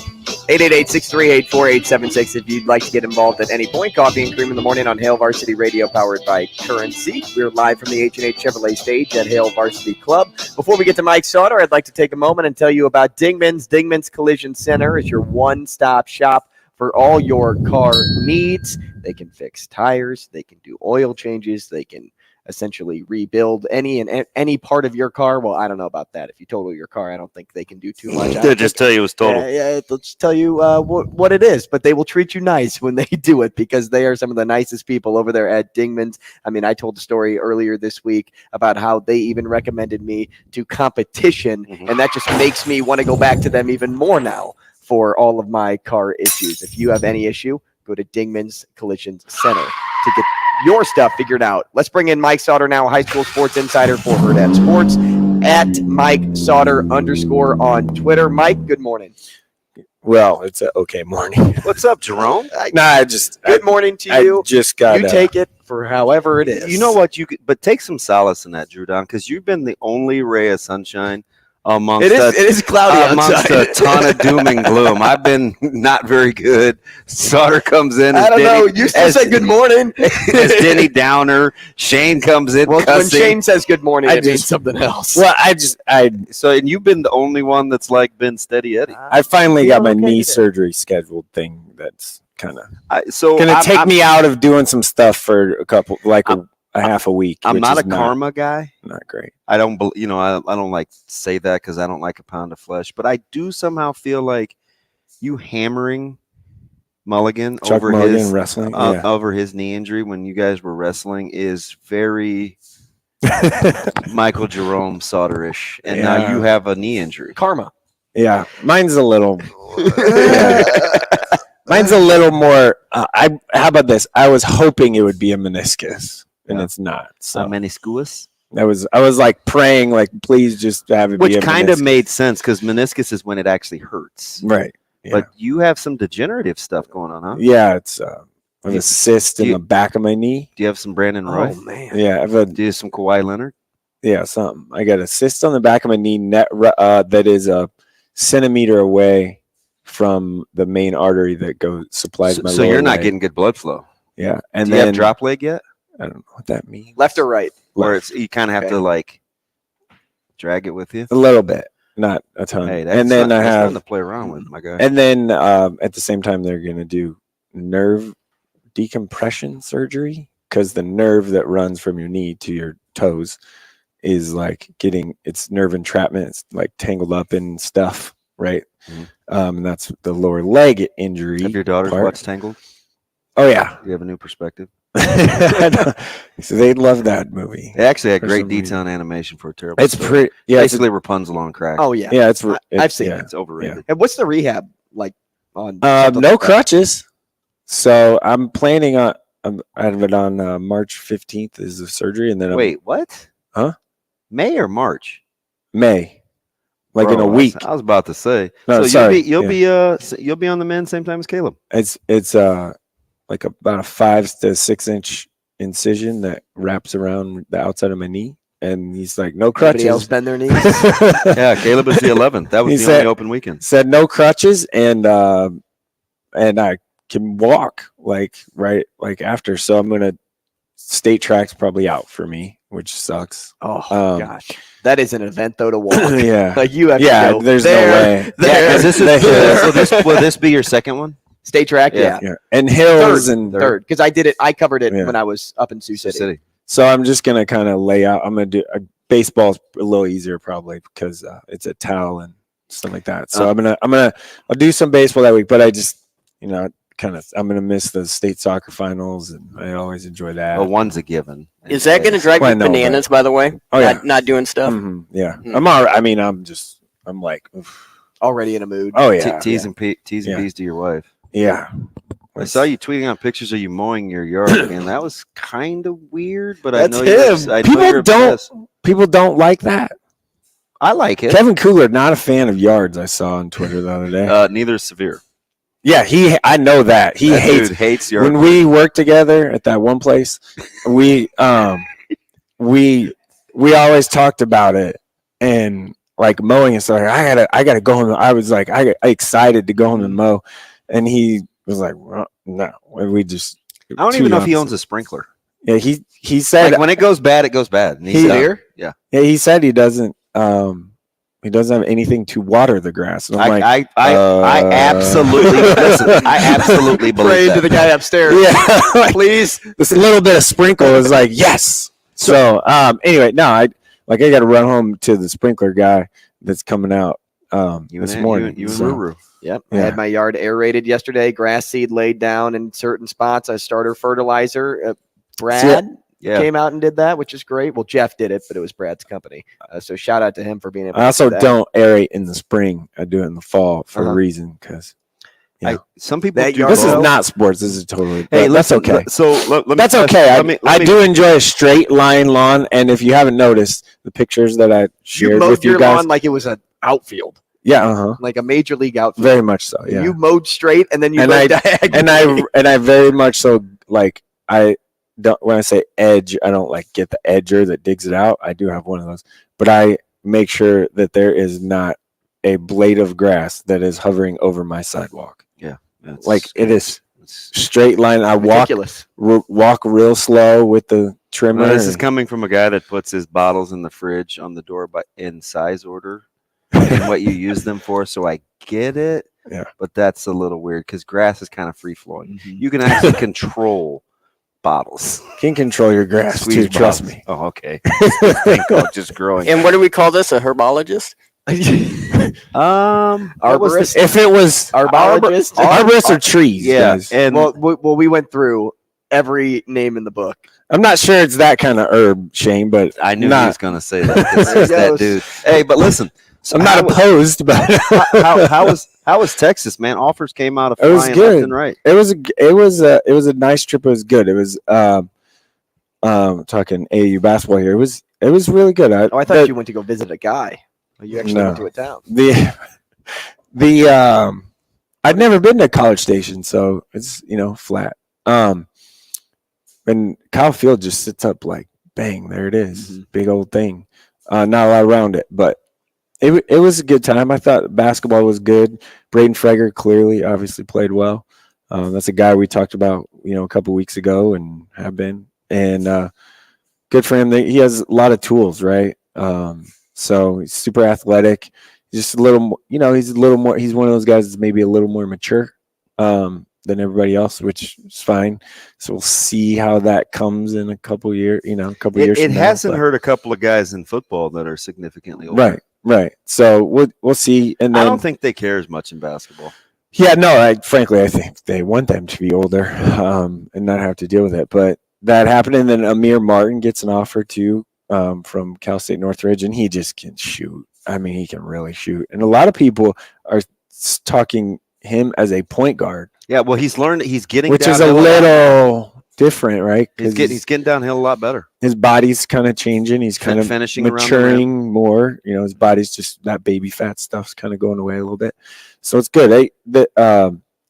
888-638-4876 if you'd like to get involved at any point. Coffee and Cream in the morning on Hail Varsity Radio, powered by Currency. We're live from the H&H Chevrolet stage at Hail Varsity Club. Before we get to Mike Sautter, I'd like to take a moment and tell you about Dingman's. Dingman's Collision Center is your one-stop shop for all your car needs. They can fix tires. They can do oil changes. They can essentially rebuild any part of your car. Well, I don't know about that. If you total your car, I don't think they can do too much. They'll just tell you it's total. Yeah, they'll just tell you what it is, but they will treat you nice when they do it because they are some of the nicest people over there at Dingman's. I mean, I told a story earlier this week about how they even recommended me to competition, and that just makes me want to go back to them even more now for all of my car issues. If you have any issue, go to Dingman's Collision Center to get your stuff figured out. Let's bring in Mike Sautter now, high school sports insider for Hurrdat Sports, at Mike Sautter _ on Twitter. Mike, good morning. Well, it's a okay morning. What's up, Jerome? Good morning to you. You take it for however it is. You know what? But take some solace in that, Drew Don, because you've been the only ray of sunshine amongst it is cloudy amongst outside. a ton of doom and gloom. I've been not very good. Sautter comes in. I don't know. You still say good morning. As Denny Downer. Shane comes in. Well, when cussing. Shane says good morning, it means something else. Well, and you've been the only one that's like been steady Eddie. I finally got my knee surgery scheduled thing. That's kind of gonna take me out of doing some stuff for a couple, a half a week. I'm not a karma guy. Not great. I don't, I don't like say that because I don't like a pound of flesh, but I do somehow feel like you hammering Mulligan Chuck over Mulligan his wrestling over his knee injury when you guys were wrestling is very Michael Jerome Sauterish, and now you have a knee injury. Karma. Yeah, mine's a little. Mine's a little more. How about this? I was hoping it would be a meniscus, and it's not. So meniscus. I was like praying, like please just have it. Which be a kind of meniscus. made sense because meniscus is when it actually hurts, right? Yeah. But you have some degenerative stuff going on, huh? Yeah, it's I have a cyst in the back of my knee. Do you have some Brandon Roy? Oh man. Yeah, do you have some Kawhi Leonard? Yeah, something. I got a cyst on the back of my knee that is a centimeter away from the main artery that supplies my. So lower you're not leg. getting good blood flow. Yeah, and do then you have drop leg yet? I don't know what that means. Left or right? Where it's you kind of have to like drag it with you A little bit, not a ton. Hey, and then I have nothing to play around with, my guy. And then at the same time, they're gonna do nerve decompression surgery because the nerve that runs from your knee to your toes is like it's nerve entrapment. It's like tangled up in stuff, right? And that's the lower leg injury. Have your daughters part. watched Tangled? Oh yeah, You have a new perspective. so they love that movie. They actually had For great some detail and animation for a terrible. It's story. pretty. Yeah, basically Rapunzel on crack. Oh yeah. Yeah, I've seen it. It's overrated. And what's the rehab like on? No crutches. So I'm planning on. I have it on March 15th is the surgery, and then Wait, what? Huh? May or March? May, like in a Bro, week. I was about to say. No, so sorry. you'll be on the men same time as Caleb. It's like about a 5 to 6 inch incision that wraps around the outside of my knee, and he's like, no crutches. Anybody else bend their knees? Yeah, Caleb is the 11th. That was He the only said- open weekend. Said no crutches, and I can walk like after. So I'm gonna state track's probably out for me, which sucks. Oh gosh, that is an event though to walk. Yeah, like you have. Yeah, to go there's there, no way. There, Will this be your second one? State track, yeah. And hills third because I did it. I covered it Yeah. when I was up in Sioux City. So I'm just gonna kind of lay out. I'm gonna do baseball's a little easier probably because it's a towel and stuff like that. So I'll do some baseball that week, but I just I'm gonna miss the state soccer finals, and I always enjoy that. Well, one's a given. Is that going to drive Well, you I know, bananas? By the way, Oh, yeah. not doing stuff. Mhm, yeah, I'm all right. I mean, I'm like, oof. Already in a mood. Oh yeah, T's and P's to your wife. Yeah. I saw you tweeting out pictures of you mowing your yard, and that was kind of weird. But That's I know him. People don't like that. I like it. Kevin Kugler, not a fan of yards. I saw on Twitter the other day. Neither is Severe. Yeah, I know that he That hates dude hates yard when work. we worked together at that one place. We always talked about it, and like mowing and stuff. I gotta go home. I was like, I excited to go home and mow, and he was like, well, no, we just. I don't even know if he owns a sprinkler. Yeah, he said like when it goes bad, it goes bad. And yeah, he said he doesn't have anything to water the grass. And I'm I absolutely listen. I absolutely believe Prayed that. to the guy upstairs. Yeah, Please. This little bit of sprinkle is like yes. So anyway, no, I got to run home to the sprinkler guy that's coming out this morning. You and Ruru. Yep. Yeah. I had my yard aerated yesterday, grass seed laid down in certain spots. I started fertilizer. Brad came out and did that, which is great. Well, Jeff did it, but it was Brad's company. So shout out to him for being able to I also do that. don't aerate in the spring. I do it in the fall for a reason because some people do. This is not sports. This is totally. Hey, that's listen, okay. So that's okay. I do enjoy a straight line lawn, and if you haven't noticed the pictures that I shared You mowed with you your guys, lawn like it was an outfield. Yeah, like a major league outfield. Very much so. Yeah, You mowed straight, and then you and mowed I diagonally. and I very much so like I don't when I say edge, I don't like get the edger that digs it out. I do have one of those, but I make sure that there is not a blade of grass that is hovering over my sidewalk. Yeah, like it is straight line. I walk real slow with the trimmer. Well, this is coming from a guy that puts his bottles in the fridge on the door, but in size order. And what you use them for, so I get it. Yeah, but that's a little weird because grass is kind of free flowing. You can actually control bottles. Can control your grass too. Trust me. Oh, okay. Thing called just growing. And what do we call this? A herbologist? Arborist. If it was arborist or trees, Yeah, guys. and we went through every name in the book. I'm not sure it's that kind of herb, Shane, but I knew he was going to say that. 'Cause he's that dude. Hey, but listen. So I'm not opposed, but how was Texas, man? Offers came out of it was flying good. left and right. It was a nice trip. It was good. It was talking AAU basketball here. It was really good. I thought you went to go visit a guy. You actually went to a town. I'd never been to College Station, so it's flat. And Kyle Field just sits up like bang, there it is, big old thing. Not a lot around it, but it was a good time. I thought basketball was good. Braden Freger clearly, obviously played well. That's a guy we talked about, a couple weeks ago, and have been. And good for him. He has a lot of tools, right? So he's super athletic. Just a little, he's a little more. He's one of those guys that's maybe a little more mature than everybody else, which is fine. So we'll see how that comes in a couple years. Years. It hasn't hurt a couple of guys in football that are significantly older. Right. So we'll see. And then, I don't think they care as much in basketball. Yeah, no. Frankly, I think they want them to be older and not have to deal with it. But that happened, and then Amir Martin gets an offer too from Cal State Northridge, and he just can shoot. I mean, he can really shoot. And a lot of people are talking him as a point guard. Yeah, well, he's learned. He's getting, which is a little different, right? He's getting downhill a lot better. His body's kind of changing. He's kind of finishing maturing more. His body's just that baby fat stuff's kind of going away a little bit. So it's good. The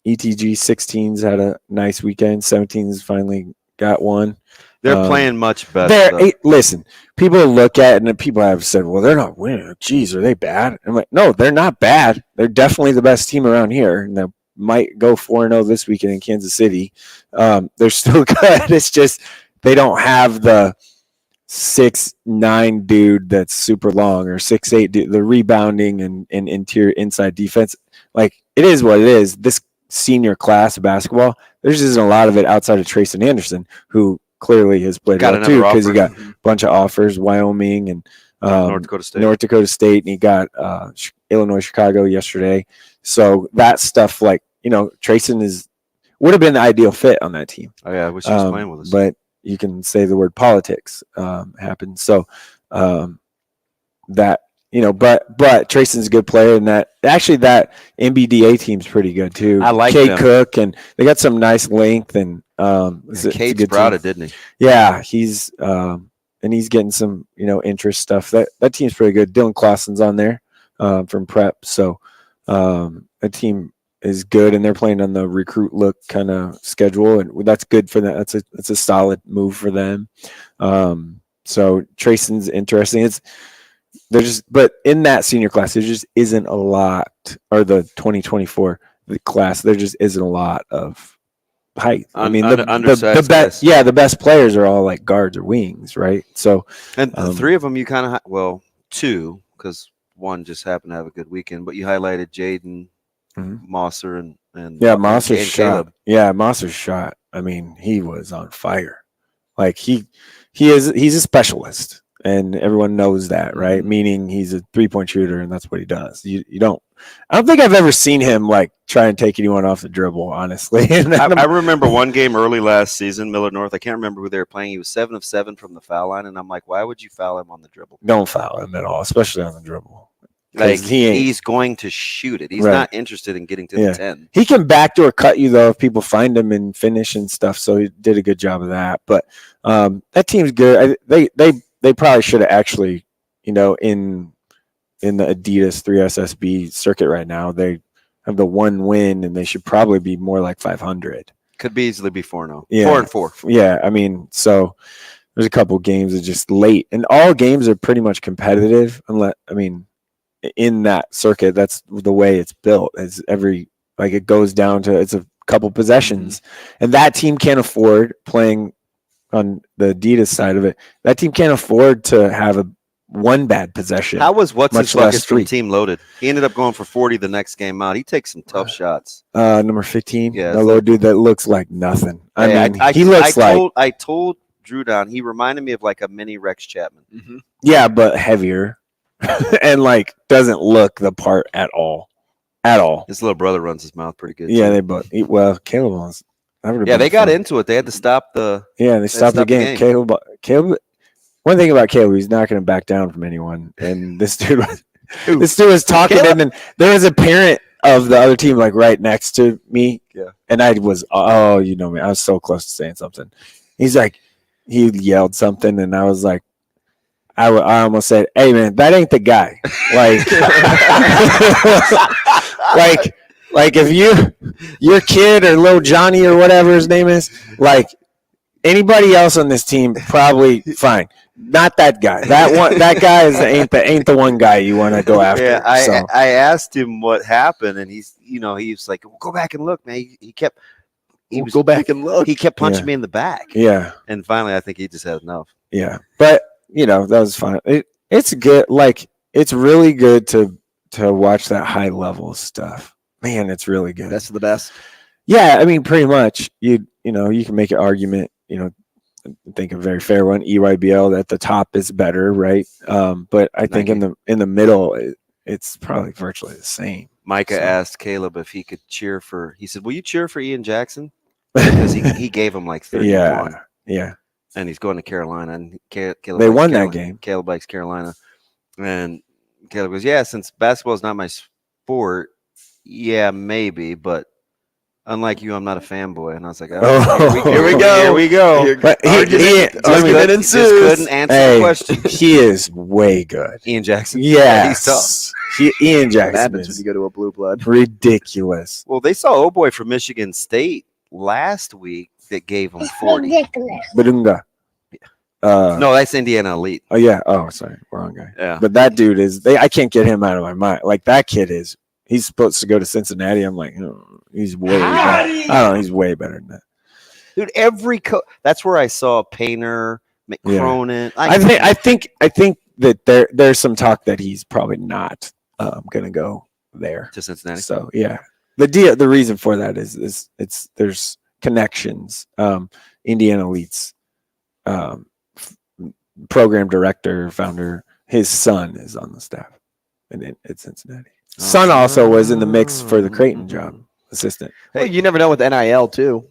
ETG 16s had a nice weekend. 17s finally got one. They're playing much better. Listen, people look at it and people have said, well, they're not winning. Geez, are they bad? I'm like, no, they're not bad. They're definitely the best team around here. And they might go 4-0 this weekend in Kansas City. They're still good. It's just they don't have the 6'9" dude that's super long, or 6'8" dude, the rebounding and interior inside defense. Like, it is what it is. This senior class of basketball, there's just a lot of it outside of Trayson Anderson, who clearly has played well too, because he got a bunch of offers, Wyoming and North Dakota State, and he got Illinois, Chicago yesterday. So that stuff, like, Trayson would have been the ideal fit on that team. Oh yeah, I wish he was playing with us. But you can say the word politics happened. So that but Trayson's a good player, and that MBDA team's pretty good too. I like Kate them. Cook, and they got some nice length, and Kate sprouted, didn't he? Yeah, he's and he's getting some interest stuff. That team's pretty good. Dylan Clausen's on there from prep, so that team is good, and they're playing on the recruit look kind of schedule, and that's good for them. That's a solid move for them. So Trayson's interesting. but in that senior class, there just isn't a lot, or the 2024 class, there just isn't a lot of height. I mean, the best, the best players are all like guards or wings, right? So, and three of them you kind of two, because one just happened to have a good weekend, but you highlighted Jaden, Mosser, and Mosser's shot. Caleb. Yeah, Mosser's shot. I mean, he was on fire. Like he's a specialist, and everyone knows that, right? Meaning he's a 3-point shooter, and that's what he does. I don't think I've ever seen him like try and take anyone off the dribble, honestly. I remember one game early last season, Millard North. I can't remember who they were playing. He was 7 of 7 from the foul line, and I'm like, why would you foul him on the dribble? Don't foul him at all, especially on the dribble. Like he's going to shoot it. He's not interested in getting to the 10. He can backdoor cut you though if people find him and finish and stuff. So he did a good job of that. But that team's good. They probably should have actually, in the Adidas 3SSB circuit right now, they have the one win, and they should probably be more like 500. Could be easily be 4-0. Yeah. 4-4. Yeah, I mean, so there's a couple games that just late, and all games are pretty much competitive. In that circuit, that's the way it's built. It's it goes down to it's a couple possessions, and that team can't afford playing on the Adidas side of it. That team can't afford to have one bad possession. How was much less from Team Loaded? He ended up going for 40 the next game out. He takes some tough shots. Number 15, the little dude that looks like nothing. I told Drew Down, he reminded me of like a mini Rex Chapman. Yeah, but heavier. And doesn't look the part at all. His little brother runs his mouth pretty good. Yeah, Caleb was. They got into it. They had to stop the. Yeah, they stopped the game. Caleb. One thing about Caleb, he's not going to back down from anyone. And this dude was talking, and there was a parent of the other team right next to me. Yeah, and I was, you know me, I was so close to saying something. He's like, he yelled something, and I was like. I almost said, "Hey man, that ain't the guy." If your kid or little Johnny or whatever his name is, anybody else on this team, probably fine. Not that guy. That guy ain't the one guy you want to go after. Yeah, I asked him what happened, and he's like, well, "Go back and look, man." He kept go back and look. He kept punching me in the back. Yeah, and finally, I think he just had enough. Yeah, but. That was fine. It's good. It's really good to watch that high level stuff. Man, it's really good. Best of the best. Yeah, I mean, pretty much. You can make an argument. I think a very fair one. EYBL at the top is better, right? But I think in the middle, it's probably virtually the same. Micah asked Caleb if he could cheer for. He said, "Will you cheer for Ian Jackson?" Because he gave him 31. Yeah. And he's going to Carolina, and Caleb they won that game. Caleb likes Carolina, and Caleb goes, "Yeah, since basketball is not my sport, yeah, maybe, but unlike you, I'm not a fanboy." And I was like, "Here we go." But he just couldn't answer the question. He is way good. Ian Jackson, yeah, he's tough. Ian Jackson happens when you go to a blue blood. Ridiculous. Well, they saw Oh Boy from Michigan State last week that gave him 40. Badunga. No, that's Indiana Elite. Oh yeah. Oh, sorry, wrong guy. Yeah. But that dude is. I can't get him out of my mind. That kid is. He's supposed to go to Cincinnati. I'm like, he's way. Better. I don't know. He's way better than that. Dude, every that's where I saw Painter, McCronin. Yeah. I think that there's some talk that he's probably not going to go there to Cincinnati. So yeah, the reason for that is there's connections. Indiana Elite's program director, founder, his son is on the staff, and it's Cincinnati. Son also was in the mix for the Creighton job, assistant. Hey, you never know with NIL too.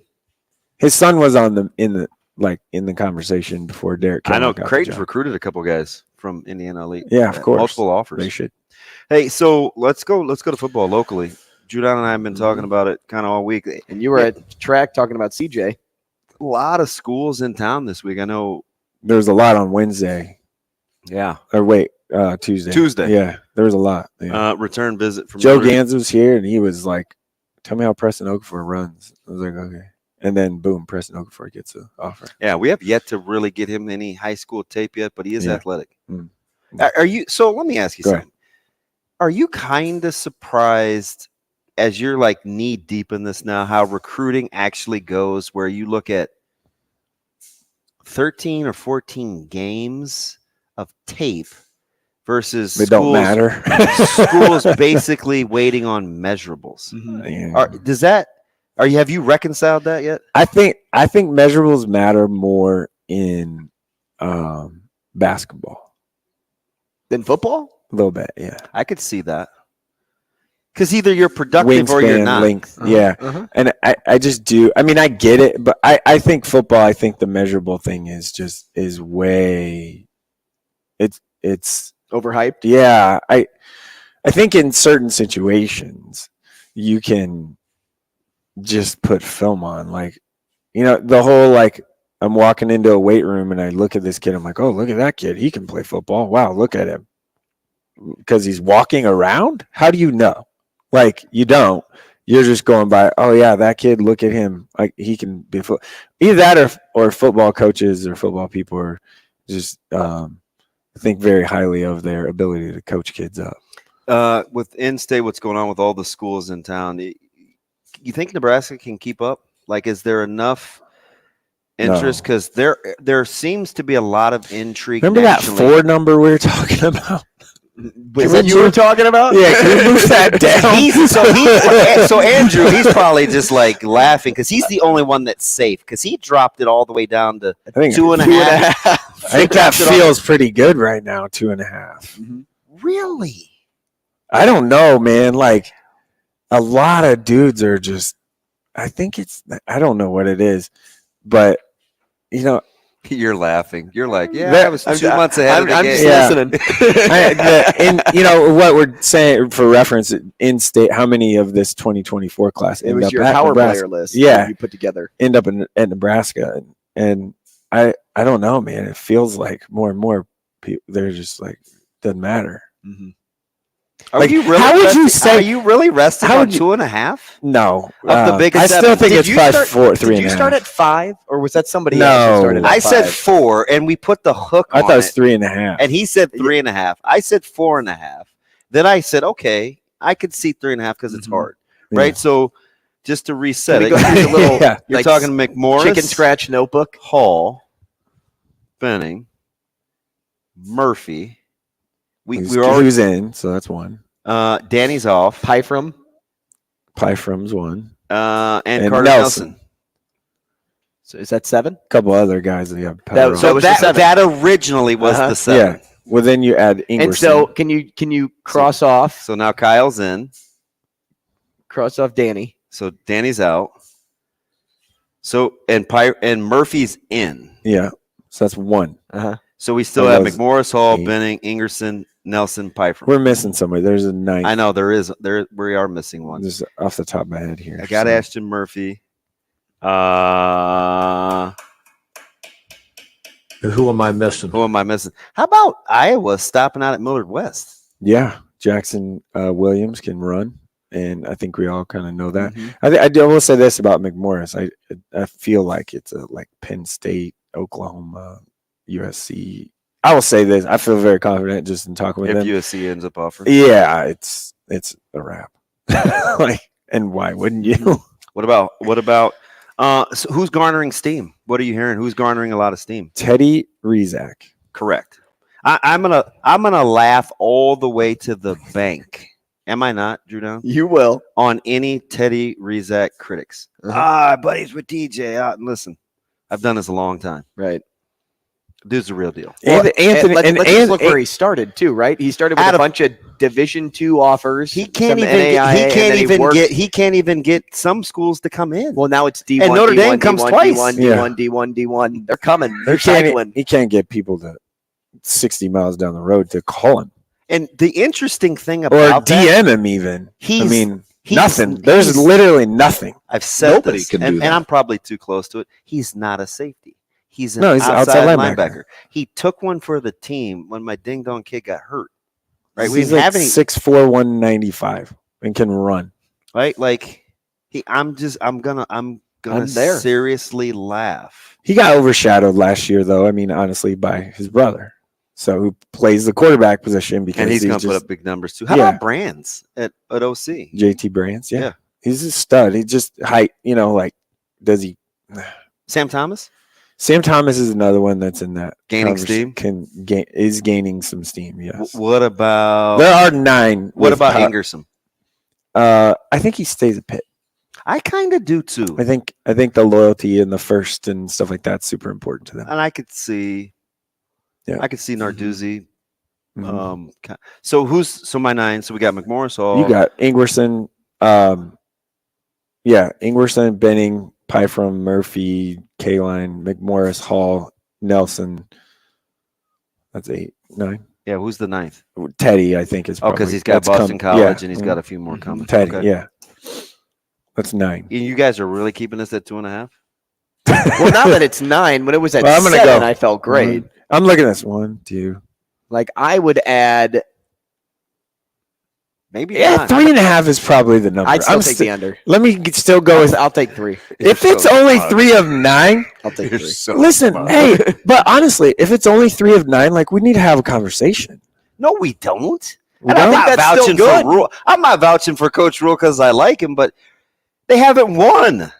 His son was in the conversation before Derek. I know Creighton's recruited a couple guys from Indiana Elite. Yeah, of course, multiple offers. They should. Hey, so let's go to football locally. Judon and I have been talking about it kind of all week. And you were at track talking about CJ. A lot of schools in town this week. I know there's a lot on Wednesday. Yeah. Or wait, Tuesday. Yeah, there was a lot. Yeah. Return visit from Joe Gans was here, and he was like, "Tell me how Preston Okafor runs." I was like, "Okay." And then boom, Preston Okafor gets an offer. Yeah, we have yet to really get him any high school tape yet, but he is athletic. Are you? So let me ask you Go something. Are you kind of surprised, as you're like knee deep in this now, how recruiting actually goes, where you look at 13 or 14 games of tape versus They don't matter. schools basically waiting on measurables? Have you reconciled that yet? I think measurables matter more in basketball than football. A little bit, yeah. I could see that. Because either you're productive or you're not. Length, yeah. And I just do. I mean, I get it, but I think football. I think the measurable thing is way. It's overhyped. Yeah, I think in certain situations you can just put film on, like, the whole, like, I'm walking into a weight room and I look at this kid. I'm like, oh, look at that kid. He can play football. Wow, look at him. Because he's walking around. How do you know? Like, you don't. You're just going by, oh, yeah, that kid, look at him. Like, he can be either that or football coaches or football people are just think very highly of their ability to coach kids up. With in-state, what's going on with all the schools in town, you think Nebraska can keep up? Like, is there enough interest? Because there seems to be a lot of intrigue. Remember nationally. That 4 number we were talking about? Is that you were talking about? Yeah, can we move that down? So Andrew, he's probably just like laughing because he's the only one that's safe because he dropped it all the way down to 2.5. I think that feels pretty good right now, 2.5. Mm-hmm. Really? I don't know, man. Like, a lot of dudes are just, I don't know what it is, but, you're laughing. You're like, yeah, I was 2 months ahead of the game. I'm just listening. And what we're saying for reference, in state, how many of this 2024 class it was your power player list? Yeah, you put together end up at Nebraska, and I don't know, man. It feels like more and more people, they're just like, doesn't matter. Mm-hmm. Are you really rested on 2.5? No, of the biggest. I still think it's probably 4, 3.5. Did you start at 5, or was that somebody else who started at 5? I said 4, and we put the hook on I thought it was 3.5. And he said 3.5. I said 4.5. Then I said, okay, I could see 3.5 because it's hard, right? So just to reset it, a little, you're talking McMorris, chicken scratch notebook, Hall, Benning, Murphy. We already in, so that's 1. Danny's off. Pyfrom's 1. And Carter Nelson. So is that 7? A couple other guys that you have. That originally was the 7. Yeah. Well, then you add Ingerson. And so can you cross off? So now Kyle's in. Cross off Danny. So Danny's out. So and Murphy's in. Yeah. So that's 1. So we still have McMorris, Hall, Benning, Ingerson, Nelson, Piper. We're missing somebody. There's a 9. I know there is. We are missing one. Just off the top of my head here. I got Ashton Murphy. Who am I missing? How about Iowa stopping out at Millard West? Yeah, Jackson Williams can run, and I think we all kind of know that. I will say this about McMorris. I feel like it's like Penn State, Oklahoma, USC. I will say this. I feel very confident just in talking with them. If USC ends up offering. Yeah, it's a wrap. And why wouldn't you? What about so who's garnering steam? What are you hearing? Who's garnering a lot of steam? Teddy Rizak. Correct. I'm gonna laugh all the way to the bank. Am I not, Drew Down? You will. On any Teddy Rizak critics. Buddies with DJ. Listen, I've done this a long time. Right. Dude's the real deal. Anthony, let's look where he started too, right? He started with a bunch of Division II offers. He can't even get some schools to come in. Well, now it's D1. And Notre Dame comes twice. D1. They're coming. They're cycling. He can't get people to 60 miles down the road to call him. And the interesting thing about DM him even. Nothing. There's literally nothing. I've said this, and I'm probably too close to it. He's not a safety. He's an outside linebacker. He took one for the team when my ding dong kid got hurt. Right, we didn't have any 6'4", 195 and can run. Right, like I'm gonna seriously laugh. He got overshadowed last year, though. I mean, honestly, by his brother. So who plays the quarterback position because And he's going to put up big numbers too. How about Brands at OC? JT Brands, yeah. He's a stud. He just does he? Sam Thomas? Sam Thomas is another one that's in that Gaining steam? Is gaining some steam, yes. What about... There are 9. What about Ingerson? I think he stays at Pitt. I kind of do too. I think the loyalty in the first and stuff like that's super important to them. And I could see Narduzzi. Mm-hmm. So my 9. So we got McMorris Hall. You got Ingerson. Ingerson, Benning, Pyfrom, Murphy, Kaline, McMorris, Hall, Nelson. That's 8, 9. Yeah, who's the 9th? Teddy, I think is. Because he's got Boston College and he's got a few more coming. Teddy, okay. yeah. That's 9. You guys are really keeping us at 2.5? Well, now that it's 9, when it was at I'm gonna 7, go. I felt great. I'm looking at this 1, 2. Like I would add. Maybe 3.5 is probably the number. I'd still take the under. Let me still go with. I'll take 3. If it's only 3 of 9, I'll take 3. Listen, hey, but honestly, if it's only 3 of 9, like we need to have a conversation. No, we don't. We And I'm don't? not That's still vouching good. for Rule. I'm not vouching for Coach Rule because I like him, but they haven't won.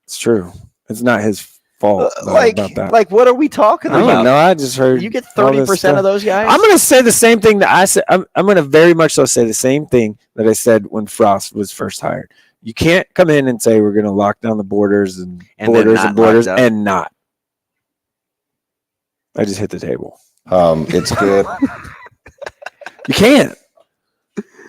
It's true. It's not his fault about that. Like, what are we talking I about? don't know. I just heard You get all this 30% stuff. of those guys. I'm going to say the same thing that I said. I'm going to very much so say the same thing that I said when Frost was first hired. You can't come in and say we're going to lock down the borders and borders and borders and not. I just hit the table. It's good. You can't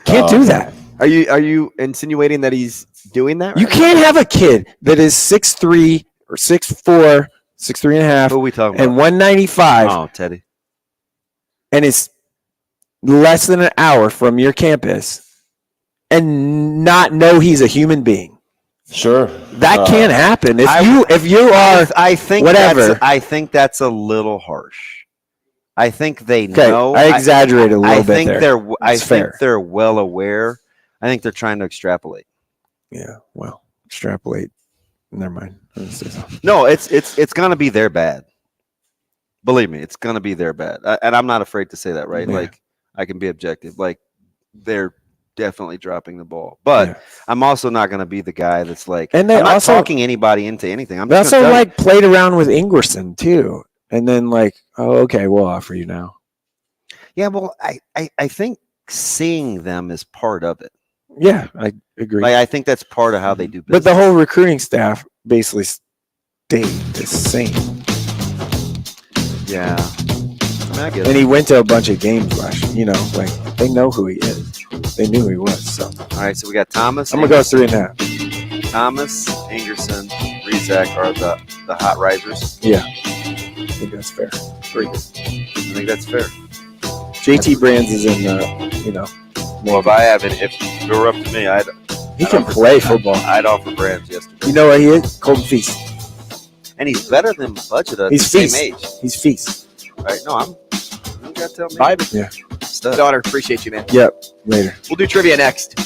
do that. Are you insinuating that he's doing that? You can't have a kid that is 6'3" or 6'4", 6'3.5", Who are we talking and about? 195, Oh, Teddy. and is less than an hour from your campus, and not know he's a human being. Sure. That can't happen. If you are, I think whatever. I think that's a little harsh. I think they Okay, know. I exaggerated a little bit there. I It's think fair. they're well aware. I think they're trying to extrapolate. Yeah, well, extrapolate. Never mind. I didn't say so. No, it's gonna be their bad. Believe me, it's gonna be their bad, and I'm not afraid to say that. Right? Yeah. Like I can be objective. Like they're definitely dropping the ball, but I'm also not gonna be the guy that's like. And they I'm not also- talking anybody into anything. I'm They just also gonna tell you. played around with Ingerson too, and then oh, okay, we'll offer you now. Yeah, well, I think seeing them is part of it. Yeah, I agree. Like I think that's part of how they do business. But the whole recruiting staff basically stayed the same. Yeah. I get And it. he went to a bunch of games last year. They know who he is. They knew who he was. So All right, so we got Thomas. I'm gonna go 3.5. Thomas, Ingerson, Rizak are the hot risers. Yeah, I think that's fair. 3. I think that's fair. JT Brands is in the, Well, if it were up to me, he can play football. I'd offer Brands yesterday. You know what he is? Colton Feast. And he's better than Budget at He's the Feast. same age. He's Feast. Right? No, you gotta tell me. Bye. Yeah. Stud. Daughter, appreciate you, man. Yep. Later. We'll do trivia next.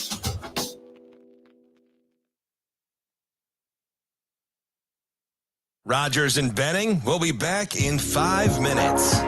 Rogers and Benning will be back in 5 minutes.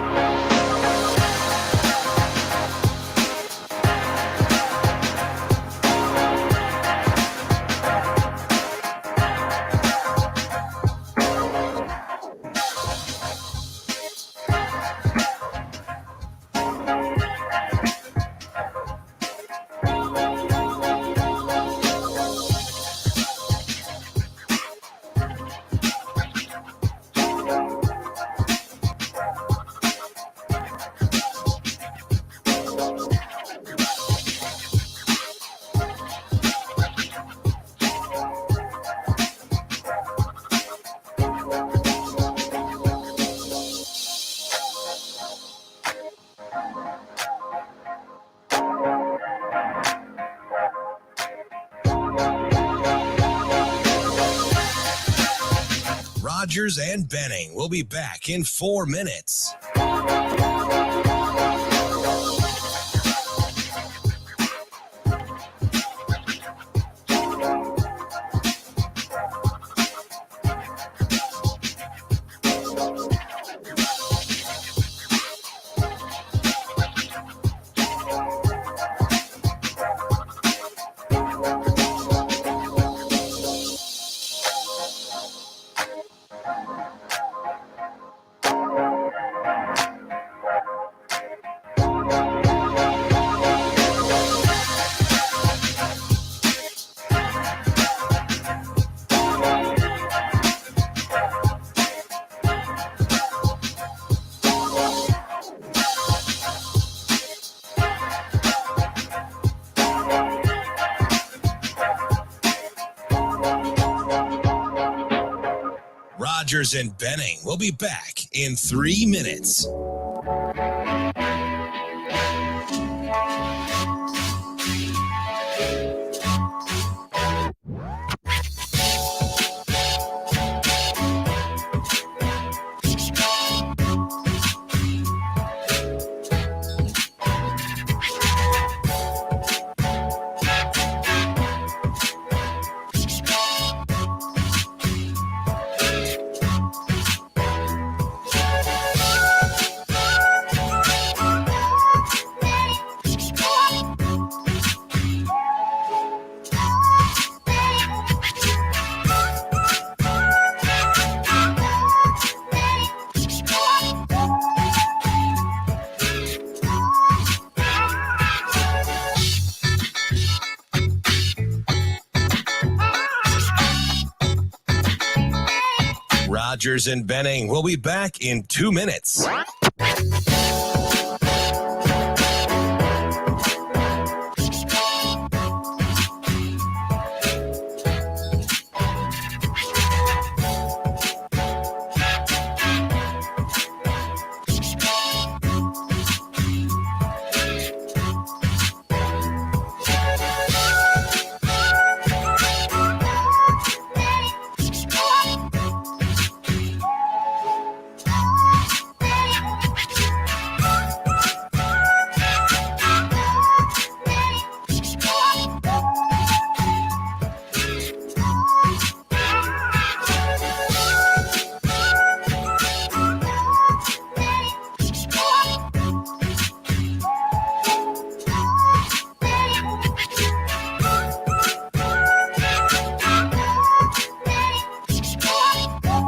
Rogers and Benning will be back in 4 minutes. Rogers and Benning will be back in 3 minutes. Rogers and Benning will be back in 2 minutes.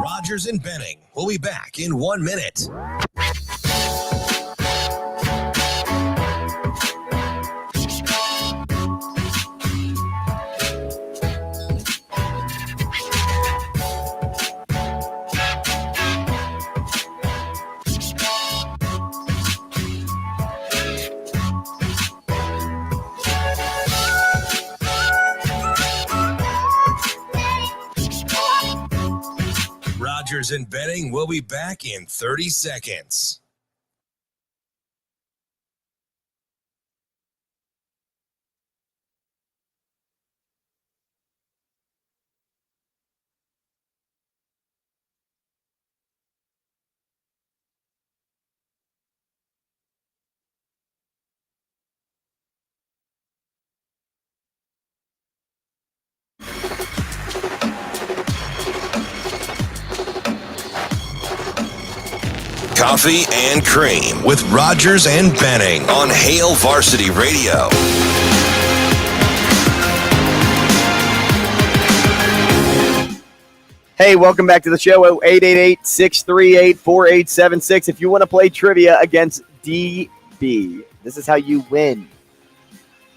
Rogers and Benning will be back in 1 minute. Rogers and Benning will be back in 30 seconds. Coffee and Cream with Rogers and Benning on Hail Varsity Radio. Hey, welcome back to the show. 888-638-4876. If you want to play trivia against DB, this is how you win.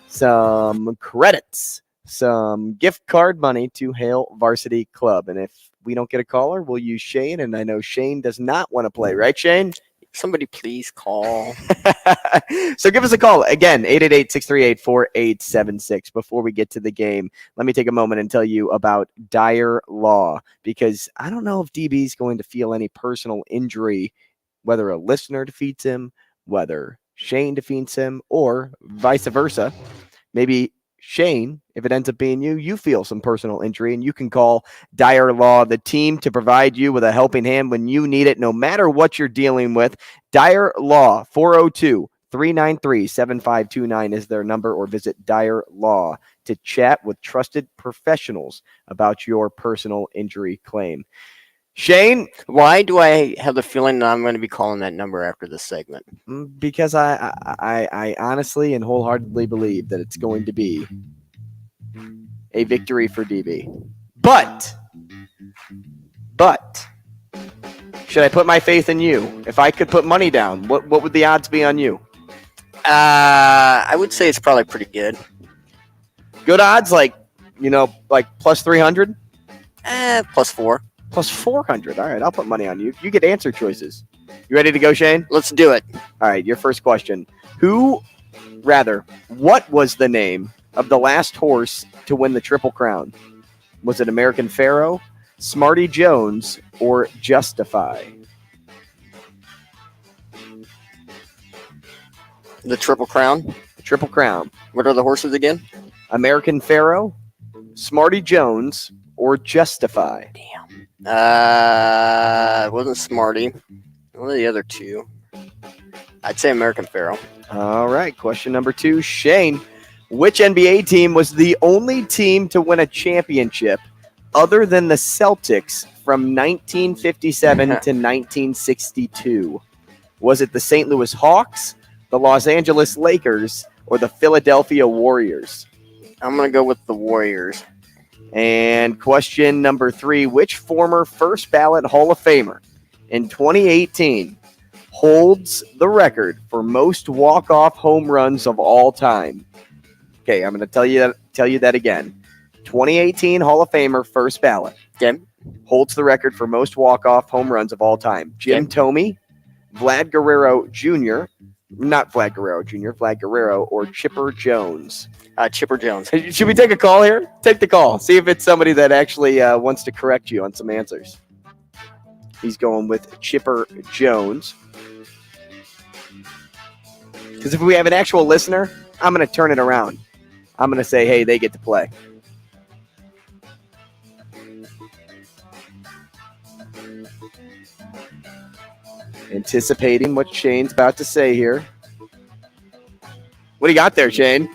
Some credits, some gift card money to Hail Varsity Club. And if we don't get a caller, we'll use Shane. And I know Shane does not want to play, right, Shane? Somebody please call. So give us a call. Again, 888-638-4876. Before we get to the game, let me take a moment and tell you about Dire Law, because I don't know if DB is going to feel any personal injury, whether a listener defeats him, whether Shane defeats him, or vice versa. Maybe Shane, if it ends up being you, you feel some personal injury, and you can call Dire Law, the team to provide you with a helping hand when you need it, no matter what you're dealing with. Dire Law, 402-393-7529 is their number, or visit Dire Law to chat with trusted professionals about your personal injury claim. Shane, why do I have the feeling that I'm going to be calling that number after this segment? Because I honestly and wholeheartedly believe that it's going to be a victory for DB. But should I put my faith in you? If I could put money down, what would the odds be on you? I would say it's probably pretty good. Good odds, like plus 300? Plus 4. Plus 400. All right, I'll put money on you. You get answer choices. You ready to go, Shane? Let's do it. All right, your first question. What was the name of the last horse to win the Triple Crown? Was it American Pharoah, Smarty Jones, or Justify? The Triple Crown. The Triple Crown. What are the horses again? American Pharoah, Smarty Jones, or Justify? It wasn't Smarty. What are the other two? I'd say American Pharoah. All right. Question number 2. Shane, which NBA team was the only team to win a championship other than the Celtics from 1957 to 1962? Was it the St. Louis Hawks, the Los Angeles Lakers, or the Philadelphia Warriors? I'm going to go with the Warriors. And question number 3, which former first ballot Hall of Famer in 2018 holds the record for most walk-off home runs of all time? Okay, I'm going to tell you that again. 2018 Hall of Famer first ballot. Okay. Holds the record for most walk-off home runs of all time. Jim Thome, Vlad Guerrero Jr., not Vlad Guerrero Jr., Vlad Guerrero, or Chipper Jones? Chipper Jones. Should we take a call here? Take the call. See if it's somebody that actually wants to correct you on some answers. He's going with Chipper Jones. Because if we have an actual listener, I'm going to turn it around. I'm going to say, hey, they get to play. Anticipating what Shane's about to say here. What do you got there, Shane?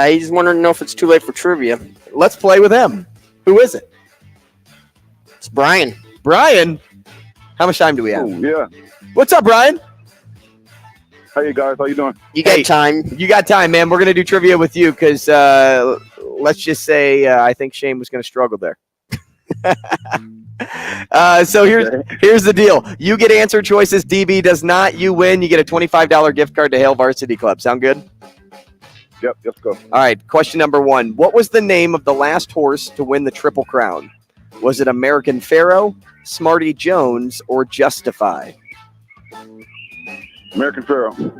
He's wondering to know if it's too late for trivia. Let's play with him. Who is it? It's Brian. Brian? How much time do we have? Yeah. What's up, Brian? Hey, guys. How you doing? You got time. You got time, man. We're going to do trivia with you because let's just say I think Shane was going to struggle there. So here's the deal. You get answer choices. DB does not. You win. You get a $25 gift card to Hail Varsity Club. Sound good? Yep, let's go. All right, question number 1. What was the name of the last horse to win the Triple Crown? Was it American Pharoah, Smarty Jones, or Justify? American Pharoah.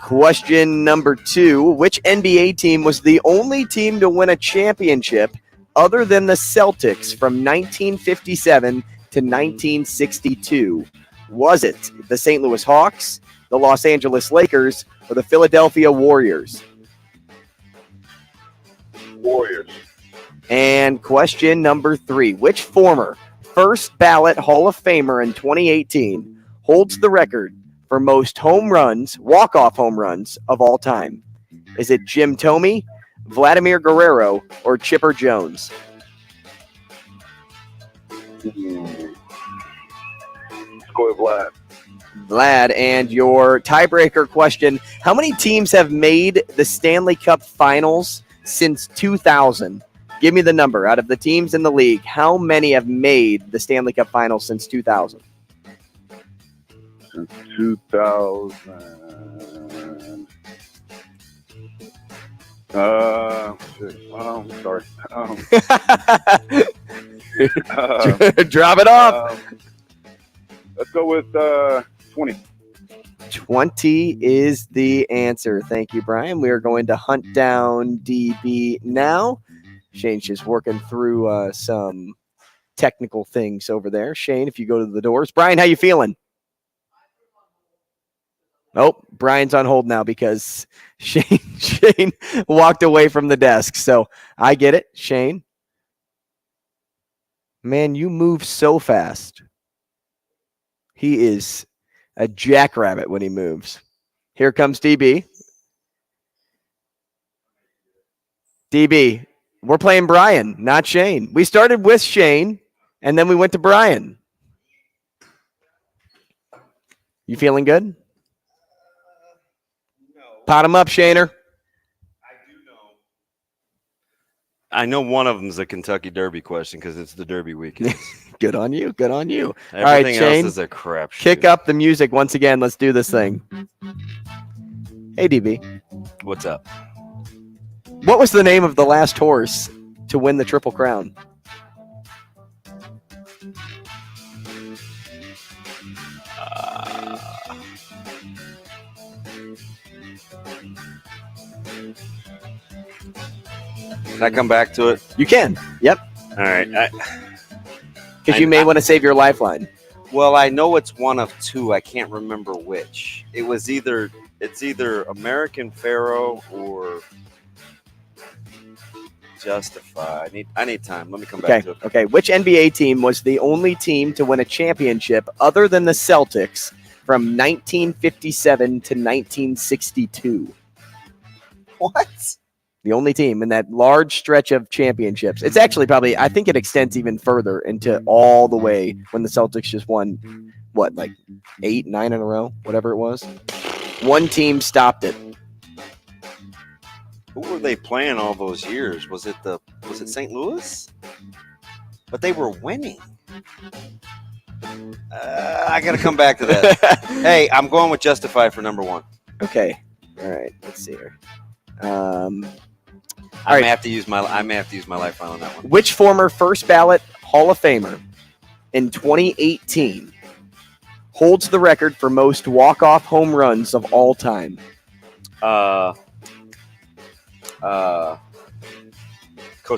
Question number 2. Which NBA team was the only team to win a championship other than the Celtics from 1957 to 1962? Was it the St. Louis Hawks, the Los Angeles Lakers, or the Philadelphia Warriors? Warriors. And question number 3. Which former first ballot Hall of Famer in 2018 holds the record for most home runs, walk-off home runs of all time? Is it Jim Thome, Vladimir Guerrero, or Chipper Jones? Let's go with Vlad. Vlad, and your tiebreaker question, how many teams have made the Stanley Cup Finals since 2000? Give me the number. Out of the teams in the league, how many have made the Stanley Cup Finals since 2000? Since 2000. Sorry. Drop it off. Let's go with 20. 20 is the answer. Thank you, Brian. We are going to hunt down DB now. Shane's just working through some technical things over there. Shane, if you go to the doors. Brian, how you feeling? Oh, Brian's on hold now because Shane walked away from the desk. So I get it, Shane. Man, you move so fast. He is a jackrabbit when he moves. Here comes DB. DB, we're playing Brian, not Shane. We started with Shane, and then we went to Brian. You feeling good? Pot him up, Shaner. I know one of them is a Kentucky Derby question because it's the Derby weekend. Good on you. Good on you. Everything All right, Shane, else is a crap shoot. Kick up the music once again. Let's do this thing. Hey, DB. What's up? What was the name of the last horse to win the Triple Crown? Can I come back to it? You can. Yep. All right. Because you may want to save your lifeline. Well, I know it's one of two. I can't remember which. It's either American Pharaoh or Justify. I need time. Let me come back to it. Okay. Which NBA team was the only team to win a championship other than the Celtics from 1957 to 1962? What? The only team in that large stretch of championships. It's actually probably, I think it extends even further into all the way when the Celtics just won, 8, 9 in a row, whatever it was. One team stopped it. Who were they playing all those years? Was it St. Louis? But they were winning. I got to come back to that. Hey, I'm going with Justify for number one. Okay. All right. Let's see here. I may have to use my lifeline on that one. Which former first ballot Hall of Famer in 2018 holds the record for most walk-off home runs of all time? Coach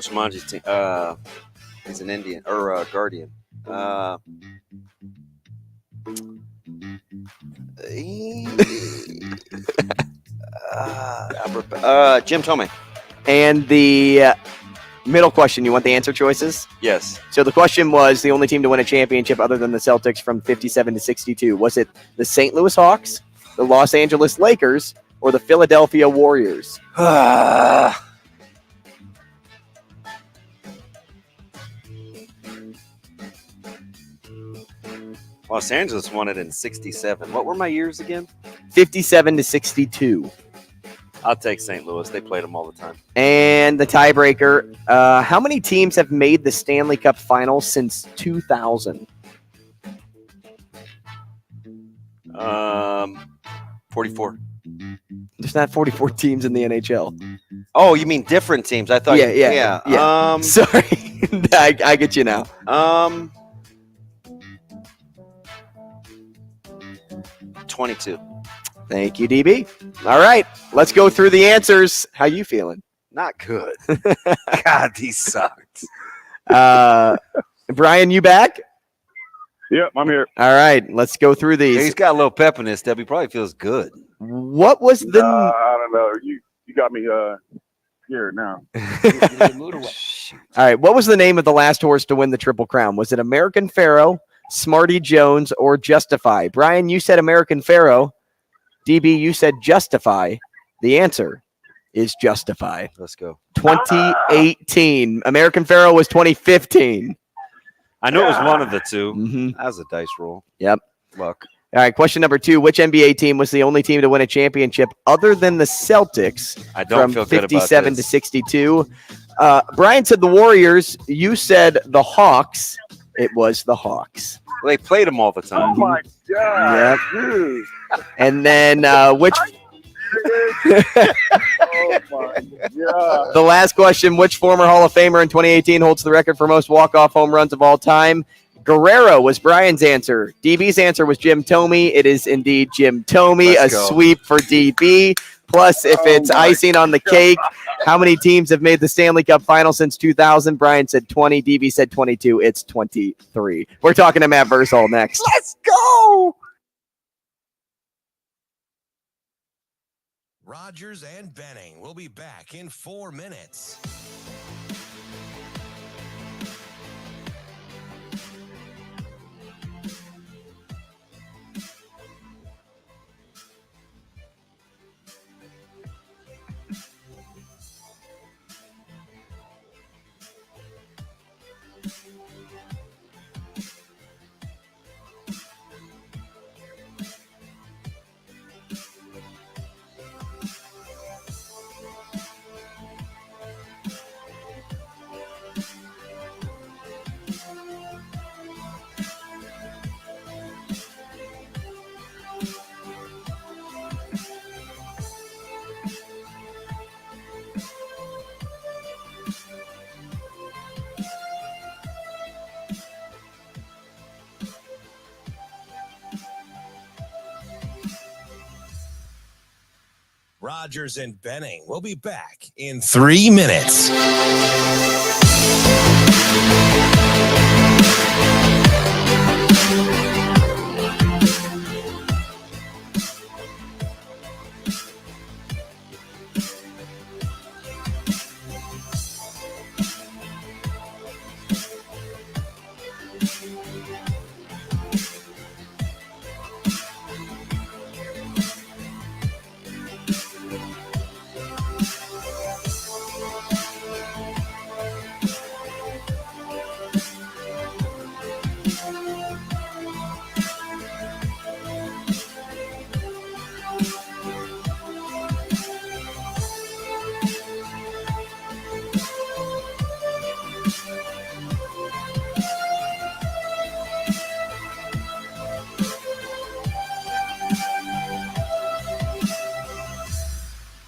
Manji's team. He's an Indian or Guardian. Jim Tomei. And the middle question, you want the answer choices? Yes. So the question was the only team to win a championship other than the Celtics from 57 to 62. Was it the St. Louis Hawks, the Los Angeles Lakers, or the Philadelphia Warriors? Los Angeles won it in 67. What were my years again? 57 to 62. I'll take St. Louis. They played them all the time. And the tiebreaker, how many teams have made the Stanley Cup Finals since 2000? 44. There's not 44 teams in the NHL. Oh, you mean different teams? I thought. Yeah. Sorry. I get you now. 22. Thank you, DB. All right, let's go through the answers. How you feeling? Not good. God, these sucked. Brian, you back? Yep, I'm here. All right, let's go through these. He's got a little pep in his step. He probably feels good. What was the? I don't know. You got me here now. All right, what was the name of the last horse to win the Triple Crown? Was it American Pharaoh, Smarty Jones, or Justify? Brian, you said American Pharaoh. DB, you said Justify. The answer is Justify. Let's go. 2018. American Pharaoh was 2015. I know it was one of the two. Mm-hmm. That was a dice roll. Yep. Luck. All right, question number 2. Which NBA team was the only team to win a championship other than the Celtics I don't from feel good about 57 to this. 62? Brian said the Warriors. You said the Hawks. It was the Hawks. Well, they played them all the time. Oh my God, Yep. dude. And then which? Oh my God. The last question: which former Hall of Famer in 2018 holds the record for most walk-off home runs of all time? Guerrero was Brian's answer. DB's answer was Jim Tomey. It is indeed Jim Tomey. Let's a go. Sweep for DB. Plus, if it's icing on the cake, how many teams have made the Stanley Cup Final since 2000? Brian said 20. DB said 22. It's 23. We're talking to Matt Vrzal next. Let's go. Rogers and Benning will be back in 4 minutes. Rogers and Benning will be back in 3 minutes.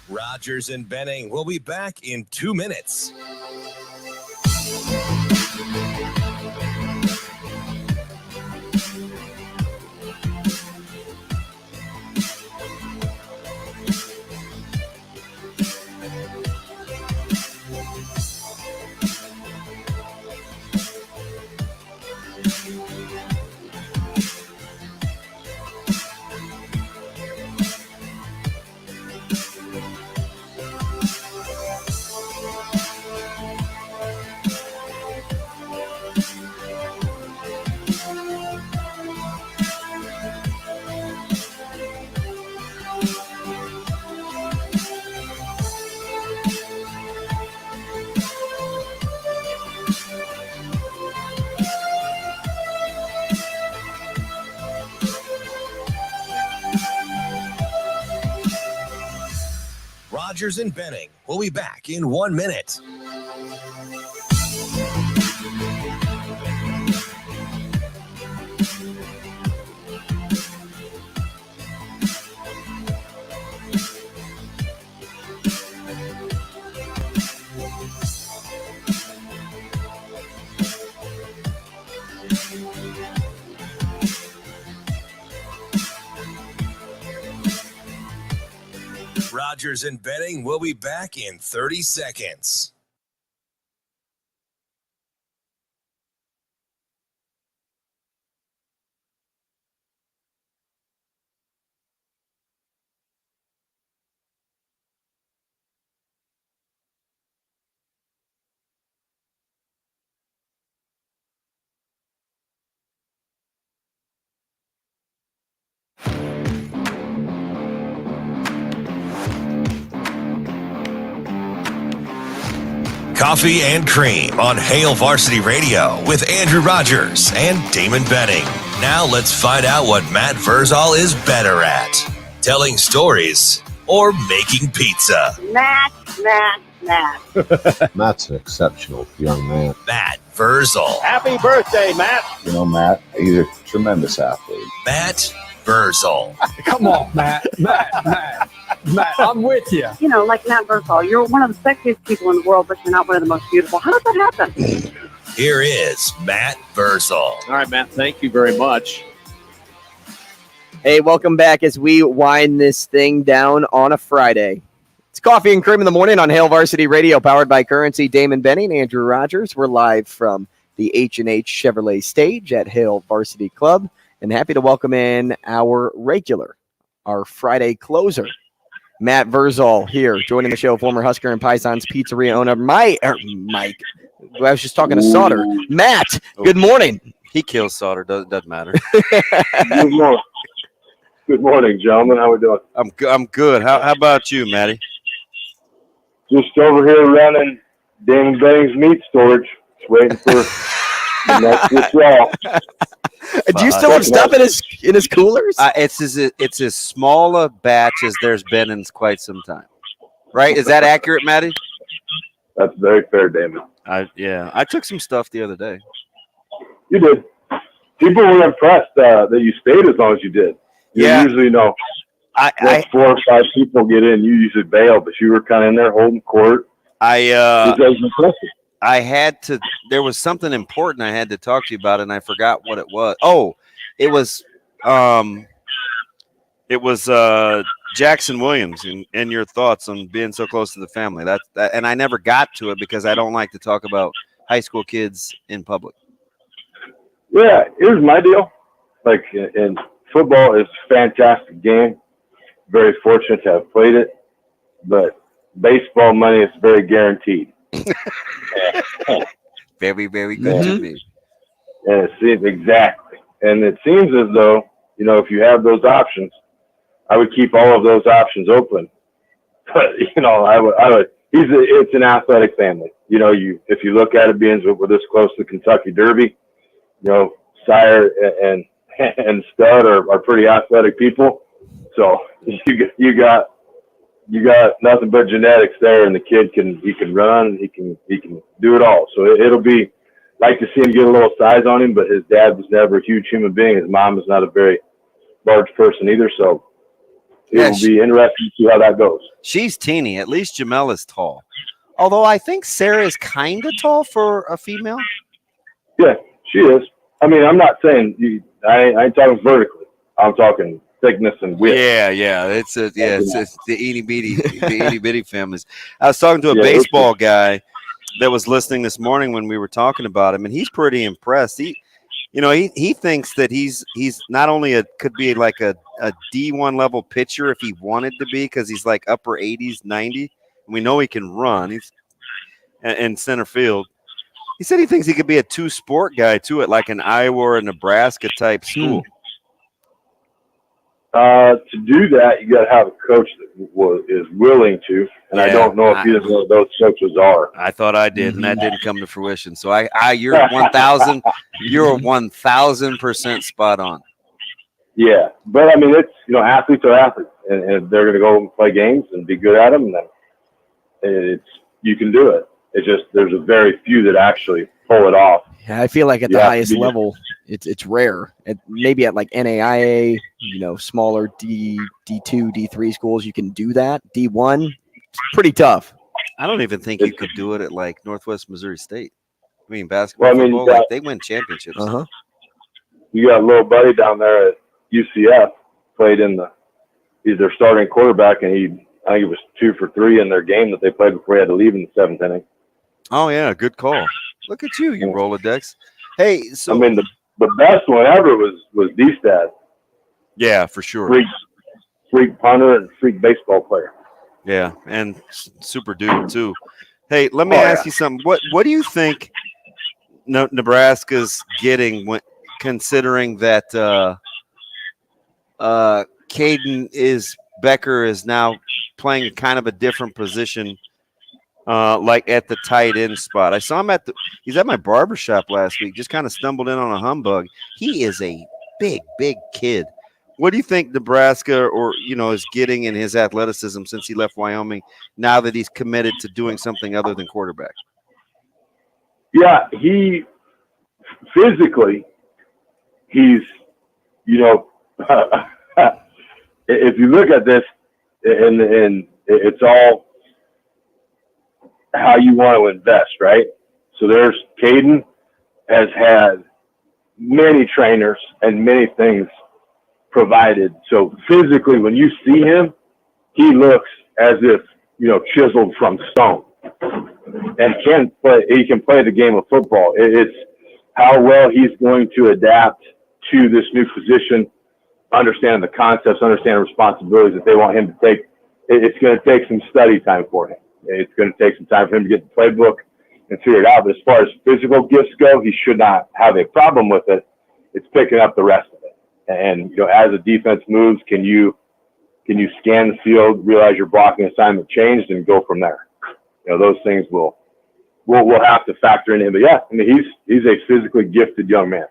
Rogers and Benning will be back in 2 minutes. Rogers and Benning will be back in 1 minute. Rogers and Benning will be back in 30 seconds. Coffee and Cream on Hail Varsity Radio with Andrew Rogers and Damon Benning. Now let's find out what Matt Vrzal is better at. Telling stories or making pizza. Matt. Matt's an exceptional young man. Matt Vrzal. Happy birthday, Matt. You know, Matt, he's a tremendous athlete. Matt Vrzal. Come on, Matt, I'm with you. You know, like Matt Vrzal, you're one of the sexiest people in the world, but you're not one of the most beautiful. How does that happen? Here is Matt Vrzal. All right, Matt, thank you very much. Hey, welcome back as we wind this thing down on a Friday. It's Coffee and Cream in the morning on Hail Varsity Radio, powered by Currency. Damon Benning, Andrew Rogers. We're live from the H&H Chevrolet stage at Hail Varsity Club, and happy to welcome in our Friday closer, Matt Vrzal, here joining the show. Former Husker and Pisons Pizzeria owner, Mike. I was just talking to Sautter. Matt, good morning. He kills Sautter. Doesn't matter. Good morning. Good morning, gentlemen. How we doing? I'm good. How about you, Matty? Just over here running Damon Benning's meat storage. Just waiting for the next withdrawal. Do you still have stuff in his coolers? It's as small a batch as there's been in quite some time. Right? Is that accurate, Matty? That's very fair, Damon. I took some stuff the other day. You did. People were impressed that you stayed as long as you did. You usually know. Once 4 or 5 people get in, you usually bail, but you were kind of in there holding court. There was something important I had to talk to you about, and I forgot what it was. Oh, it was Jackson Williams and your thoughts on being so close to the family. That, and I never got to it because I don't like to talk about high school kids in public. Yeah, here's my deal. Like, and football is a fantastic game. Very fortunate to have played it, but baseball money is very guaranteed. Very, very good to me. And it seems exactly. And it seems as though, you know, if you have those options, I would keep all of those options open. But, you know, I would. It's an athletic family. You know, if you look at it being we're this close to the Kentucky Derby, you know, Sire and Stud are pretty athletic people. So you got nothing but genetics there, and the kid can run, he can do it all. So it'll be like to see him get a little size on him, but his dad was never a huge human being. His mom is not a very large person either. So it'll be interesting to see how that goes. She's teeny. At least Jamella's tall. Although I think Sarah is kind of tall for a female. Yeah, she is. I mean, I'm not saying I ain't talking vertically. I'm talking thickness and width. Yeah. It's the itty bitty families. I was talking to a baseball guy that was listening this morning when we were talking about him, and he's pretty impressed. He thinks that he's not only could be like a D1 level pitcher if he wanted to be, because he's like upper 80s, 90. And we know he can run. He's in center field. He said he thinks he could be a two-sport guy too at like an Iowa or a Nebraska type school. To do that, you got to have a coach that is willing to, and I don't know if either one of those coaches are. I thought I did, and that didn't come to fruition. So you're 1,000, you're 1,000% spot on. Yeah, but I mean, it's, you know, athletes are athletes, and they're going to go and play games and be good at them, and then you can do it. It's just there's a very few that actually pull it off. Yeah, I feel like at the highest level, it's rare. Maybe at like NAIA, you know, smaller D2, D3 schools, you can do that. D1, it's pretty tough. I don't even think you could do it at like Northwest Missouri State. I mean, basketball, football, like they win championships. You got a little buddy down there at UCF, played he's their starting quarterback, and I think it was 2 for 3 in their game that they played before he had to leave in the 7th inning. Oh yeah, good call. Look at you Rolodex. Hey, so I mean, the best one ever was D-Stat. Yeah, for sure. Freak punter and freak baseball player. Yeah, and super dude too. Hey, let me ask you something. What do you think Nebraska's getting considering that Caden Becker is now playing kind of a different position? Like at the tight end spot. I saw him he's at my barbershop last week, just kind of stumbled in on a humbug. He is a big kid. What do you think Nebraska is getting in his athleticism since he left Wyoming, now that he's committed to doing something other than quarterback? Yeah, he physically, he's, if you look at this and it's all how you want to invest, right? So there's Caden has had many trainers and many things provided. So physically, when you see him, he looks as if, chiseled from stone, and he can play the game of football. It's how well he's going to adapt to this new position, understand the concepts, understand the responsibilities that they want him to take. It's going to take some study time for him. It's going to take some time for him to get the playbook and figure it out. But as far as physical gifts go, he should not have a problem with it. It's picking up the rest of it. And, as a defense moves, can you scan the field, realize your blocking assignment changed, and go from there? Those things we'll have to factor in. But yeah, I mean, he's a physically gifted young man.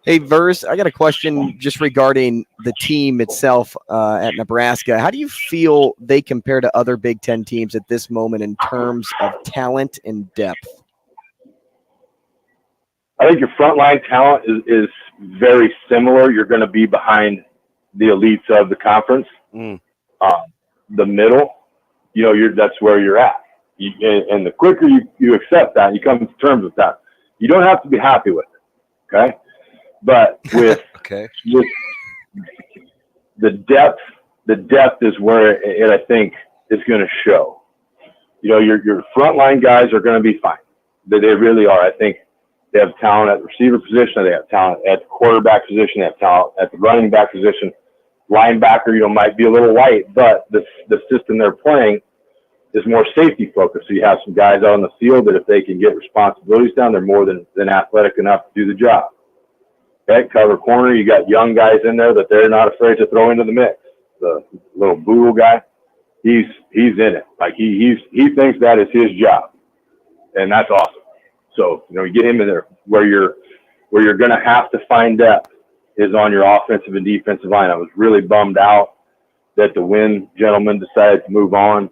Hey, Verz, I got a question just regarding the team itself at Nebraska. How do you feel they compare to other Big Ten teams at this moment in terms of talent and depth? I think your frontline talent is very similar. You're going to be behind the elites of the conference. The middle, that's where you're at. And the quicker you accept that, you come to terms with that. You don't have to be happy with it, okay? But with with the depth is where it I think is going to show. Your frontline guys are going to be fine. They really are. I think They have talent at the receiver position. They have talent at the quarterback position. They have talent at the running back position. Linebacker, might be a little light, but the system they're playing is more safety focused. So you have some guys out on the field that if they can get responsibilities down, they're more than athletic enough to do the job. Okay, cover corner, you got young guys in there that they're not afraid to throw into the mix. The little Boodle guy, he's in it. Like he thinks that is his job, and that's awesome. So you get him in there where you're going to have to find depth is on your offensive and defensive line. I was really bummed out that the Wynn gentleman decided to move on.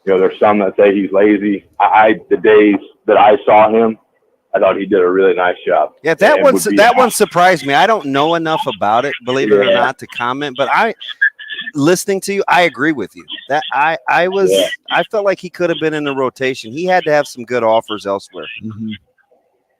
There's some that say he's lazy. The days that I saw him, I thought he did a really nice job. Yeah, that one surprised me. I don't know enough about it, believe it or not, to comment. But listening to you, I agree with you. That I felt like he could have been in the rotation. He had to have some good offers elsewhere. Mm-hmm.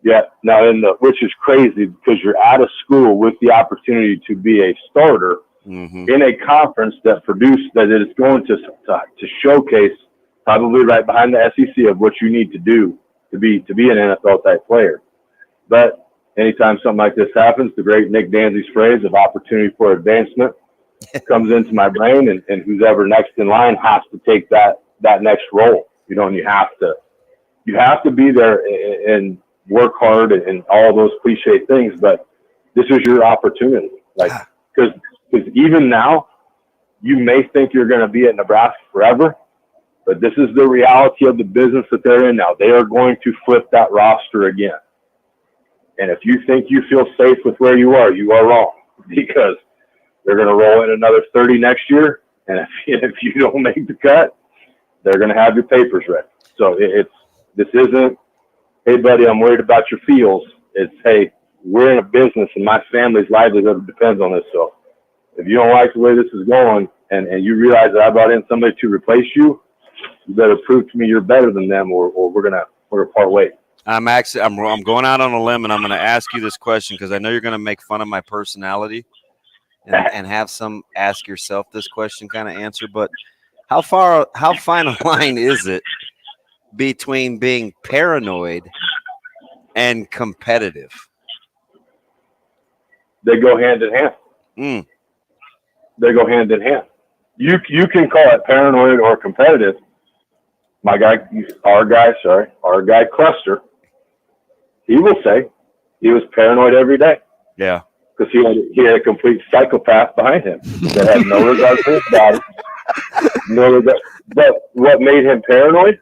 Yeah, now which is crazy because you're out of school with the opportunity to be a starter in a conference that is going to showcase probably right behind the SEC of what you need to do to be an NFL type player. But anytime something like this happens, the great Nick Danzy's phrase of opportunity for advancement comes into my brain, and who's ever next in line has to take that next role. And you have to be there and work hard and all those cliche things, but this is your opportunity. Because even now, you may think you're going to be at Nebraska forever, but this is the reality of the business that they're in now. They are going to flip that roster again. And if you think you feel safe with where you are wrong, because they're going to roll in another 30 next year, and if you don't make the cut, they're going to have your papers ready. So this isn't, hey, buddy, I'm worried about your feels. It's, hey, we're in a business, and my family's livelihood depends on this. So if you don't like the way this is going and you realize that I brought in somebody to replace you, you better prove to me you're better than them, or we're gonna part ways. I'm going out on a limb, and I'm going to ask you this question because I know you're going to make fun of my personality and have some ask yourself this question kind of answer. But how fine a line is it between being paranoid and competitive? They go hand in hand. They go hand in hand. You can call it paranoid or competitive. Our guy Cluster, he will say he was paranoid every day. Yeah. Because he had a complete psychopath behind him that had no regard for his body. But what made him paranoid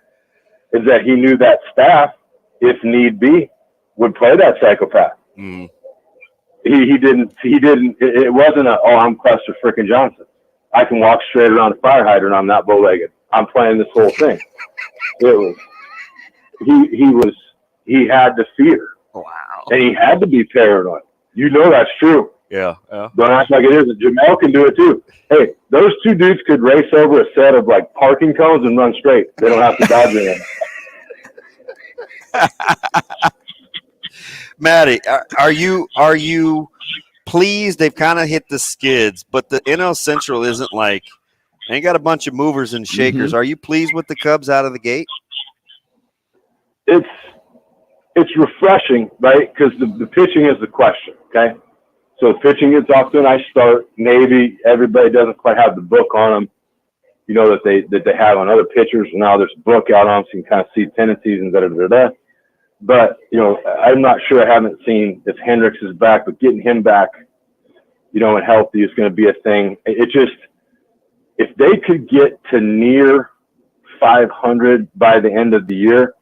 is that he knew that staff, if need be, would play that psychopath. Mm. He didn't, it wasn't I'm Cluster frickin' Johnson. I can walk straight around a fire hydrant. I'm not bow-legged. I'm playing this whole thing. It was, he had to fear. Wow. And he had to be paranoid. That's true. Yeah. Don't act like it isn't. Jamel can do it too. Hey, those two dudes could race over a set of parking cones and run straight. They don't have to dodge anything. Martie, are you pleased? They've kind of hit the skids, but the NL Central isn't they ain't got a bunch of movers and shakers. Mm-hmm. Are you pleased with the Cubs out of the gate? It's refreshing, right? Because the pitching is the question, okay? So the pitching gets off to a nice start. Maybe everybody doesn't quite have the book on them, that they have on other pitchers. And now there's a book out on them, so you can kind of see tendencies and da-da-da-da. But, I'm not sure. I haven't seen if Hendricks is back, but getting him back, and healthy is going to be a thing. If they could get to near 500 by the end of the year,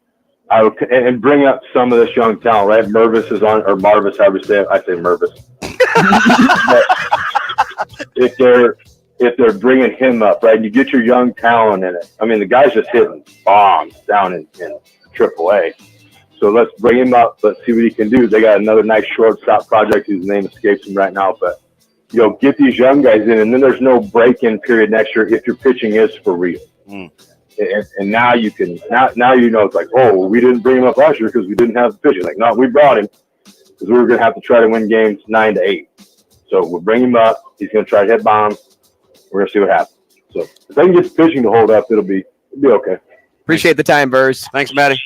I would, and bring up some of this young talent, right? Mervis is on, or Marvis, however you say it. I say Mervis. if they're bringing him up, right? You get your young talent in it. I mean, the guy's just hitting bombs down in AAA. So let's bring him up. Let's see what he can do. They got another nice shortstop project whose name escapes him right now. But, get these young guys in, and then there's no break-in period next year if your pitching is for real. Mm. And now you can – now it's like, we didn't bring him up last year because we didn't have the pitching. No, we brought him because we were going to have to try to win games 9-8. So we'll bring him up. He's going to try to hit bombs. We're going to see what happens. So if they can get the pitching to hold up, it'll be okay. Appreciate the time, Burrs. Thanks, Martie.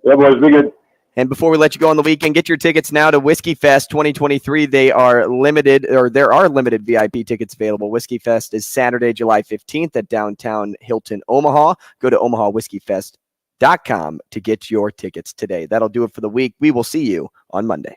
Yeah, boys, be good. And before we let you go on the weekend, get your tickets now to Whiskey Fest 2023. There are limited VIP tickets available. Whiskey Fest is Saturday, July 15th at downtown Hilton, Omaha. Go to omahawhiskeyfest.com to get your tickets today. That'll do it for the week. We will see you on Monday.